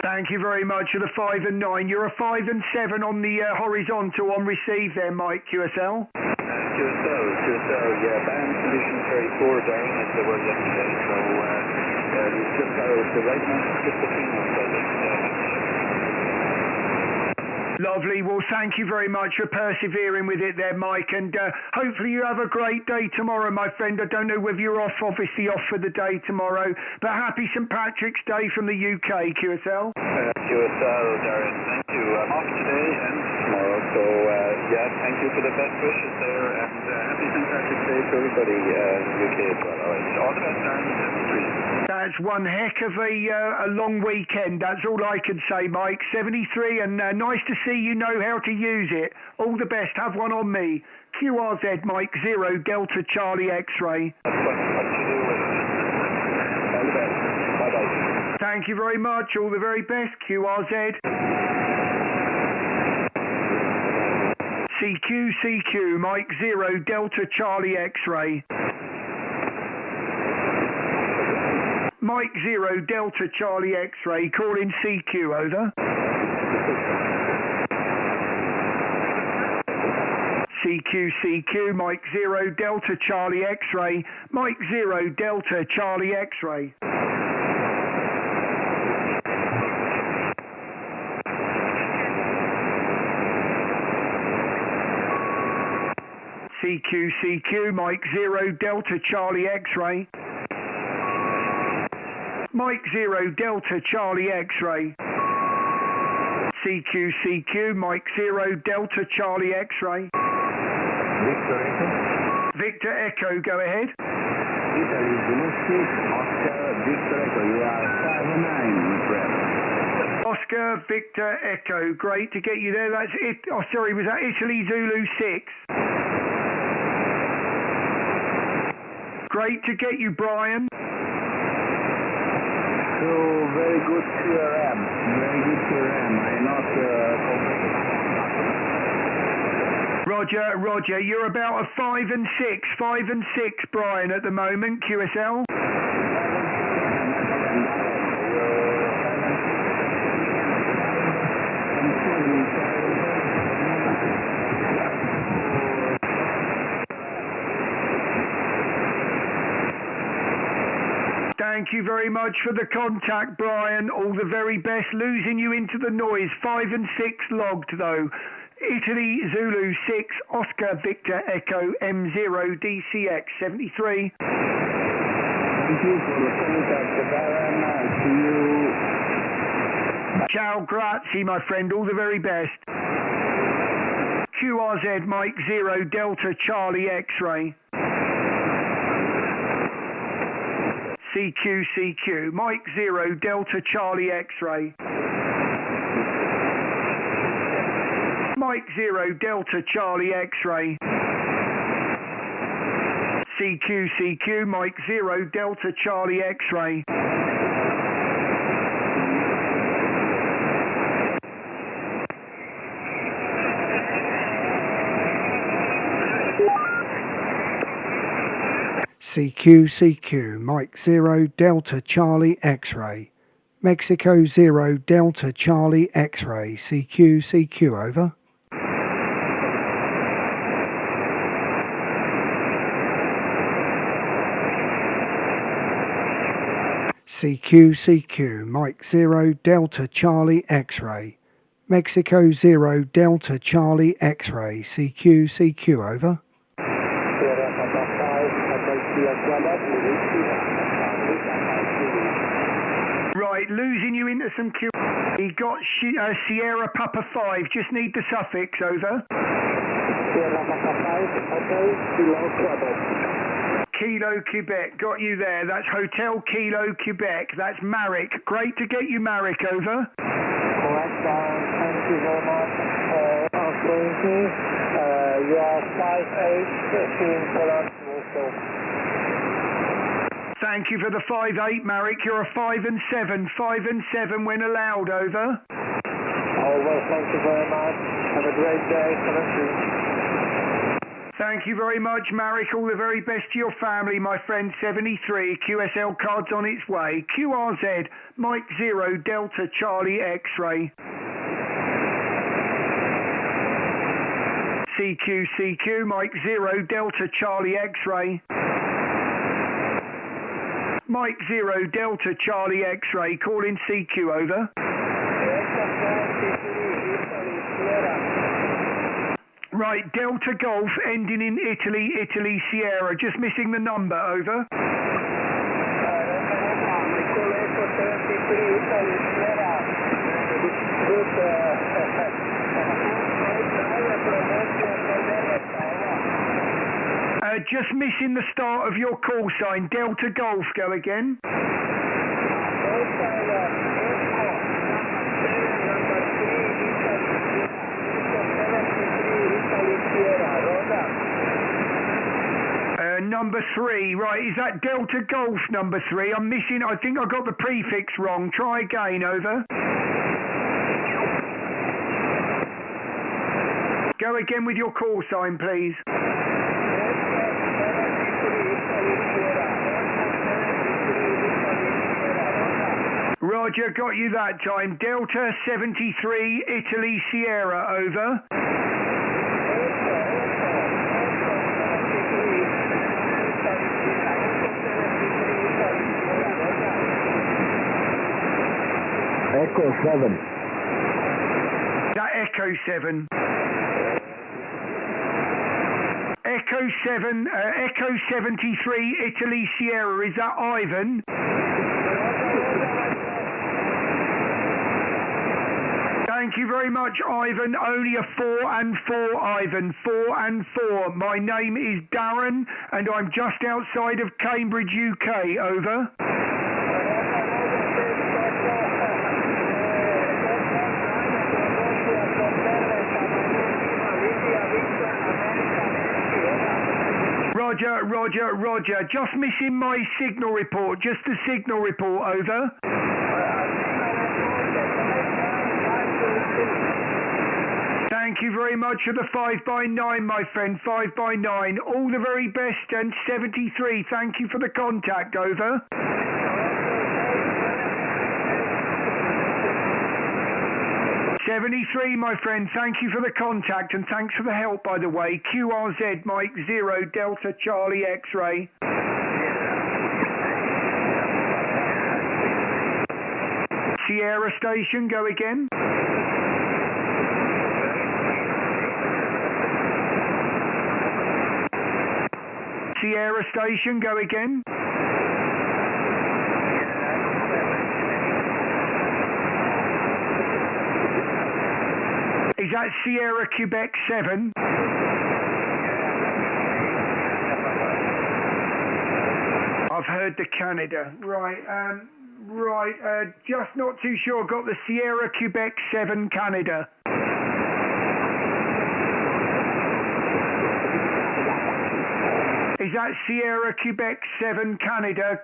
Thank you very much for the 5 and 9. You're a 5 and 7 on the horizontal on receive there, Mike, QSL. QSL, yeah, band conditions very poor, Darren, as they were yesterday. So we've just got the right man just between us, I think. Lovely. Well, thank you very much for persevering with it there, Mike, and hopefully you have a great day tomorrow, my friend. I don't know whether you're obviously off for the day tomorrow, but happy St. Patrick's Day from the UK, QSL. QSL, Darren, thank you. I'm off today and tomorrow, so thank you for the best wishes there, and happy St. Patrick's Day to everybody in the UK as well. All right, all the best, Darren, 73. That's one heck of a long weekend. That's all I can say, Mike. 73, and nice to see you know how to use it. All the best. Have one on me. QRZ Mike 0 Delta Charlie X-ray. All the best. Bye-bye. Thank you very much. All the very best. QRZ. CQ Mike 0 Delta Charlie X-ray. Mike 0 Delta Charlie X-ray, calling CQ, over. CQ, Mike 0 Delta Charlie X-ray, Mike 0 Delta Charlie X-ray. CQ, Mike 0, Delta Charlie X-ray. Mike 0, Delta Charlie X-ray. CQ, Mike 0, Delta Charlie X-ray. Victor Echo. Victor Echo, go ahead. Italy Zulu 6, Oscar Victor Echo, you are 5-9, my friend. Oscar Victor Echo, great to get you there. That's it. Oh, sorry, was that Italy Zulu 6? Great to get you, Brian. So, very good QRM. Very good QRM. I'm not Roger, you're about a 5 and 6, Brian, at the moment, QSL. Thank you very much for the contact, Brian. All the very best. Losing you into the noise. 5 and 6 logged, though. Italy Zulu 6, Oscar Victor Echo M0 DCX 73. Thank you for the contact, Brian. See you. Ciao, grazie, my friend. All the very best. QRZ Mike 0, Delta Charlie X-ray. CQ, Mike 0, Delta Charlie X-ray. Mike 0, Delta Charlie X-ray. CQ, Mike 0, Delta Charlie X-ray. CQ, Mike 0, Delta Charlie X-ray. Mexico 0, Delta Charlie X-ray. CQ, over. CQ, Mike 0, Delta Charlie X-ray. Mexico 0, Delta Charlie X-ray. CQ, over. Right, losing you into some Q. He got Sierra Papa 5. Just need the suffix, over. Sierra Papa 5, okay, Kilo Quebec. Kilo Quebec, got you there. That's Hotel Kilo Quebec. That's Marek. Great to get you, Marek, over. Correct, thank you very much. You are 5-8, 15 Poland, also. Thank you for the 5-8, Marek. You're a 5 and 7 when allowed, over. Over, thank you very much. Have a great day. 7-2. Thank you very much, Marek. All the very best to your family, my friend. 73, QSL cards on its way. QRZ, Mike 0, Delta Charlie X-ray. CQ, Mike 0, Delta Charlie X-ray. Mike 0, Delta Charlie X-ray. Calling CQ, over. Right, Delta Golf, ending in Italy Sierra. Just missing the number, over. Just missing the start of your call sign. Delta Golf, go again. Number 3, right, is that Delta Golf number 3? I'm missing, I think I got the prefix wrong. Try again, over. Go again with your call sign, please. Roger, got you that time. Delta 73, Italy Sierra, over. Echo 7. That Echo 7. Echo 7, Echo 73, Italy Sierra. Is that Ivan? Thank you very much, Ivan. Only a 4 and 4, Ivan. 4 and 4. My name is Darren, and I'm just outside of Cambridge, UK. Over. Roger, Roger, Roger. Just missing my signal report. Just the signal report. Over. Thank you very much for the 5x9, my friend. 5x9. All the very best, and 73. Thank you for the contact. Over. '73, my friend. Thank you for the contact, and thanks for the help, by the way. QRZ, Mike 0, Delta Charlie X-ray. Sierra Station, go again. Sierra Station, go again. Is that Sierra Quebec 7? I've heard the Canada. Right, just not too sure. Got the Sierra Quebec 7 Canada. Is that Sierra Quebec 7 Canada,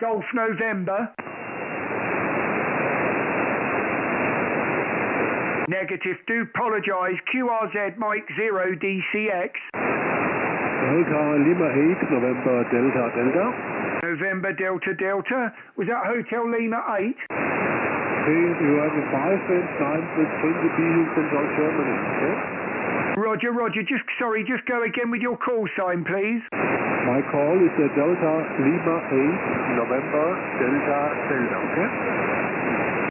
Golf November? Negative. Do apologise. QRZ Mike 0 DCX. Delta Lima 8, November Delta Delta. November Delta Delta. Was that Hotel Lima 8? Okay, you have a 5 and 9 with 20 in Central Germany. Okay? Roger, Roger. Just go again with your call sign, please. My call is Delta Lima 8, November Delta Delta. Okay?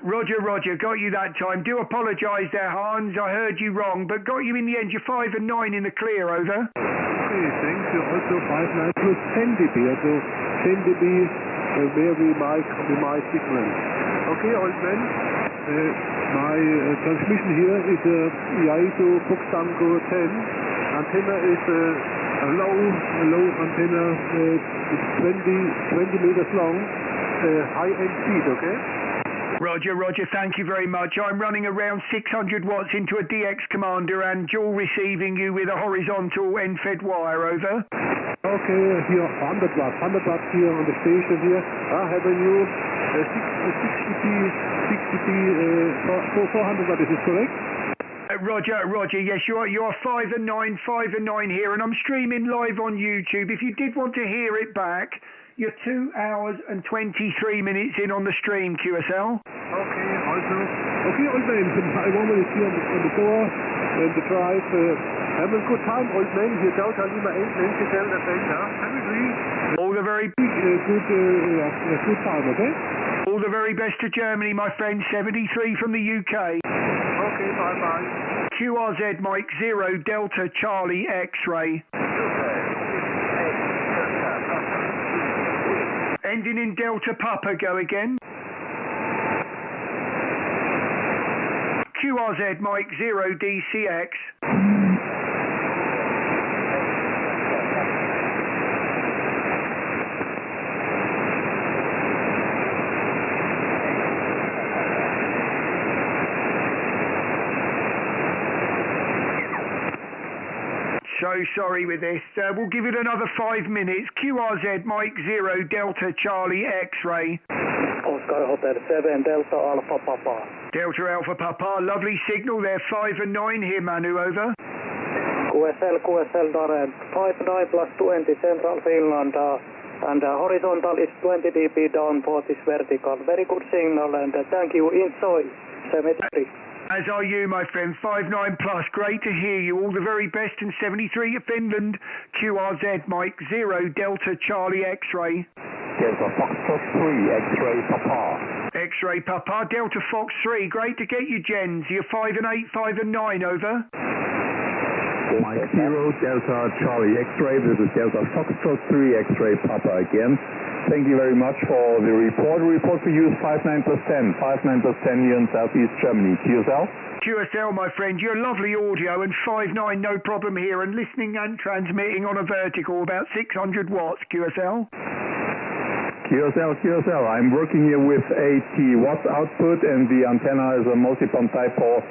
Roger, Roger, got you that time. Do apologise there, Hans. I heard you wrong, but got you in the end. You're 5 and 9 in the clear, over. Okay, thanks. You're also 5 9 plus 10 dB. So 10 dB where we might signal. Okay, old man. My transmission here is a Yaito Buxtango 10. Antenna is a low antenna, 20 meters long, high-end speed, okay? Roger, Roger, thank you very much. I'm running around 600 watts into a DX commander and dual receiving you with a horizontal end-fed wire, over. Okay, here 100 watts here on the station here. Having you 60 for 400 watts, is this correct? Roger, Roger, yes, you are 5 and 9 here, and I'm streaming live on YouTube. If you did want to hear it back, you're 2 hours and 23 minutes in on the stream, QSL. Okay, also. Okay, old man, I want to see on the door and the drive. Have a good time, old man. Here, Delta Lima 8, Nancy Delta Delta. Have a great. All the very good time, okay? All the very best to Germany, my friend. 73 from the UK. Okay, bye-bye. QRZ Mike 0 Delta Charlie X-ray. Ending in Delta Papa, go again. QRZ Mike 0 DCX. So sorry with this. We'll give it another 5 minutes. QRZ Mike 0 Delta Charlie X-ray. Oscar Hotel 7 Delta Alpha Papa. Delta Alpha Papa. Lovely signal there. 5 and 9 here, Manu, over. QSL Darren. 5-9 plus 20 Central Finland. And horizontal is 20 dB down for this vertical. Very good signal, and thank you. Enjoy. 73. As are you, my friend. 5-9 plus. Great to hear you. All the very best in 73 at Finland. QRZ Mike 0 Delta Charlie X-ray. Delta Fox 3 X-ray Papa. X-ray Papa. Delta Fox 3. Great to get you, Jens. You're 5 and 8, 5 and 9, over. Mike 0, Delta Charlie X-ray. This is Delta Foxtrot 3 X-ray Papa again. Thank you very much for the report. The report for you is 59 plus 10. 59 plus 10 here in Southeast Germany. QSL? QSL, my friend, you're lovely audio and 5.9, no problem here, and listening and transmitting on a vertical, about 600 watts, QSL. QSL. I'm working here with 80 watts output, and the antenna is a multi-pump dipole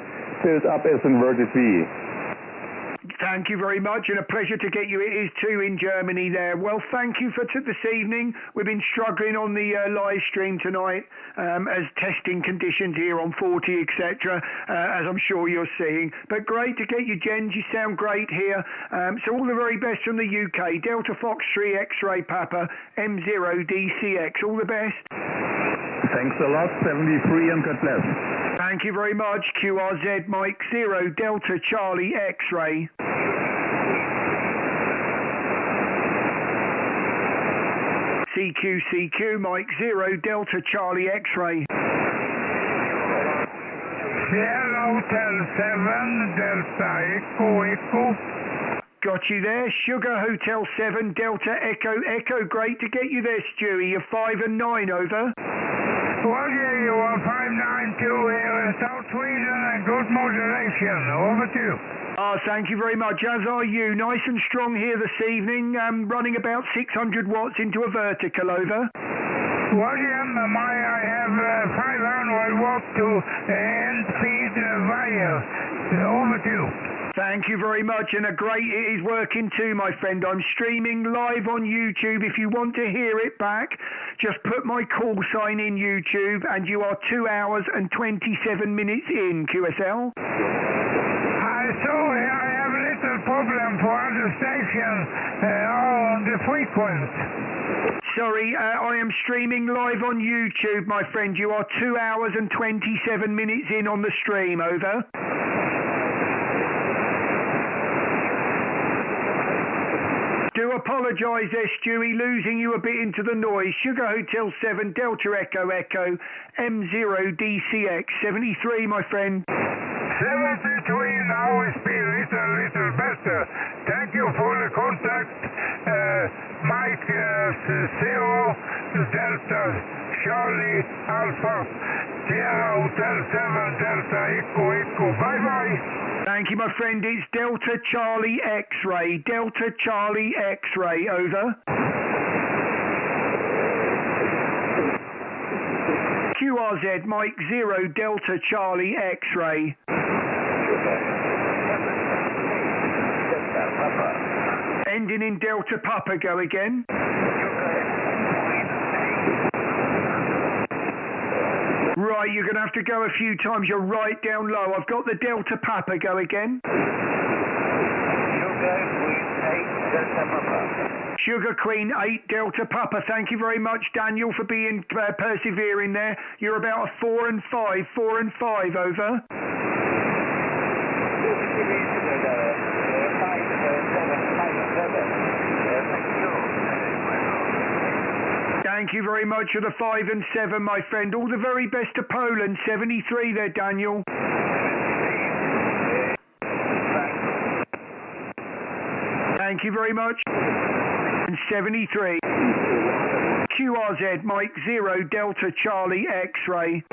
filled up as inverted V. Thank you very much, and a pleasure to get you. It is too in Germany there. Well, thank you for this evening. We've been struggling on the live stream tonight as testing conditions here on 40, etc., as I'm sure you're seeing. But great to get you, Jens. You sound great here. So all the very best from the UK. Delta Fox 3 X-Ray Papa, M0DCX. All the best. Thanks a lot. 73 and God bless. Thank you very much. QRZ Mike 0 Delta Charlie X-Ray. CQ Mike 0 Delta Charlie X-Ray. Sierra Hotel 7 Delta Echo. Got you there. Sugar Hotel 7 Delta Echo. Great to get you there, Stewie. You're 5 and 9, over. Well, yeah, you are 592 here in South Sweden and good modulation. Over to you. Thank you very much, as are you. Nice and strong here this evening, running about 600 watts into a vertical, over. William, I have 500 watt to end feed wire. Over to you. Thank you very much, and it is working too, my friend. I'm streaming live on YouTube. If you want to hear it back, just put my call sign in YouTube, and you are 2 hours and 27 minutes in, QSL. Sorry, I have a little problem for the station on the frequency. Sorry, I am streaming live on YouTube, my friend. You are 2 hours and 27 minutes in on the stream, over. Do apologise there, Stewie, losing you a bit into the noise. Sugar Hotel 7 Delta Echo M0DCX 73, my friend. 73 now is be little better. Thank you for the contact. Mike 0 Delta Charlie Alpha Sierra Hotel 7 Delta Echo. Bye. Thank you, my friend. It's Delta Charlie X-Ray. Delta Charlie X-Ray, over. QRZ Mike 0 Delta Charlie X-Ray. Ending in Delta Papa, go again. Right, you're going to have to go a few times. You're right down low. I've got the Delta Papa, go again. Sugar Queen 8 Delta Papa. Thank you very much, Daniel, for being persevering there. You're about a 4 and 5, over. Thank you very much for the 5 and 7, my friend. All the very best to Poland. 73 there, Daniel. Thank you very much. And 73. QRZ Mike 0 Delta Charlie X-Ray.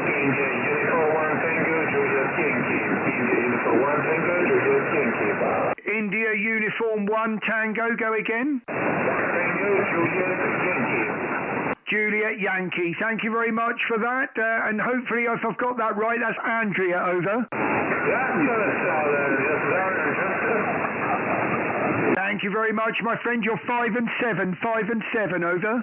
India Uniform 1 Tango, go again. Juliet Yankee. Thank you very much for that, and hopefully if I've got that right, that's Andrea, over. Thank you very much, my friend. You're 5 and 7, over.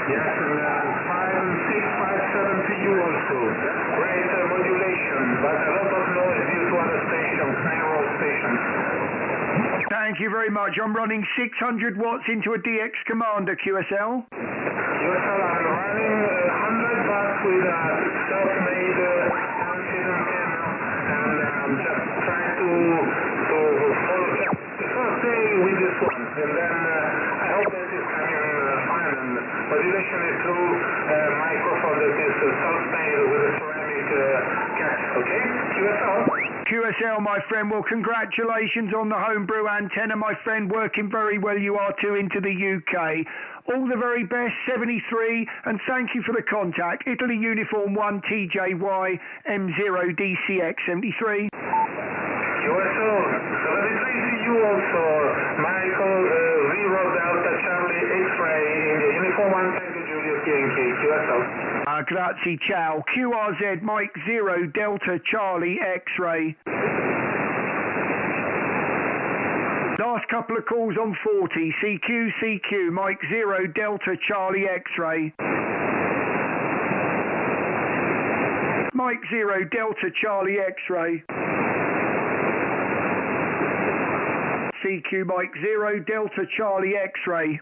Yes, 5, 6, 5, 7 to you also. Great modulation, but a lot of noise due to other stations, payroll stations. Thank you very much. I'm running 600 watts into a DX Commander, QSL. QSL, I'm running 100 watts with a self-made antenna, and I'm just trying to follow the first day with this one, and then I hope that it's coming fine, and modulation is through microphone that is self-made with a ceramic cap, okay? QSL? QSL, my friend. Well, congratulations on the homebrew antenna, my friend. Working very well you are too into the UK. All the very best, 73, and thank you for the contact. Italy Uniform 1 TJY M0DCX 73. QSO, 73 to you also. Michael, Zero Delta Charlie X-Ray in the Uniform 1 Tango Julius Yankee. QSO. Grazie, ciao. QRZ Mike 0 Delta Charlie X-Ray. Last couple of calls on 40. CQ, Mike 0 Delta Charlie X-Ray. Mike 0 Delta Charlie X-Ray. CQ Mike 0 Delta Charlie X-Ray.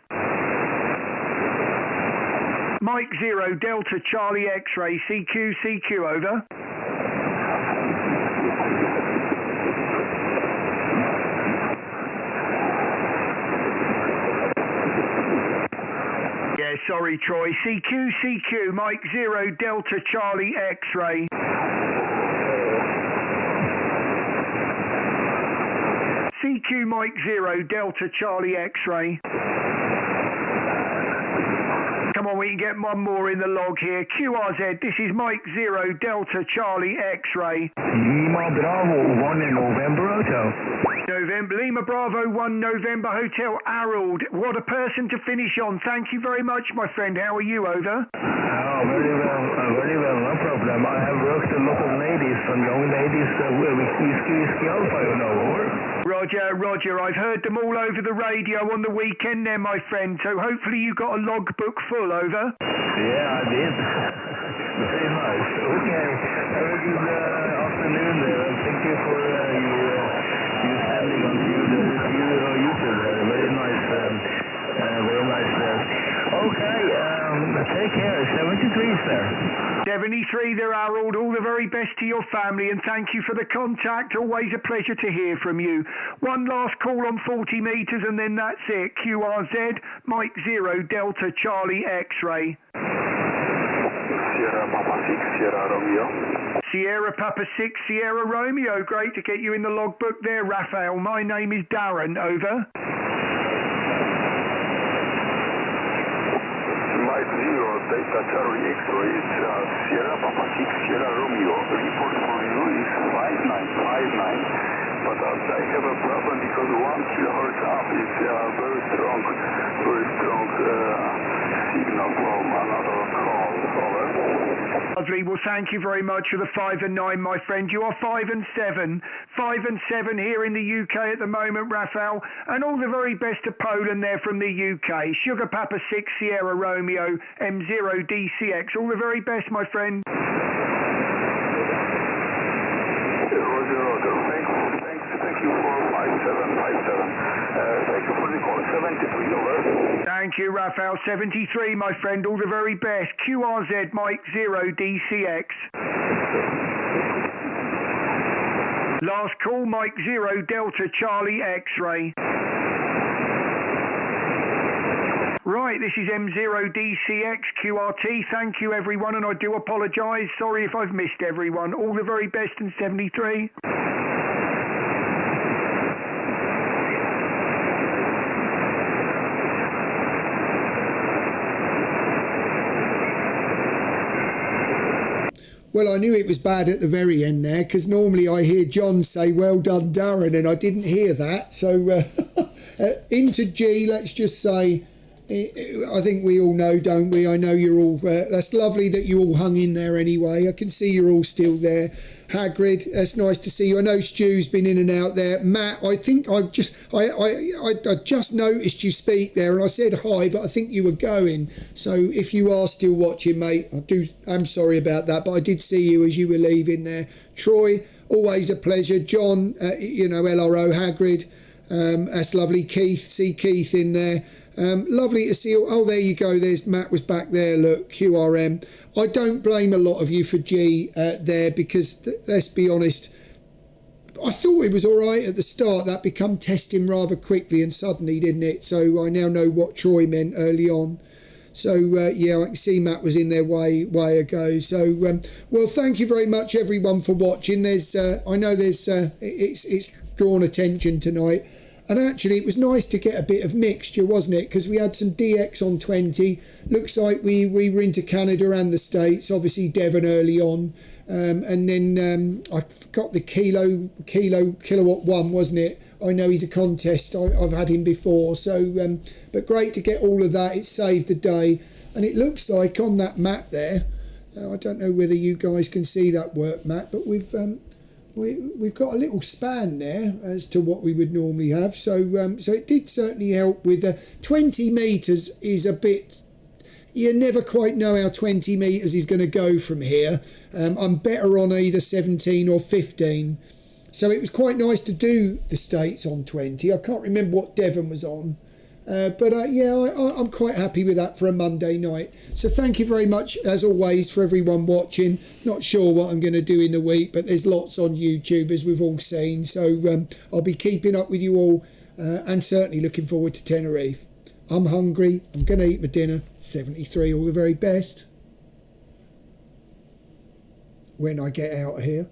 Mike 0 Delta Charlie X-Ray. CQ, over. Yeah, sorry, Troy. CQ, Mike 0 Delta Charlie X-Ray. CQ Mike 0 Delta Charlie X-Ray. Come on, we can get one more in the log here. QRZ, this is Mike 0 Delta Charlie X-Ray. Lima Bravo 1 in November Hotel. Lima Bravo 1 November Hotel, Harold. What a person to finish on. Thank you very much, my friend. How are you, over? Oh, very well, no problem. I have worked a lot of ladies, some young ladies with ski alpha, you know, over. Roger, I've heard them all over the radio on the weekend there, my friend, so hopefully you got a logbook full, over? Yeah, I did. Very nice. Okay, have a good afternoon there, and thank you for you sending on YouTube there. Very nice there. Okay, take care. 73's there. 73 there, Harold. All the very best to your family, and thank you for the contact. Always a pleasure to hear from you. One last call on 40 metres, and then that's it. QRZ, Mike 0 Delta Charlie X-Ray. Sierra Papa 6, Sierra Romeo. Sierra Papa 6, Sierra Romeo. Great to get you in the logbook there, Raphael. My name is Darren, over. Mike 0 Delta Charlie X-Ray, Sierra Papa 6, Sierra Romeo. Report for you is 5959. But I have a problem because 1 kilohertz up is very strong signal from another call. Over. Lovely. Well, thank you very much for the 5 and 9, my friend. You are 5 and 7. 5 and 7 here in the UK at the moment, Raphael. And all the very best to Poland there from the UK. Sugar Papa 6, Sierra Romeo, M0DCX. All the very best, my friend. Roger. Thank you for 5757. Thank you for the call. 73, over. Thank you, Raphael. 73, my friend. All the very best. QRZ Mike 0 DCX. Last call, Mike 0 Delta Charlie X-Ray. Right, this is M0DCX QRT. Thank you, everyone, and I do apologise. Sorry if I've missed everyone. All the very best in 73. Well, I knew it was bad at the very end there, because normally I hear John say, well done, Darren, and I didn't hear that. So into G, let's just say, I think we all know, don't we? I know you're all, that's lovely that you all hung in there anyway. I can see you're all still there. Hagrid, that's nice to see you. I know Stu's been in and out there. Matt, I think I just noticed you speak there, and I said hi, but I think you were going. So if you are still watching, mate, I'm sorry about that, but I did see you as you were leaving there. Troy, always a pleasure. John, LRO, Hagrid, that's lovely. Keith, see Keith in there. Lovely to see you. Oh, there you go. There's Matt was back there. Look, QRM. I don't blame a lot of you for G there, because let's be honest, I thought it was all right at the start. That become testing rather quickly and suddenly, didn't it? So I now know what Troy meant early on. So yeah, I can see Matt was in there way ago. So well, thank you very much everyone for watching. There's I know there's it's drawn attention tonight, and actually it was nice to get a bit of mixture, wasn't it? Because we had some DX on 20. Looks like we were into Canada and the States. Obviously Devon early on, and then I got the kilowatt one, wasn't it? I know he's a contest. I've had him before. So, but great to get all of that. It saved the day. And it looks like on that map there, I don't know whether you guys can see that work, Matt, but we've got a little span there as to what we would normally have. So, so it did certainly help with 20 metres is a bit. You never quite know how 20 metres is going to go from here. I'm better on either 17 or 15. So it was quite nice to do the States on 20. I can't remember what Devon was on. But yeah, I'm quite happy with that for a Monday night. So thank you very much, as always, for everyone watching. Not sure what I'm going to do in the week, but there's lots on YouTube, as we've all seen. So I'll be keeping up with you all and certainly looking forward to Tenerife. I'm hungry. I'm going to eat my dinner. 73, all the very best when I get out of here.